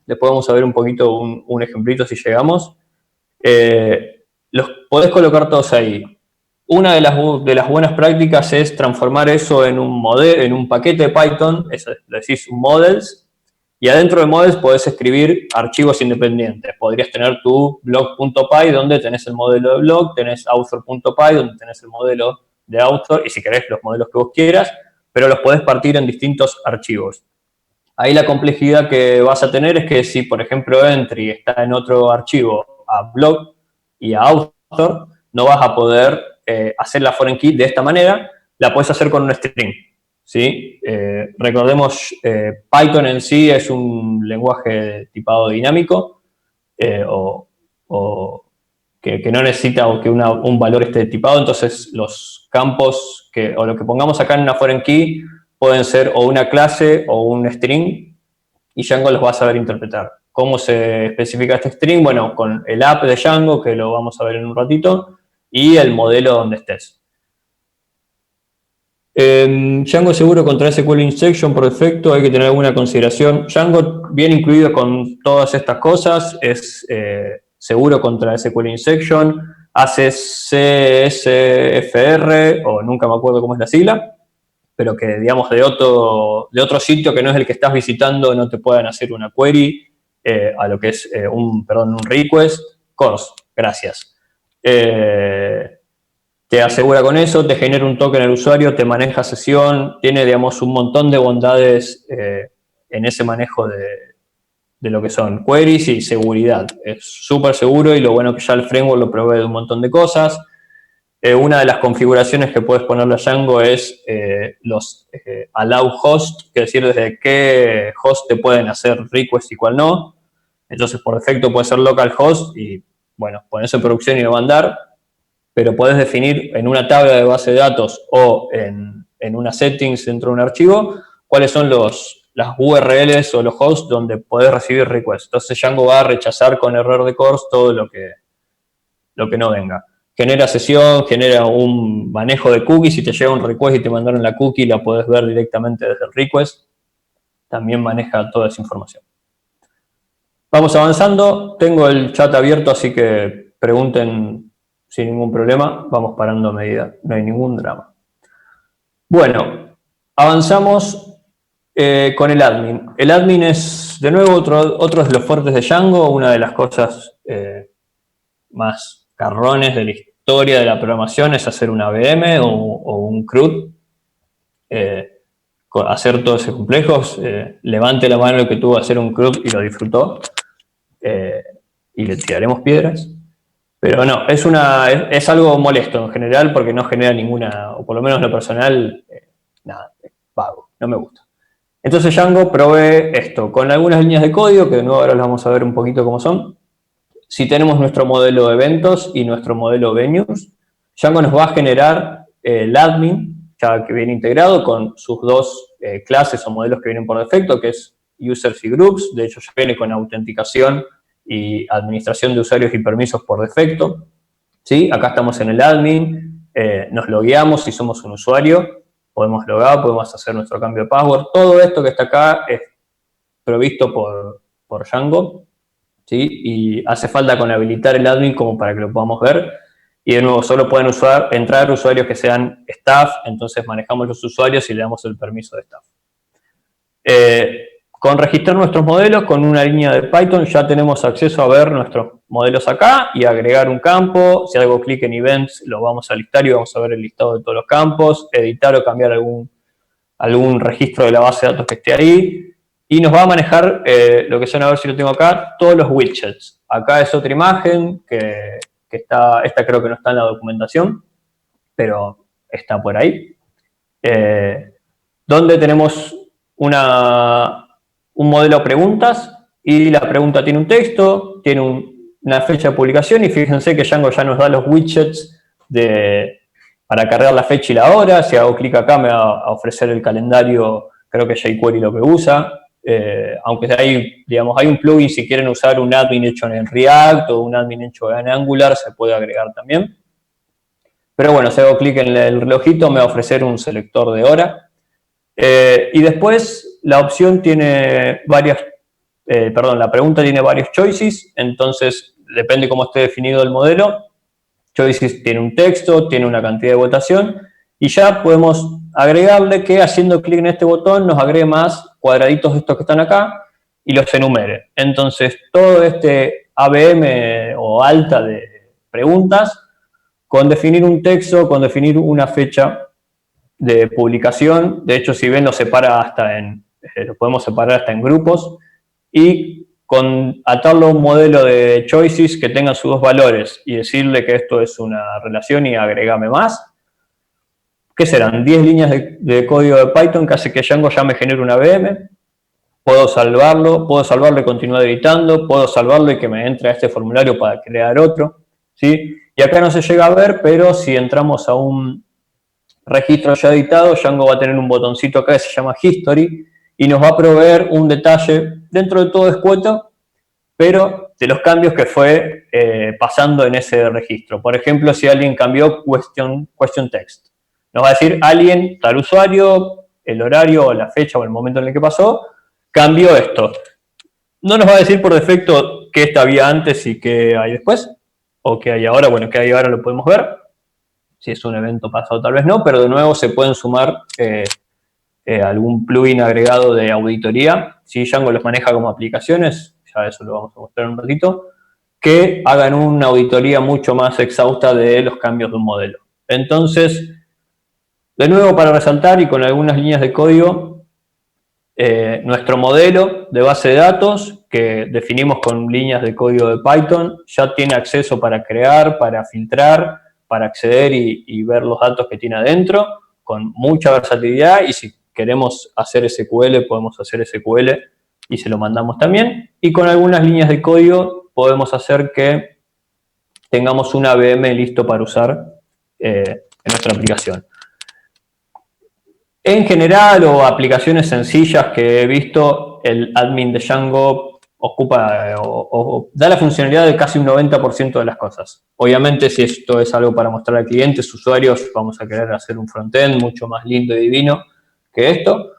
Después vamos a ver un poquito un ejemplito si llegamos. Los podés colocar todos ahí. una de las buenas prácticas es transformar eso en un paquete de Python, eso le decís models, y adentro de models podés escribir archivos independientes. Podrías tener tu blog.py donde tenés el modelo de blog, tenés author.py donde tenés el modelo de author, y si querés los modelos que vos quieras, pero los podés partir en distintos archivos. Ahí la complejidad que vas a tener es que si, por ejemplo, entry está en otro archivo a blog y a author, no vas a poder hacer la foreign key de esta manera, la puedes hacer con un string. ¿Sí? Recordemos, Python en sí es un lenguaje tipado dinámico o que no necesita que un valor esté tipado, entonces los campos o lo que pongamos acá en una foreign key pueden ser o una clase o un string y Django los va a saber interpretar. ¿Cómo se especifica este string? Bueno, con el app de Django, que lo vamos a ver en un ratito, y el modelo donde estés. Django seguro contra SQL injection por defecto, hay que tener alguna consideración. Django bien incluido con todas estas cosas, es seguro contra SQL injection, hace CSFR, o nunca me acuerdo cómo es la sigla, pero que digamos de otro sitio que no es el que estás visitando no te puedan hacer una query a lo que es un request. Course, gracias. Te asegura con eso, te genera un token al usuario, te maneja sesión, tiene, digamos, un montón de bondades en ese manejo de lo que son queries y seguridad. Es súper seguro y lo bueno que ya el framework lo provee de un montón de cosas. Una de las configuraciones que puedes ponerle a Django es los allow host, que es decir, desde qué host te pueden hacer request y cuál no. Entonces, por defecto puede ser localhost y, bueno, pones en producción y lo va a andar. Pero podés definir en una tabla de base de datos o en una settings dentro de un archivo cuáles son las URLs o los hosts donde podés recibir requests. Entonces Django va a rechazar con error de course todo lo que no venga. Genera sesión, genera un manejo de cookies. Si te llega un request y te mandaron la cookie, la podés ver directamente desde el request. También maneja toda esa información. Vamos avanzando. Tengo el chat abierto, así que pregunten sin ningún problema, vamos parando a medida, no hay ningún drama. Bueno, avanzamos con el admin. El admin es, de nuevo, otro de los fuertes de Django, una de las cosas más carrones de la historia de la programación es hacer una VM o un CRUD, hacer todos esos complejos. Levante la mano el que tuvo que hacer un CRUD y lo disfrutó, y le tiraremos piedras. Pero no, es algo molesto en general porque no genera ninguna, o por lo menos lo personal, nada, es vago, no me gusta. Entonces Django provee esto, con algunas líneas de código, que de nuevo ahora las vamos a ver un poquito cómo son. Si tenemos nuestro modelo de eventos y nuestro modelo venues, Django nos va a generar el admin, ya que viene integrado con sus dos clases o modelos que vienen por defecto, que es users y groups. De hecho ya viene con autenticación y administración de usuarios y permisos por defecto. ¿Sí? Acá estamos en el admin, nos logueamos si somos un usuario, podemos logar, podemos hacer nuestro cambio de password. Todo esto que está acá es provisto por Django, ¿sí? Y hace falta con habilitar el admin como para que lo podamos ver. Y de nuevo, solo pueden entrar usuarios que sean staff, entonces manejamos los usuarios y le damos el permiso de staff. Con registrar nuestros modelos con una línea de Python ya tenemos acceso a ver nuestros modelos acá y agregar un campo. Si hago clic en Events lo vamos a listar y vamos a ver el listado de todos los campos, editar o cambiar algún registro de la base de datos que esté ahí. Y nos va a manejar lo que son, a ver si lo tengo acá, todos los widgets. Acá es otra imagen que esta creo que no está en la documentación, pero está por ahí. Donde tenemos un modelo preguntas y la pregunta tiene un texto, tiene una fecha de publicación y fíjense que Django ya nos da los widgets para cargar la fecha y la hora. Si hago clic acá me va a ofrecer el calendario, creo que jQuery lo que usa. Aunque hay un plugin, si quieren usar un admin hecho en React o un admin hecho en Angular, se puede agregar también. Pero bueno, si hago clic en el relojito me va a ofrecer un selector de hora. Y después la opción tiene la pregunta tiene varios choices, entonces depende cómo esté definido el modelo. Choices tiene un texto, tiene una cantidad de votación, y ya podemos agregarle que haciendo clic en este botón nos agregue más cuadraditos de estos que están acá y los enumere. Entonces, todo este ABM o alta de preguntas, con definir un texto, con definir una fecha de publicación, de hecho, si ven, lo separa hasta lo podemos separar hasta en grupos, y con atarlo a un modelo de choices que tenga sus dos valores y decirle que esto es una relación y agregame más. ¿Qué serán? 10 líneas de código de Python que hace que Django ya me genere una VM. Puedo salvarlo y continuar editando, puedo salvarlo y que me entre a este formulario para crear otro, ¿sí? Y acá no se llega a ver, pero si entramos a un registro ya editado, Django va a tener un botoncito acá que se llama History y nos va a proveer un detalle dentro de todo escueto, pero de los cambios que fue pasando en ese registro. Por ejemplo, si alguien cambió question text, nos va a decir alguien, tal usuario, el horario o la fecha o el momento en el que pasó, cambió esto. No nos va a decir por defecto qué había antes y qué hay después, o qué hay ahora. Bueno, qué hay ahora lo podemos ver. Si es un evento pasado tal vez no, pero de nuevo se pueden sumar algún plugin agregado de auditoría. Si Django los maneja como aplicaciones, ya eso lo vamos a mostrar en un ratito, que hagan una auditoría mucho más exhausta de los cambios de un modelo. Entonces, de nuevo para resaltar y con algunas líneas de código, nuestro modelo de base de datos, que definimos con líneas de código de Python, ya tiene acceso para crear, para filtrar, para acceder y ver los datos que tiene adentro, con mucha versatilidad, y si queremos hacer SQL, podemos hacer SQL y se lo mandamos también, y con algunas líneas de código podemos hacer que tengamos una VM listo para usar en nuestra aplicación. En general, o aplicaciones sencillas que he visto, el admin de Django ocupa o da la funcionalidad de casi un 90% de las cosas. Obviamente, si esto es algo para mostrar a clientes, usuarios, vamos a querer hacer un frontend mucho más lindo y divino que esto,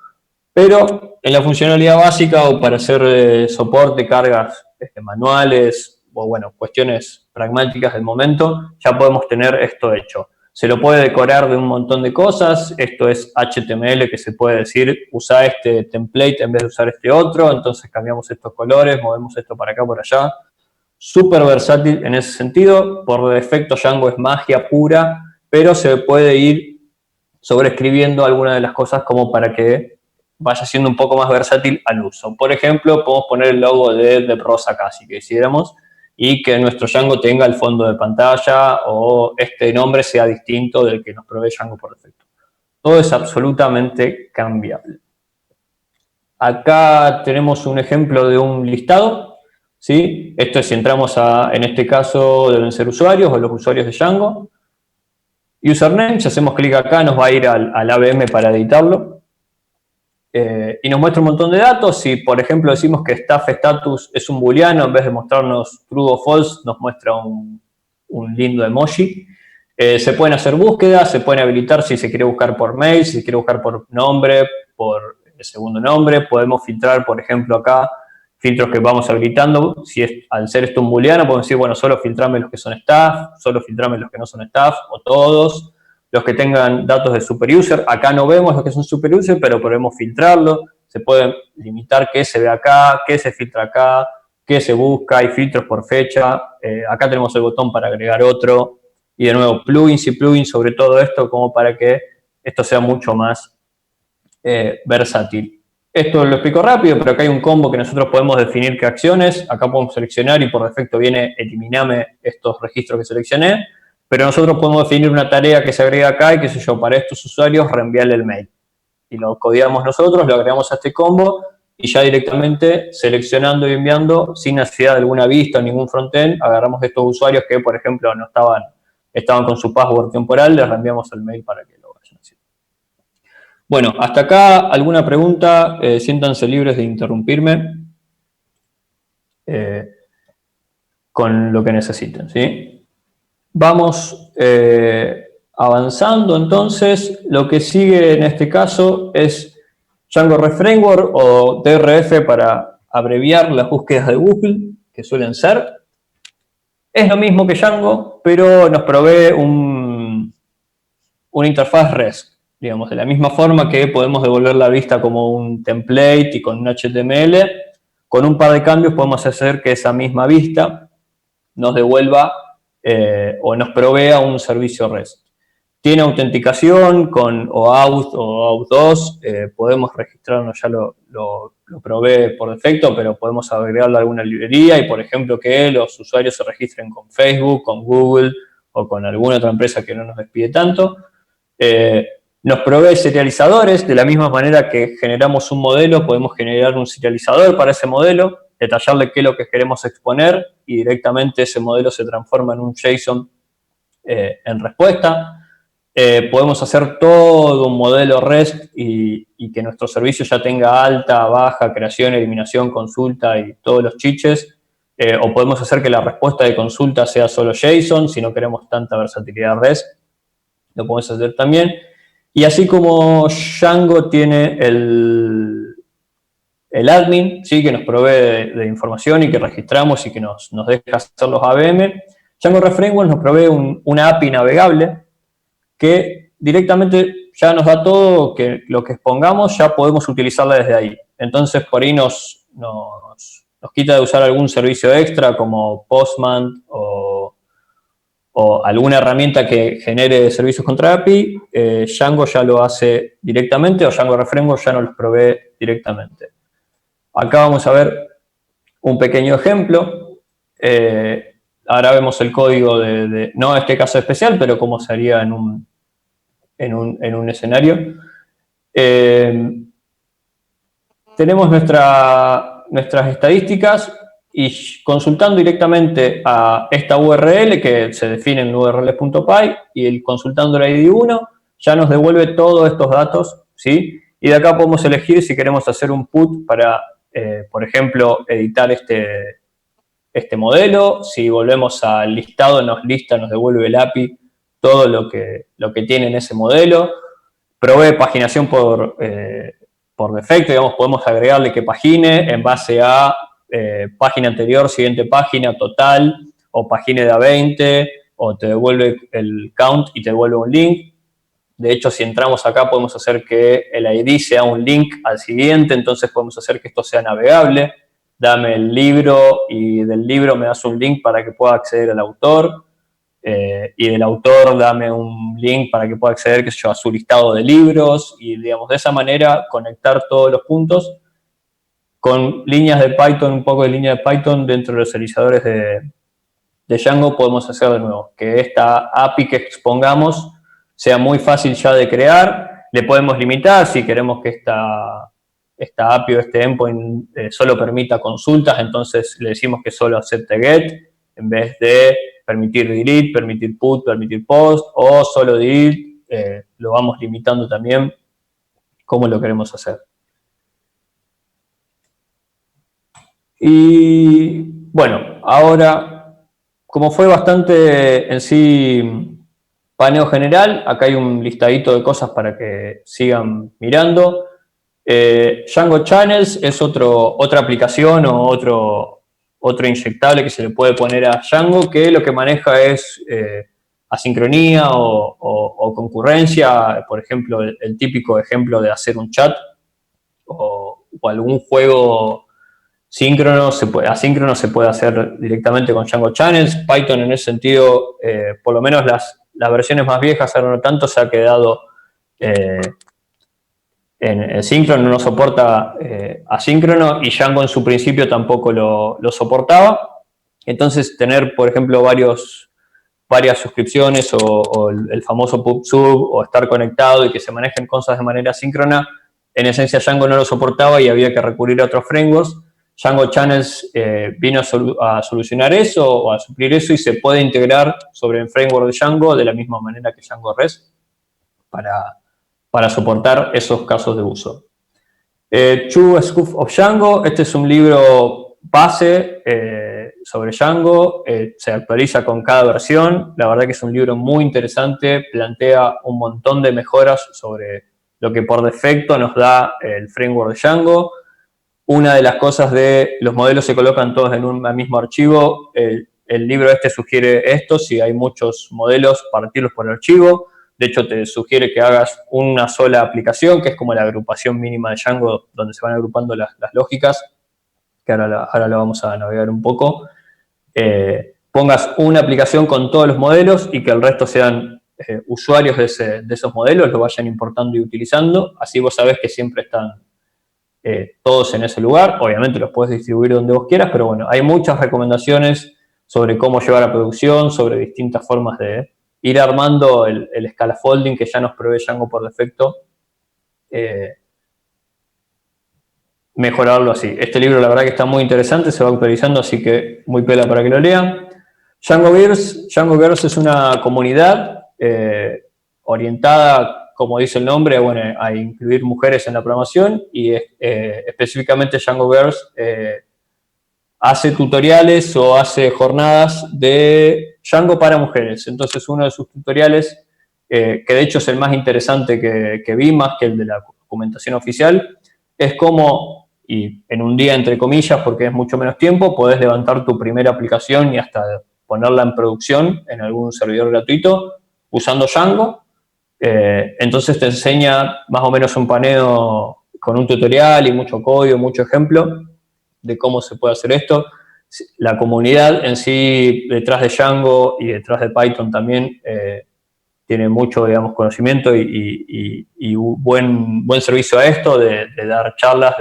pero en la funcionalidad básica o para hacer soporte, cargas manuales o, bueno, cuestiones pragmáticas del momento, ya podemos tener esto hecho. Se lo puede decorar de un montón de cosas. Esto es HTML que se puede decir, usa este template en vez de usar este otro, entonces cambiamos estos colores, movemos esto para acá, por allá. Súper versátil en ese sentido. Por defecto Django es magia pura, pero se puede ir sobreescribiendo algunas de las cosas como para que vaya siendo un poco más versátil al uso. Por ejemplo, podemos poner el logo de Rosa acá, si quisiéramos, y que nuestro Django tenga el fondo de pantalla o este nombre sea distinto del que nos provee Django por defecto. Todo es absolutamente cambiable. Acá tenemos un ejemplo de un listado, ¿sí? Esto es si entramos en este caso deben ser usuarios o los usuarios de Django. Username, si hacemos clic acá nos va a ir al ABM para editarlo. Y nos muestra un montón de datos. Si, por ejemplo, decimos que staff status es un booleano, en vez de mostrarnos true o false, nos muestra un lindo emoji. Se pueden hacer búsquedas, se pueden habilitar si se quiere buscar por mail, si se quiere buscar por nombre, por el segundo nombre. Podemos filtrar, por ejemplo, acá, filtros que vamos habilitando. Si al ser esto un booleano, podemos decir, bueno, solo filtrame los que son staff, solo filtrame los que no son staff, o todos. Los que tengan datos de superuser, acá no vemos los que son superuser, pero podemos filtrarlo. Se puede limitar qué se ve acá, qué se filtra acá, qué se busca, hay filtros por fecha. Acá tenemos el botón para agregar otro. Y de nuevo, plugins y plugins sobre todo esto, como para que esto sea mucho más versátil. Esto lo explico rápido, pero acá hay un combo que nosotros podemos definir qué acciones. Acá podemos seleccionar y por defecto viene eliminame estos registros que seleccioné. Pero nosotros podemos definir una tarea que se agrega acá y, qué sé yo, para estos usuarios reenviarle el mail. Y lo codiamos nosotros, lo agregamos a este combo y ya directamente seleccionando y enviando sin necesidad de alguna vista o ningún frontend, agarramos estos usuarios que, por ejemplo, no estaban con su password temporal, les reenviamos el mail para que lo vayan haciendo. Bueno, hasta acá, ¿alguna pregunta? Siéntanse libres de interrumpirme con lo que necesiten, ¿sí? Vamos avanzando, entonces. Lo que sigue en este caso es Django Reframework o DRF para abreviar las búsquedas de Google, que suelen ser. Es lo mismo que Django, pero nos provee una interfaz REST, digamos, de la misma forma que podemos devolver la vista como un template y con un HTML, con un par de cambios podemos hacer que esa misma vista nos devuelva o nos provea un servicio REST. Tiene autenticación con OAuth o OAuth2, podemos registrarnos, ya lo provee por defecto, pero podemos agregarle alguna librería y, por ejemplo, que los usuarios se registren con Facebook, con Google o con alguna otra empresa que no nos despide tanto. Nos provee serializadores, de la misma manera que generamos un modelo, podemos generar un serializador para ese modelo, detallarle qué es lo que queremos exponer y directamente ese modelo se transforma en un JSON en respuesta. Podemos hacer todo un modelo REST y que nuestro servicio ya tenga alta, baja, creación, eliminación, consulta y todos los chiches. O podemos hacer que la respuesta de consulta sea solo JSON, si no queremos tanta versatilidad REST. Lo podemos hacer también. Y así como Django tiene el admin, ¿sí? Que nos provee de información y que registramos y que nos deja hacer los AVM, Django REST Framework nos provee una API navegable que directamente ya nos da todo, que lo que expongamos ya podemos utilizarla desde ahí. Entonces, por ahí nos quita de usar algún servicio extra como Postman o alguna herramienta que genere servicios contra API. Django ya lo hace directamente o Django REST Framework ya nos los provee directamente. Acá vamos a ver un pequeño ejemplo. Ahora vemos el código no este caso especial, pero cómo se haría en un escenario. Tenemos nuestras estadísticas y consultando directamente a esta URL que se define en urls.py y consultando el ID 1 ya nos devuelve todos estos datos, ¿sí? Y de acá podemos elegir si queremos hacer un put para, por ejemplo, editar este modelo. Si volvemos al listado, nos devuelve el API todo lo que tiene en ese modelo. Provee paginación por defecto, digamos, podemos agregarle que pagine en base a página anterior, siguiente página, total, o pagine de a 20, o te devuelve el count y te devuelve un link. De hecho, si entramos acá podemos hacer que el ID sea un link al siguiente, entonces podemos hacer que esto sea navegable. Dame el libro y del libro me das un link para que pueda acceder al autor. Y del autor dame un link para que pueda acceder, qué sé yo, a su listado de libros y, digamos, de esa manera conectar todos los puntos con líneas de Python, un poco de línea de Python dentro de los serializadores de Django. Podemos hacer de nuevo que esta API que expongamos sea muy fácil ya de crear. Le podemos limitar si queremos que esta API o este endpoint solo permita consultas, entonces le decimos que solo acepte GET en vez de permitir delete, permitir put, permitir post, o solo delete. Lo vamos limitando también cómo lo queremos hacer. Y bueno, ahora, como fue bastante en sí paneo general, acá hay un listadito de cosas para que sigan mirando. Django Channels es otra aplicación o otro inyectable que se le puede poner a Django, que lo que maneja es asincronía o concurrencia. Por ejemplo, el típico ejemplo de hacer un chat o algún juego asíncrono se puede hacer directamente con Django Channels. Python en ese sentido, por lo menos las versiones más viejas, ahora no tanto, se ha quedado en síncrono, no soporta asíncrono, y Django en su principio tampoco lo soportaba. Entonces, tener, por ejemplo, varias suscripciones o el famoso PubSub o estar conectado y que se manejen cosas de manera síncrona, en esencia Django no lo soportaba y había que recurrir a otros frameworks. Django Channels vino a solucionar eso o a suplir eso y se puede integrar sobre el framework de Django de la misma manera que Django REST para soportar esos casos de uso. Two Scoop of Django, este es un libro base sobre Django, se actualiza con cada versión. La verdad que es un libro muy interesante, plantea un montón de mejoras sobre lo que por defecto nos da el framework de Django. Una de las cosas de los modelos se colocan todos en un mismo archivo. El el libro este sugiere esto, si hay muchos modelos, partirlos por archivo. De hecho, te sugiere que hagas una sola aplicación, que es como la agrupación mínima de Django, donde se van agrupando las lógicas, que ahora la vamos a navegar un poco. Pongas una aplicación con todos los modelos y que el resto sean usuarios de esos modelos, lo vayan importando y utilizando. Así vos sabés que siempre están todos en ese lugar. Obviamente los puedes distribuir donde vos quieras, pero bueno, hay muchas recomendaciones sobre cómo llevar a producción, sobre distintas formas de ir armando el scaffolding que ya nos provee Django por defecto, mejorarlo así. Este libro la verdad que está muy interesante, se va actualizando, así que muy pela para que lo lean. Djangoverse es una comunidad orientada, como dice el nombre, bueno, a incluir mujeres en la programación, y específicamente Djangoverse hace tutoriales o hace jornadas de Django para mujeres. Entonces uno de sus tutoriales, que de hecho es el más interesante que vi, más que el de la documentación oficial, es cómo, y en un día entre comillas, porque es mucho menos tiempo, podés levantar tu primera aplicación y hasta ponerla en producción en algún servidor gratuito usando Django. Entonces te enseña más o menos un paneo con un tutorial y mucho código, mucho ejemplo de cómo se puede hacer esto. La comunidad en sí, detrás de Django y detrás de Python también, tiene mucho, digamos, conocimiento y buen servicio a esto, de dar charlas,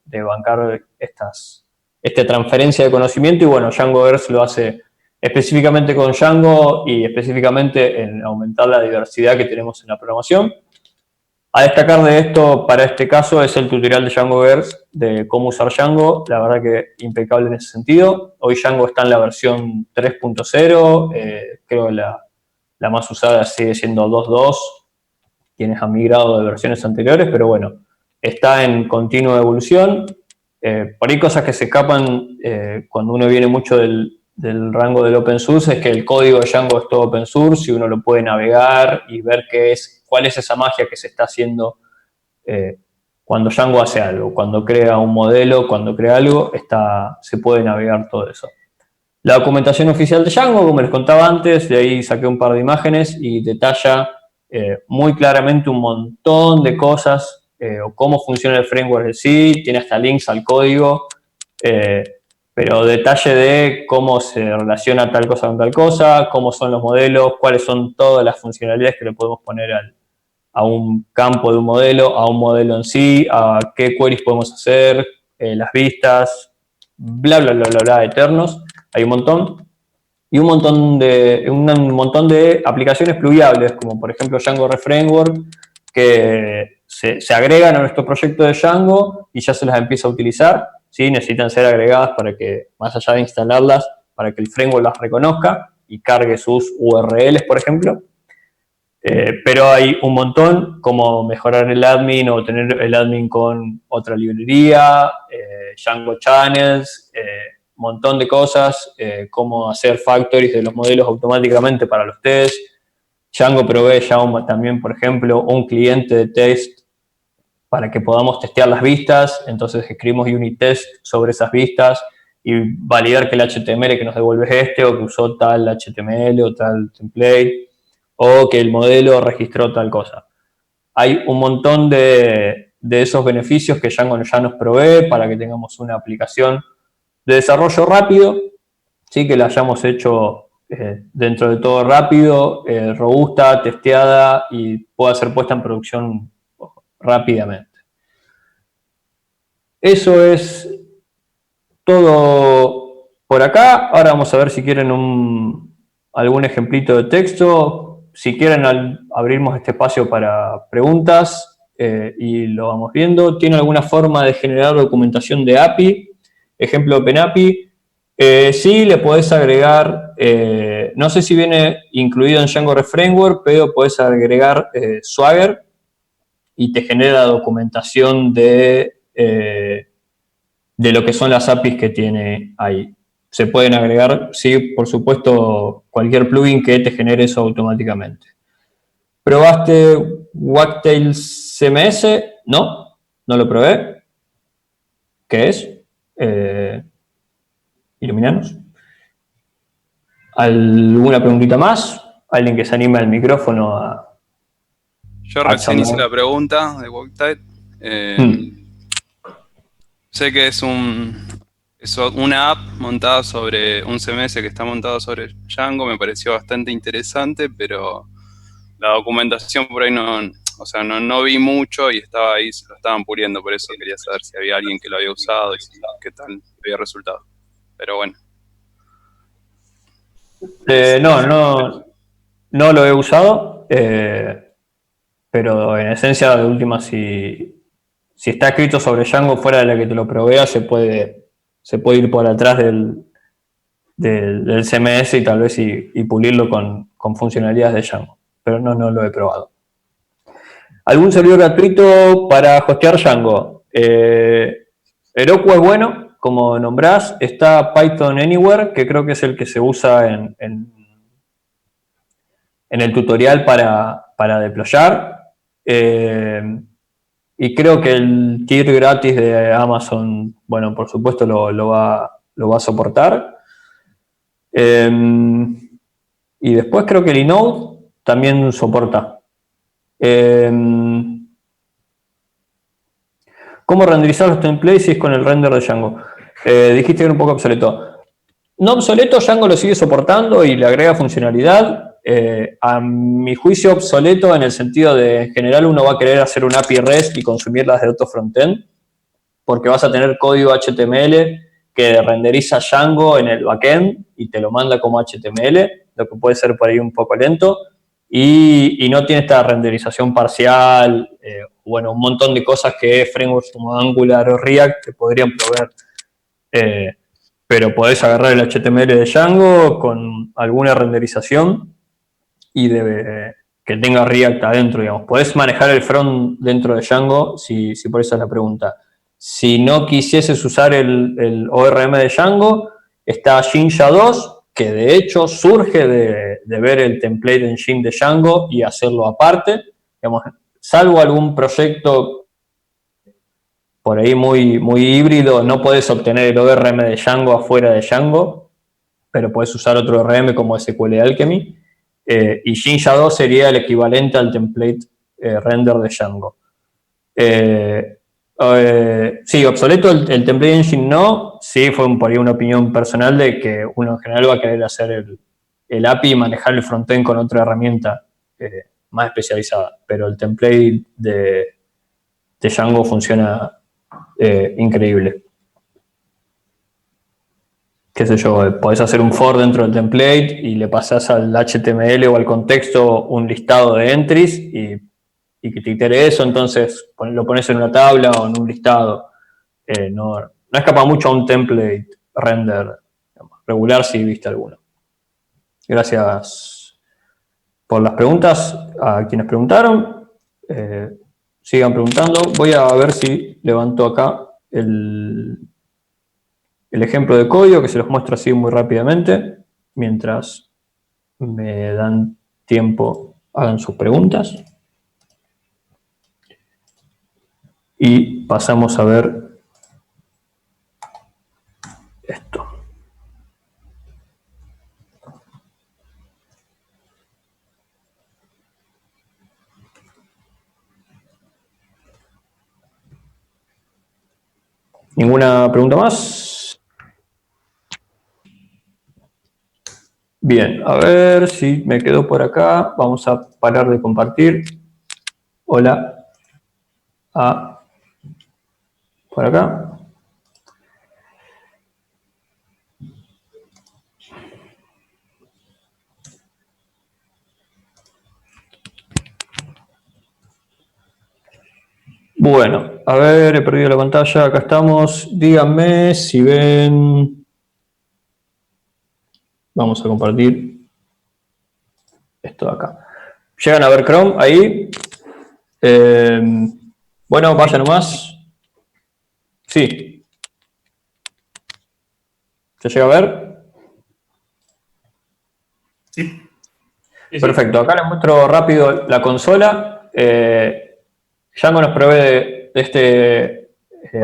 de bancar esta transferencia de conocimiento. Y bueno, Djangoverse lo hace específicamente con Django y específicamente en aumentar la diversidad que tenemos en la programación. A destacar de esto, para este caso, es el tutorial de Djangoverse de cómo usar Django. La verdad que impecable en ese sentido. Hoy Django está en la versión 3.0, creo que la más usada sigue siendo 2.2, quienes han migrado de versiones anteriores, pero bueno, está en continua evolución. Por ahí cosas que se escapan cuando uno viene mucho del rango del open source, es que el código de Django es todo open source y uno lo puede navegar y ver cuál es esa magia que se está haciendo cuando Django hace algo, cuando crea un modelo, cuando crea algo, se puede navegar todo eso. La documentación oficial de Django, como les contaba antes, de ahí saqué un par de imágenes y detalla muy claramente un montón de cosas, o cómo funciona el framework en sí, tiene hasta links al código, pero detalle de cómo se relaciona tal cosa con tal cosa, cómo son los modelos, cuáles son todas las funcionalidades que le podemos poner a un campo de un modelo, a un modelo en sí, a qué queries podemos hacer, las vistas, bla, bla, bla, bla, bla, eternos. Hay un montón. Y un montón de aplicaciones plugiables, como por ejemplo Django Reframework, que se agregan a nuestro proyecto de Django y ya se las empieza a utilizar. ¿Sí? Necesitan ser agregadas para que, más allá de instalarlas, para que el framework las reconozca y cargue sus URLs, por ejemplo. Pero hay un montón, como mejorar el admin o tener el admin con otra librería, Django Channels, montón de cosas, cómo hacer factories de los modelos automáticamente para los tests. Django provee ya también, por ejemplo, un cliente de test para que podamos testear las vistas. Entonces escribimos unit test sobre esas vistas y validar que el HTML que nos devuelve es este, o que usó tal HTML o tal template, o que el modelo registró tal cosa. Hay un montón de esos beneficios que Django ya nos provee para que tengamos una aplicación de desarrollo rápido, ¿sí? Que la hayamos hecho dentro de todo rápido, robusta, testeada y pueda ser puesta en producción rápidamente. Eso es todo por acá. Ahora vamos a ver si quieren algún ejemplito de texto. Si quieren, abrimos este espacio para preguntas y lo vamos viendo. ¿Tiene alguna forma de generar documentación de API? Ejemplo OpenAPI. Sí, le podés agregar, no sé si viene incluido en Django Reframework, pero podés agregar Swagger y te genera documentación de lo que son las APIs que tiene ahí. Se pueden agregar, sí, por supuesto, cualquier plugin que te genere eso automáticamente. ¿Probaste Wagtail CMS? No, no lo probé. ¿Qué es? Iluminanos. ¿Alguna preguntita más? ¿Alguien que se anime al micrófono a...? Yo recién hice la pregunta de WalkTide. Sé que es una app montada sobre un CMS que está montado sobre Django. Me pareció bastante interesante, pero la documentación por ahí no vi mucho y estaba ahí, se lo estaban puliendo. Por eso quería saber si había alguien que lo había usado y qué tal había resultado. Pero bueno. No lo he usado, pero en esencia, de última, si está escrito sobre Django fuera de la que te lo provea, se puede ir por atrás del CMS y tal vez y pulirlo con funcionalidades de Django, pero no lo he probado. ¿Algún servidor gratuito para hostear Django? Heroku es bueno, como nombrás. Está Python Anywhere, que creo que es el que se usa en el tutorial para deployar. Y creo que el tier gratis de Amazon, bueno, por supuesto lo va a soportar. Y después creo que el Linode también soporta. ¿Cómo renderizar los templates si es con el render de Django? Dijiste que era un poco obsoleto. No obsoleto, Django lo sigue soportando y le agrega funcionalidad. A mi juicio obsoleto en el sentido de, en general, uno va a querer hacer un API REST y consumirlas de otro frontend, porque vas a tener código HTML que renderiza Django en el backend y te lo manda como HTML, lo que puede ser por ahí un poco lento, y no tiene esta renderización parcial, bueno, un montón de cosas que frameworks como Angular o React te podrían proveer. Pero podés agarrar el HTML de Django con alguna renderización y que tenga React adentro, digamos. Podés manejar el front dentro de Django, si por eso es la pregunta. Si no quisieses usar el ORM de Django, está Jinja 2, que de hecho surge de ver el template engine de Django y hacerlo aparte. Digamos, salvo algún proyecto por ahí muy híbrido, no podés obtener el ORM de Django afuera de Django, pero podés usar otro ORM como SQL Alchemy. Y Jinja 2 sería el equivalente al template render de Django. Sí, obsoleto el template engine no. Sí, fue por ahí una opinión personal de que uno en general va a querer hacer el API y manejar el frontend con otra herramienta más especializada. Pero el template de Django funciona increíble. Qué sé yo, podés hacer un for dentro del template y le pasás al HTML o al contexto un listado de entries y que te itere eso, entonces lo pones en una tabla o en un listado. No escapa mucho a un template render regular si viste alguno. Gracias por las preguntas a quienes preguntaron. Sigan preguntando. Voy a ver si levanto acá el ejemplo de código que se los muestro así muy rápidamente, mientras me dan tiempo, hagan sus preguntas. Y pasamos a ver esto. ¿Ninguna pregunta más? Bien, a ver si me quedo por acá. Vamos a parar de compartir. Hola. Por acá. Bueno, a ver, he perdido la pantalla. Acá estamos. Díganme si ven. Vamos a compartir esto de acá. ¿Llegan a ver Chrome ahí? Bueno, vaya nomás. Sí. ¿Se llega a ver? Sí. Perfecto. Acá les muestro rápido la consola. Django nos provee de este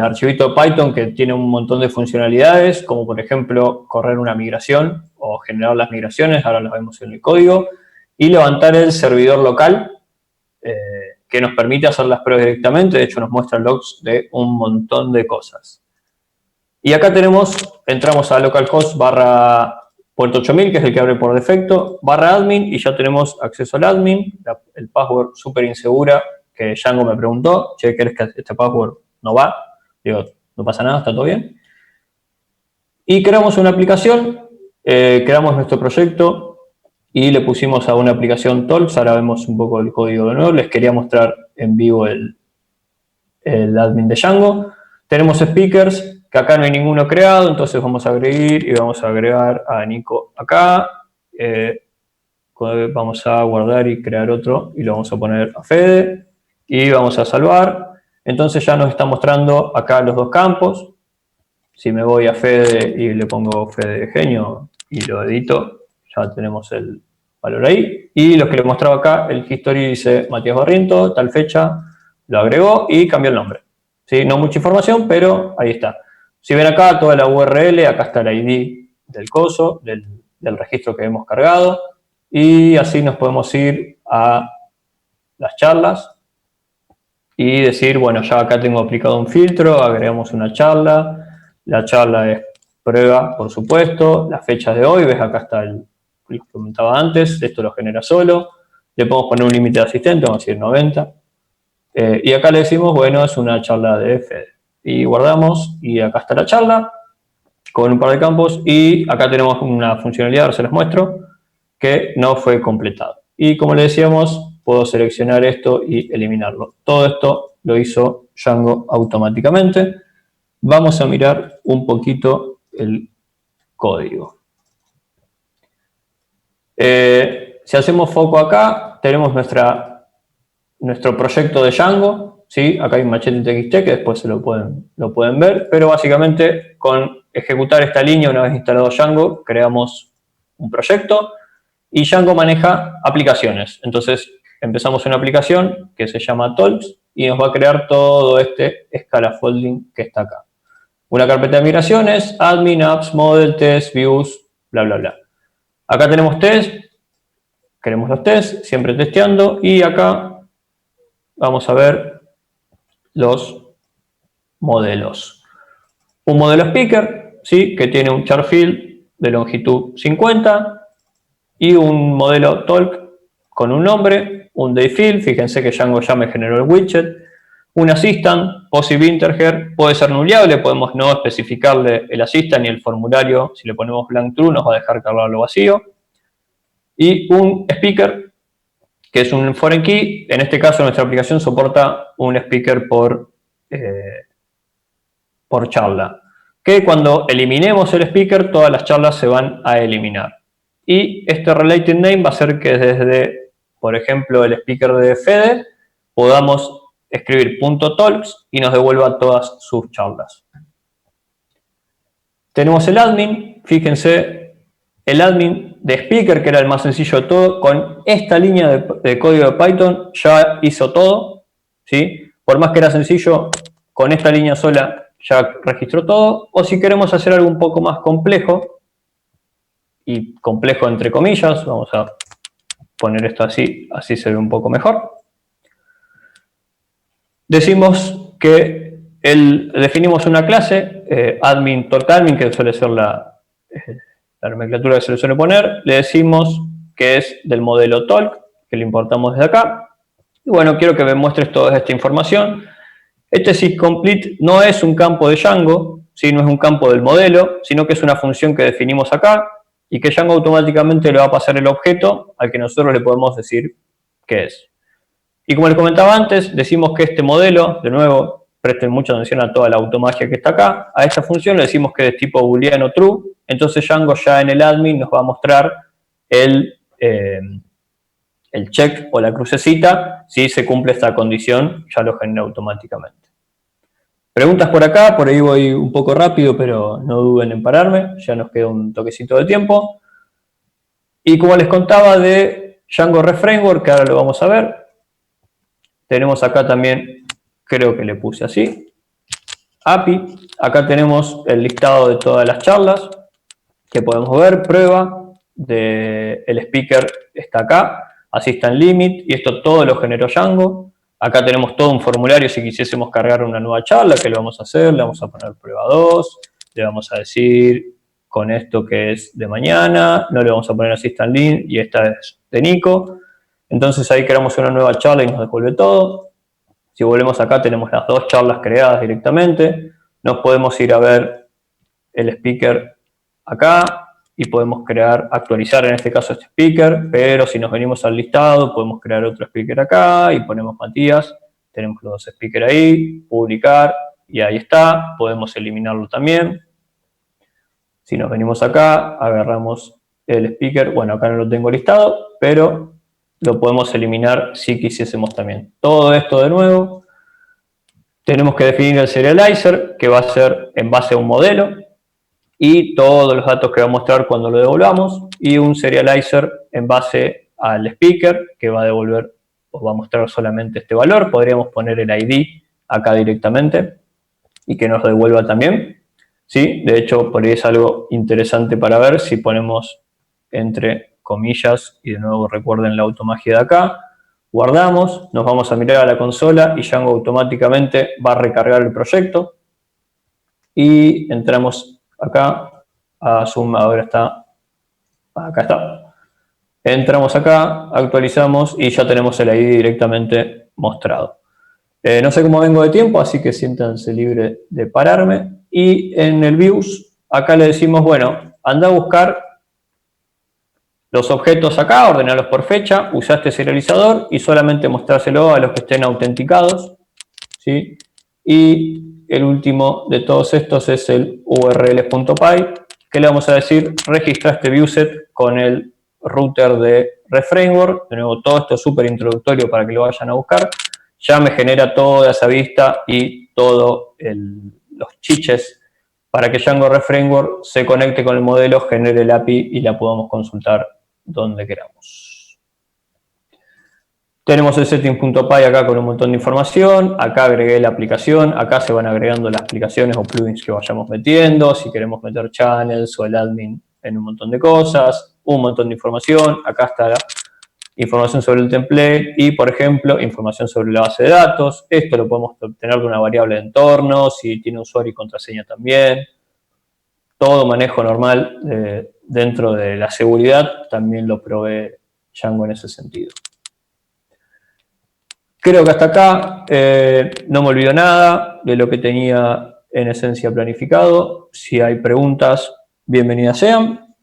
archivito de Python que tiene un montón de funcionalidades, como por ejemplo correr una migración o generar las migraciones, ahora las vemos en el código, y levantar el servidor local, que nos permite hacer las pruebas directamente. De hecho nos muestra logs de un montón de cosas. Y acá entramos a localhost barra puerto 8000, que es el que abre por defecto, barra admin, y ya tenemos acceso al admin, el password súper insegura que Django me preguntó, che, ¿querés que este password no va? Digo, no pasa nada, está todo bien. Y creamos una aplicación, creamos nuestro proyecto y le pusimos a una aplicación Talks. Ahora vemos un poco el código de nuevo. Les quería mostrar en vivo el admin de Django. Tenemos speakers, que acá no hay ninguno creado, entonces vamos a agregar a Nico acá. Vamos a guardar y crear otro y lo vamos a poner a Fede. Y vamos a salvar. Entonces ya nos está mostrando acá los dos campos. Si me voy a Fede y le pongo Fede Genio y lo edito, ya tenemos el valor ahí. Y lo que le mostraba acá, el history dice Matías Barriento, tal fecha, lo agregó y cambió el nombre. ¿Sí? No mucha información, pero ahí está. Si ven acá toda la URL, acá está el ID del coso, del registro que hemos cargado. Y así nos podemos ir a las charlas y decir, bueno, ya acá tengo aplicado un filtro, agregamos una charla. La charla es prueba, por supuesto, las fechas de hoy, ves acá está lo que comentaba antes, esto lo genera solo. Le podemos poner un límite de asistente, vamos a decir 90. Y acá le decimos, bueno, es una charla de Fede. Y guardamos, y acá está la charla, con un par de campos, y acá tenemos una funcionalidad, ahora se las muestro, que no fue completado. Y como le decíamos, puedo seleccionar esto y eliminarlo. Todo esto lo hizo Django automáticamente. Vamos a mirar un poquito el código. Si hacemos foco acá, tenemos nuestro proyecto de Django, ¿sí? Acá hay un machete.txt que después lo pueden ver, pero básicamente con ejecutar esta línea, una vez instalado Django, creamos un proyecto y Django maneja aplicaciones. Entonces empezamos una aplicación que se llama Talks y nos va a crear todo este scaffolding que está acá. Una carpeta de migraciones, admin, apps, model, test, views, bla, bla, bla. Acá tenemos test, queremos los tests, siempre testeando, y acá vamos a ver los modelos. Un modelo speaker, ¿sí? Que tiene un char field de longitud 50 y un modelo talk con un nombre, un day field, fíjense que Django ya me generó el widget, un assistant, POSIX integer, puede ser nuleable, podemos no especificarle el assistant y el formulario, si le ponemos blank true nos va a dejar cargarlo vacío, y un speaker, que es un foreign key. En este caso nuestra aplicación soporta un speaker por charla, que cuando eliminemos el speaker todas las charlas se van a eliminar. Y este related name va a ser que desde, por ejemplo, el speaker de Fede podamos escribir .talks y nos devuelva todas sus charlas. Tenemos el admin, fíjense, el admin de speaker, que era el más sencillo de todo, con esta línea de código de Python ya hizo todo, ¿sí? Por más que era sencillo, con esta línea sola ya registró todo. O si queremos hacer algo un poco más complejo, y complejo entre comillas, vamos a poner esto así se ve un poco mejor. Decimos que definimos una clase, admin talkAdmin, que suele ser la nomenclatura que se le suele poner. Le decimos que es del modelo talk, que lo importamos desde acá. Y bueno, quiero que me muestres toda esta información. Este syscomplete no es un campo de Django, ¿sí? No es un campo del modelo, sino que es una función que definimos acá y que Django automáticamente le va a pasar el objeto al que nosotros le podemos decir qué es. Y como les comentaba antes, decimos que este modelo, de nuevo, presten mucha atención a toda la automagia que está acá, a esta función le decimos que es de tipo booleano true, entonces Django ya en el admin nos va a mostrar el check o la crucecita, si se cumple esta condición, ya lo genera automáticamente. Preguntas por acá, por ahí voy un poco rápido, pero no duden en pararme, ya nos queda un toquecito de tiempo. Y como les contaba de Django REST Framework, que ahora lo vamos a ver, tenemos acá también, creo que le puse así, API. Acá tenemos el listado de todas las charlas que podemos ver. Prueba del speaker está acá. Assistant Limit, y esto todo lo generó Django. Acá tenemos todo un formulario si quisiésemos cargar una nueva charla, que lo vamos a hacer. Le vamos a poner prueba 2, le vamos a decir con esto que es de mañana, no le vamos a poner Assistant Limit, y esta es de Nico. Entonces ahí creamos una nueva charla y nos devuelve todo. Si volvemos acá tenemos las 2 charlas creadas directamente. Nos podemos ir a ver el speaker acá y podemos actualizar en este caso este speaker, pero si nos venimos al listado podemos crear otro speaker acá y ponemos Matías, tenemos los 2 speakers ahí, publicar, y ahí está. Podemos eliminarlo también. Si nos venimos acá, agarramos el speaker, bueno, acá no lo tengo listado, pero lo podemos eliminar si quisiésemos también. Todo esto de nuevo. Tenemos que definir el serializer, que va a ser en base a un modelo, y todos los datos que va a mostrar cuando lo devolvamos, y un serializer en base al speaker, que va a devolver o va a mostrar solamente este valor. Podríamos poner el ID acá directamente y que nos devuelva también. ¿Sí? De hecho, por ahí es algo interesante para ver si ponemos entre comillas, y de nuevo recuerden la automagia de acá, guardamos, nos vamos a mirar a la consola y Django automáticamente va a recargar el proyecto, y entramos acá a Zoom, ahora está, acá está. Entramos acá, actualizamos y ya tenemos el ID directamente mostrado. No sé cómo vengo de tiempo, así que siéntanse libre de pararme. Y en el Views, acá le decimos, bueno, anda a buscar los objetos acá, ordenarlos por fecha, usa este serializador y solamente mostrárselo a los que estén autenticados, ¿sí? Y el último de todos estos es el urls.py, que le vamos a decir, registra este viewset con el router de RefRamework. De nuevo, todo esto es súper introductorio para que lo vayan a buscar. Ya me genera toda esa vista y todos los chiches para que Django RefRamework se conecte con el modelo, genere el API y la podamos consultar donde queramos. Tenemos el settings.py acá con un montón de información. Acá agregué la aplicación. Acá se van agregando las aplicaciones o plugins que vayamos metiendo. Si queremos meter channels o el admin en un montón de cosas. Un montón de información. Acá está la información sobre el template y, por ejemplo, información sobre la base de datos. Esto lo podemos obtener de una variable de entorno, si tiene usuario y contraseña también. Todo manejo normal dentro de la seguridad también lo provee Django en ese sentido. Creo que hasta acá no me olvido nada de lo que tenía en esencia planificado. Si hay preguntas, bienvenidas sean.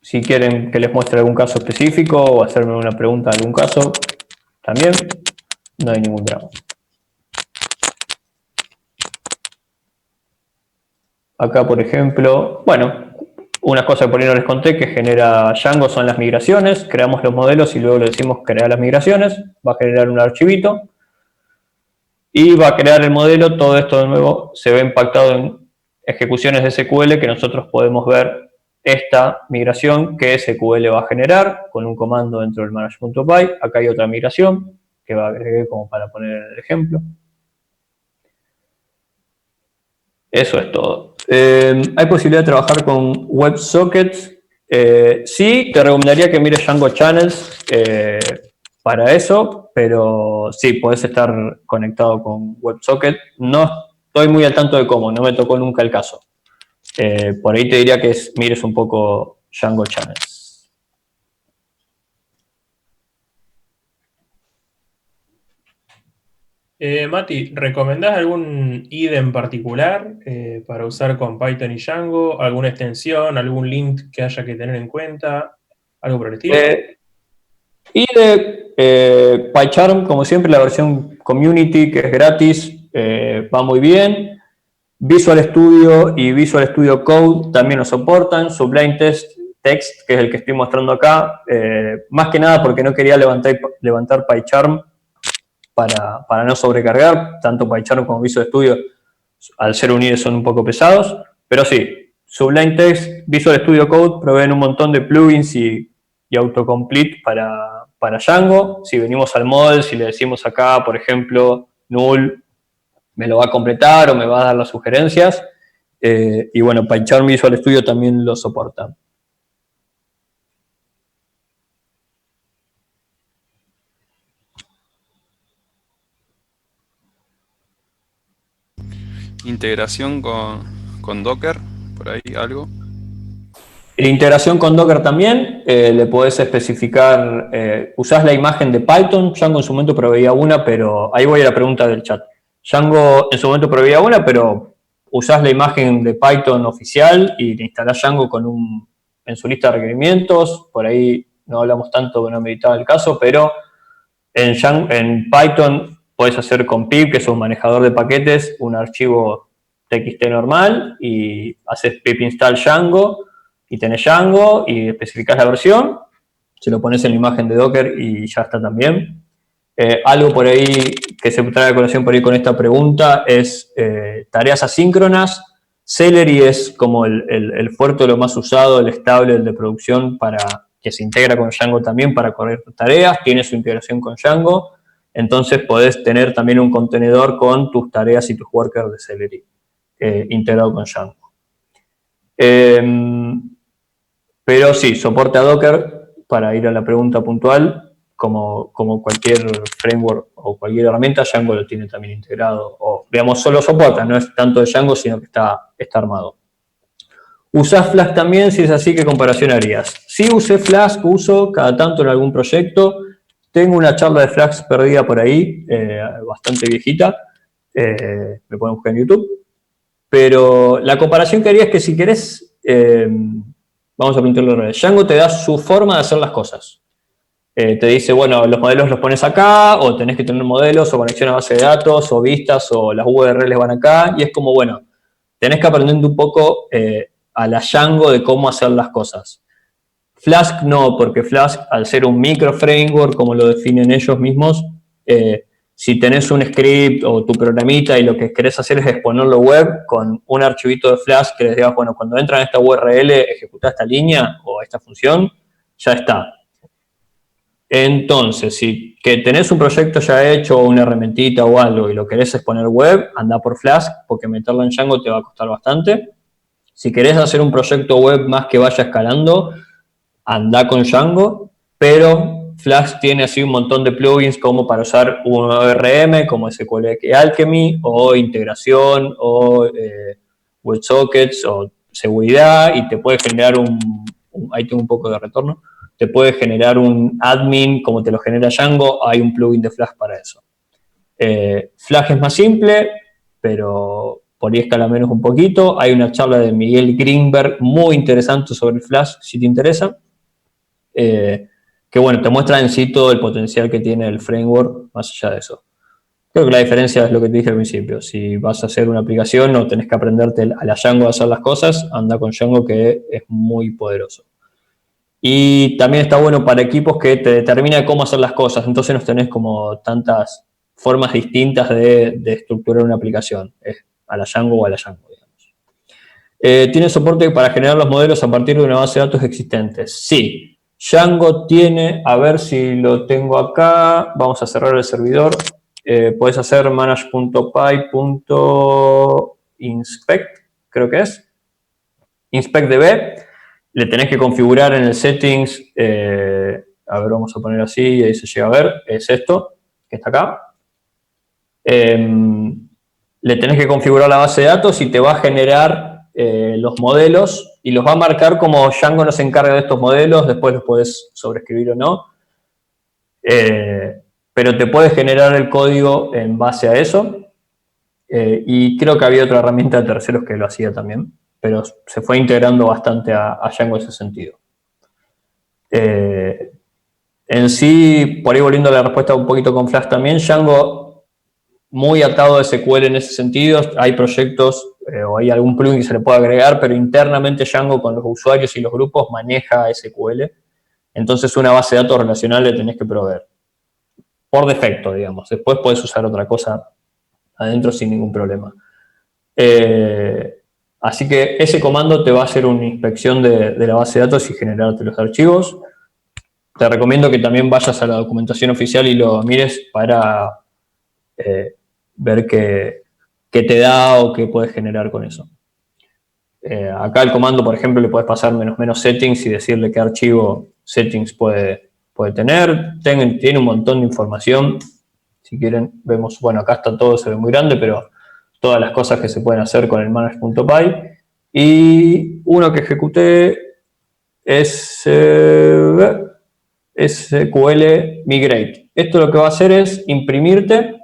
Si quieren que les muestre algún caso específico o hacerme una pregunta de algún caso, también no hay ningún drama. Acá, por ejemplo, bueno, una cosa que por ahí no les conté que genera Django son las migraciones. Creamos los modelos y luego le decimos crear las migraciones. Va a generar un archivito y va a crear el modelo. Todo esto de nuevo se ve impactado en ejecuciones de SQL que nosotros podemos ver esta migración que SQL va a generar con un comando dentro del manage.py. Acá hay otra migración que va a agregar como para poner el ejemplo. Eso es todo. ¿Hay posibilidad de trabajar con WebSockets? Sí, te recomendaría que mires Django Channels para eso, pero sí, podés estar conectado con WebSocket. No estoy muy al tanto de cómo, no me tocó nunca el caso. Por ahí te diría que mires un poco Django Channels. Mati, ¿recomendás algún IDE en particular para usar con Python y Django? ¿Alguna extensión, algún link que haya que tener en cuenta? ¿Algo por el estilo? IDE, PyCharm, como siempre, la versión Community, que es gratis, va muy bien. Visual Studio y Visual Studio Code también lo soportan. Sublime Text, que es el que estoy mostrando acá, más que nada porque no quería levantar PyCharm para no sobrecargar. Tanto PyCharm como Visual Studio, al ser unidos, son un poco pesados. Pero sí, Sublime Text, Visual Studio Code proveen un montón de plugins y autocomplete para Django. Si venimos al model, si le decimos acá, por ejemplo, null me lo va a completar o me va a dar las sugerencias. Y bueno, PyCharm Visual Studio también lo soporta. Integración con Docker, por ahí algo. La integración con Docker también, le podés especificar, usás la imagen de Python, Django en su momento proveía una, pero ahí voy a la pregunta del chat. Django en su momento proveía una, pero usás la imagen de Python oficial y le instalás Django en su lista de requerimientos. Por ahí no hablamos tanto, no meditaba el caso, pero en Python podés hacer con pip, que es un manejador de paquetes, un archivo txt normal y haces pip install Django y tenés Django y especificás la versión, se lo pones en la imagen de Docker y ya está también. Algo por ahí que se trae a colación por ahí con esta pregunta es tareas asíncronas. Celery es como el fuerte, lo más usado, el estable, el de producción, que se integra con Django también para correr tareas, tiene su integración con Django, entonces podés tener también un contenedor con tus tareas y tus workers de Celery integrado con Django. Pero sí, soporte a Docker, para ir a la pregunta puntual, como cualquier framework o cualquier herramienta, Django lo tiene también integrado, o digamos, solo soporta, no es tanto de Django, sino que está armado. ¿Usás Flask también? Si es así, ¿qué comparación harías? Sí, usé Flask, uso cada tanto en algún proyecto. Tengo una charla de Flask perdida por ahí, bastante viejita, me pueden buscar en YouTube. Pero la comparación que haría es que si querés, vamos a plantearlo al revés. Django te da su forma de hacer las cosas. Te dice, bueno, los modelos los pones acá, o tenés que tener modelos, o conexión a base de datos, o vistas, o las URLs van acá, y es como, bueno, tenés que aprender un poco a la Django de cómo hacer las cosas. Flask no, porque Flask, al ser un micro framework, como lo definen ellos mismos, si tenés un script o tu programita y lo que querés hacer es exponerlo web con un archivito de Flask que les digas, bueno, cuando entran a esta URL, ejecuta esta línea o esta función, ya está. Entonces, si que tenés un proyecto ya hecho o una herramientita o algo y lo querés exponer web, anda por Flask, porque meterlo en Django te va a costar bastante. Si querés hacer un proyecto web más que vaya escalando, anda con Django, pero Flask tiene así un montón de plugins como para usar un ORM, como SQL Alchemy, o integración, o WebSockets, o seguridad, y te puede generar ahí tengo un poco de retorno, te puede generar un admin como te lo genera Django, hay un plugin de Flask para eso. Flask es más simple, pero por ahí escala menos un poquito. Hay una charla de Miguel Greenberg muy interesante sobre Flask, si te interesa. Que bueno, te muestra en sí todo el potencial que tiene el framework, más allá de eso. Creo que la diferencia es lo que te dije al principio. Si vas a hacer una aplicación, no tenés que aprenderte a la Django a hacer las cosas, anda con Django, que es muy poderoso. Y también está bueno para equipos que te determina cómo hacer las cosas, entonces no tenés como tantas formas distintas de estructurar una aplicación, es a la Django o a la Django, digamos. ¿Tiene soporte para generar los modelos a partir de una base de datos existentes? Sí. Django tiene, a ver si lo tengo acá, vamos a cerrar el servidor, puedes hacer manage.py.inspect, creo que es, inspectdb, le tenés que configurar en el settings, a ver, vamos a poner así, y ahí se llega a ver, es esto, que está acá. Le tenés que configurar la base de datos y te va a generar los modelos y los va a marcar como Django no se encarga de estos modelos, después los podés sobreescribir o no. Pero te puede generar el código en base a eso. Y creo que había otra herramienta de terceros que lo hacía también, pero se fue integrando bastante a Django en ese sentido. En sí, por ahí volviendo a la respuesta un poquito con Flask también, Django muy atado a SQL en ese sentido. Hay proyectos o hay algún plugin que se le puede agregar, pero internamente Django con los usuarios y los grupos maneja SQL. Entonces una base de datos relacional le tenés que proveer. Por defecto, digamos. Después podés usar otra cosa adentro sin ningún problema. Así que ese comando te va a hacer una inspección de la base de datos y generarte los archivos. Te recomiendo que también vayas a la documentación oficial y lo mires para ver qué te da o qué puedes generar con eso. Acá el comando, por ejemplo, le puedes pasar -- settings y decirle qué archivo settings puede tener. Tiene un montón de información. Si quieren, vemos, bueno, acá está todo, se ve muy grande, pero todas las cosas que se pueden hacer con el manage.py. Y uno que ejecuté es SQL Migrate. Esto lo que va a hacer es imprimirte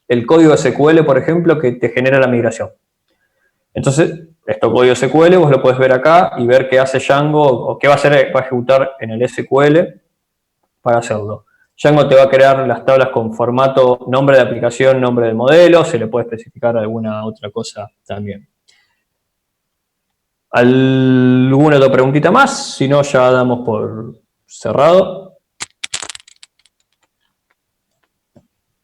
el código SQL, por ejemplo, que te genera la migración. Entonces, esto código SQL vos lo podés ver acá y ver qué hace Django o qué va a hacer, va a ejecutar en el SQL para hacerlo. Django te va a crear las tablas con formato nombre de aplicación, nombre del modelo, se le puede especificar alguna otra cosa también. ¿Alguna otra preguntita más? Si no, ya damos por cerrado.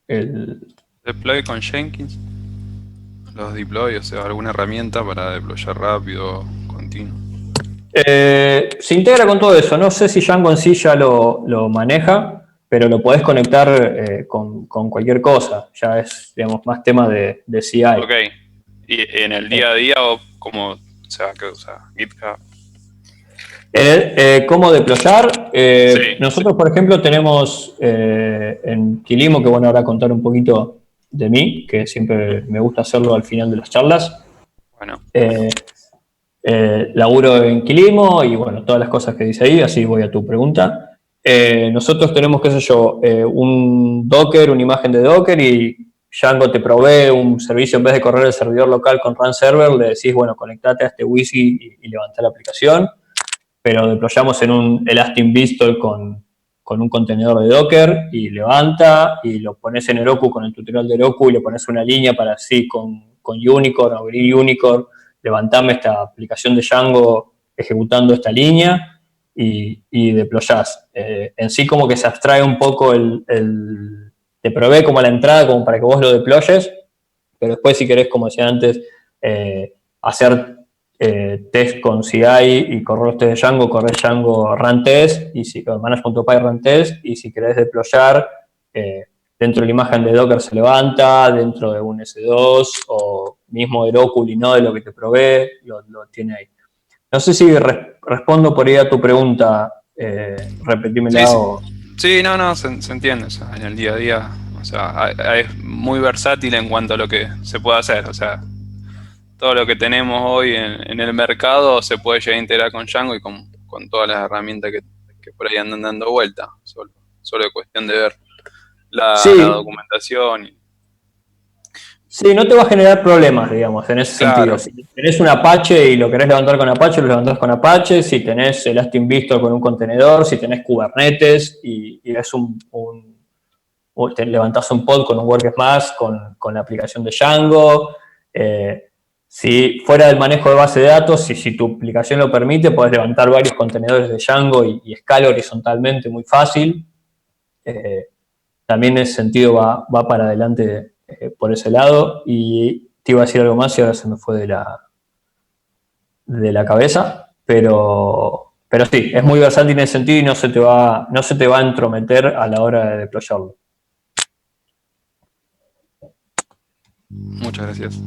Deploy con Jenkins. Los deploy, o sea, alguna herramienta para deployar rápido, continuo. Se integra con todo eso. No sé si Django en sí ya lo maneja, pero lo podés conectar con cualquier cosa. Ya es, digamos, más tema de CI. Ok. ¿Y en el día a día o cómo, o sea, qué usa? GitHub. ¿Cómo deployar? Sí, Nosotros, por ejemplo, tenemos en Quilimo, que bueno, ahora contar un poquito de mí, que siempre me gusta hacerlo al final de las charlas. Bueno. Laburo en Quilimo y bueno, todas las cosas que dice ahí, así voy a tu pregunta. Nosotros tenemos, qué sé yo, un Docker, una imagen de Docker y Django te provee un servicio. En vez de correr el servidor local con run server, le decís, bueno, conectate a este Wisi y levantá la aplicación. Pero deployamos en un Elastic Beanstalk con un contenedor de Docker y levanta y lo pones en Heroku con el tutorial de Heroku y le pones una línea para así con Unicorn, abrir Unicorn, levantame esta aplicación de Django ejecutando esta línea y deployás. En sí como que se abstrae un poco te provee como la entrada como para que vos lo deployes, pero después si querés, como decía antes, hacer test con CI y correr los test de Django, correr Django run test, y manage.py run test, y si querés deployar, dentro de la imagen de Docker se levanta, dentro de un S2, o mismo Heroku, Linode, lo que te provee, lo tiene ahí. No sé si respondo por ahí a tu pregunta, repetímela sí, o... Sí, no, se entiende, o sea, en el día a día, o sea, es muy versátil en cuanto a lo que se puede hacer, o sea, todo lo que tenemos hoy en el mercado se puede llegar a integrar con Django y con todas las herramientas que por ahí andan dando vuelta. Solo es cuestión de ver la documentación. Sí, no te va a generar problemas, digamos, en ese sentido. Si tenés un Apache y lo querés levantar con Apache, lo levantás con Apache. Si tenés Elastic Beanstalk con un contenedor, si tenés Kubernetes y es te levantás un pod con un WorkSmith con la aplicación de Django. Si fuera del manejo de base de datos, si tu aplicación lo permite, podés levantar varios contenedores de Django y escala horizontalmente muy fácil. También en ese sentido va para adelante por ese lado. Y te iba a decir algo más y ahora se me fue de la cabeza. Pero sí, es muy versátil en ese sentido y no se te va a entrometer a la hora de deployarlo. Muchas gracias.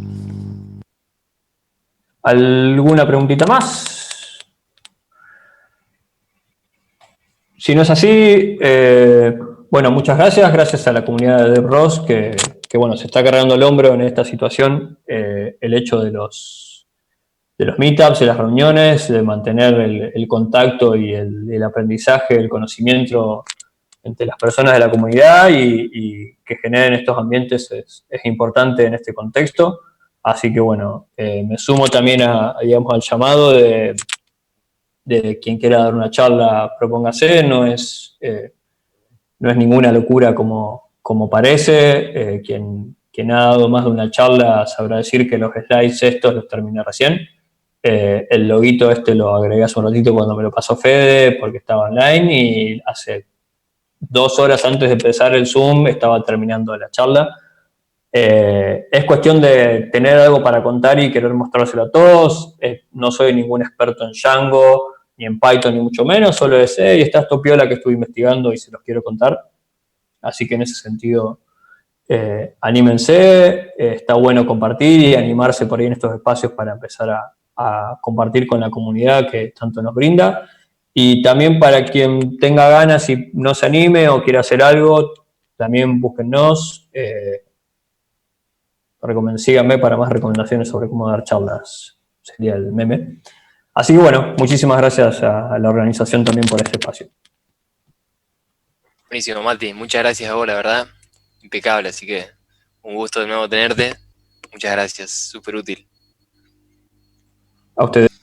¿Alguna preguntita más? Si no es así, bueno, muchas gracias a la comunidad de DevRoss que bueno, se está cargando el hombro en esta situación, el hecho de los meetups, de las reuniones, de mantener el contacto y el aprendizaje, el conocimiento entre las personas de la comunidad y que generen estos ambientes es importante en este contexto. Así que bueno, me sumo también digamos, al llamado de quien quiera dar una charla, propóngase, no es ninguna locura como parece. Quien ha dado más de una charla sabrá decir que los slides estos los terminé recién. El loguito lo agregué hace un ratito cuando me lo pasó Fede porque estaba online y hace 2 horas antes de empezar el Zoom estaba terminando la charla. Es cuestión de tener algo para contar y querer mostrárselo a todos. No soy ningún experto en Django, ni en Python, ni mucho menos. Solo es, está esto piola que estuve investigando y se los quiero contar. Así que en ese sentido, anímense, está bueno compartir y animarse por ahí en estos espacios para empezar a compartir con la comunidad que tanto nos brinda. Y también para quien tenga ganas y no se anime o quiera hacer algo, también búsquennos, síganme para más recomendaciones sobre cómo dar charlas, sería el meme. Así que bueno, muchísimas gracias a la organización también por este espacio. Buenísimo, Mati. Muchas gracias a vos, la verdad. Impecable, así que un gusto de nuevo tenerte. Muchas gracias, súper útil. A ustedes.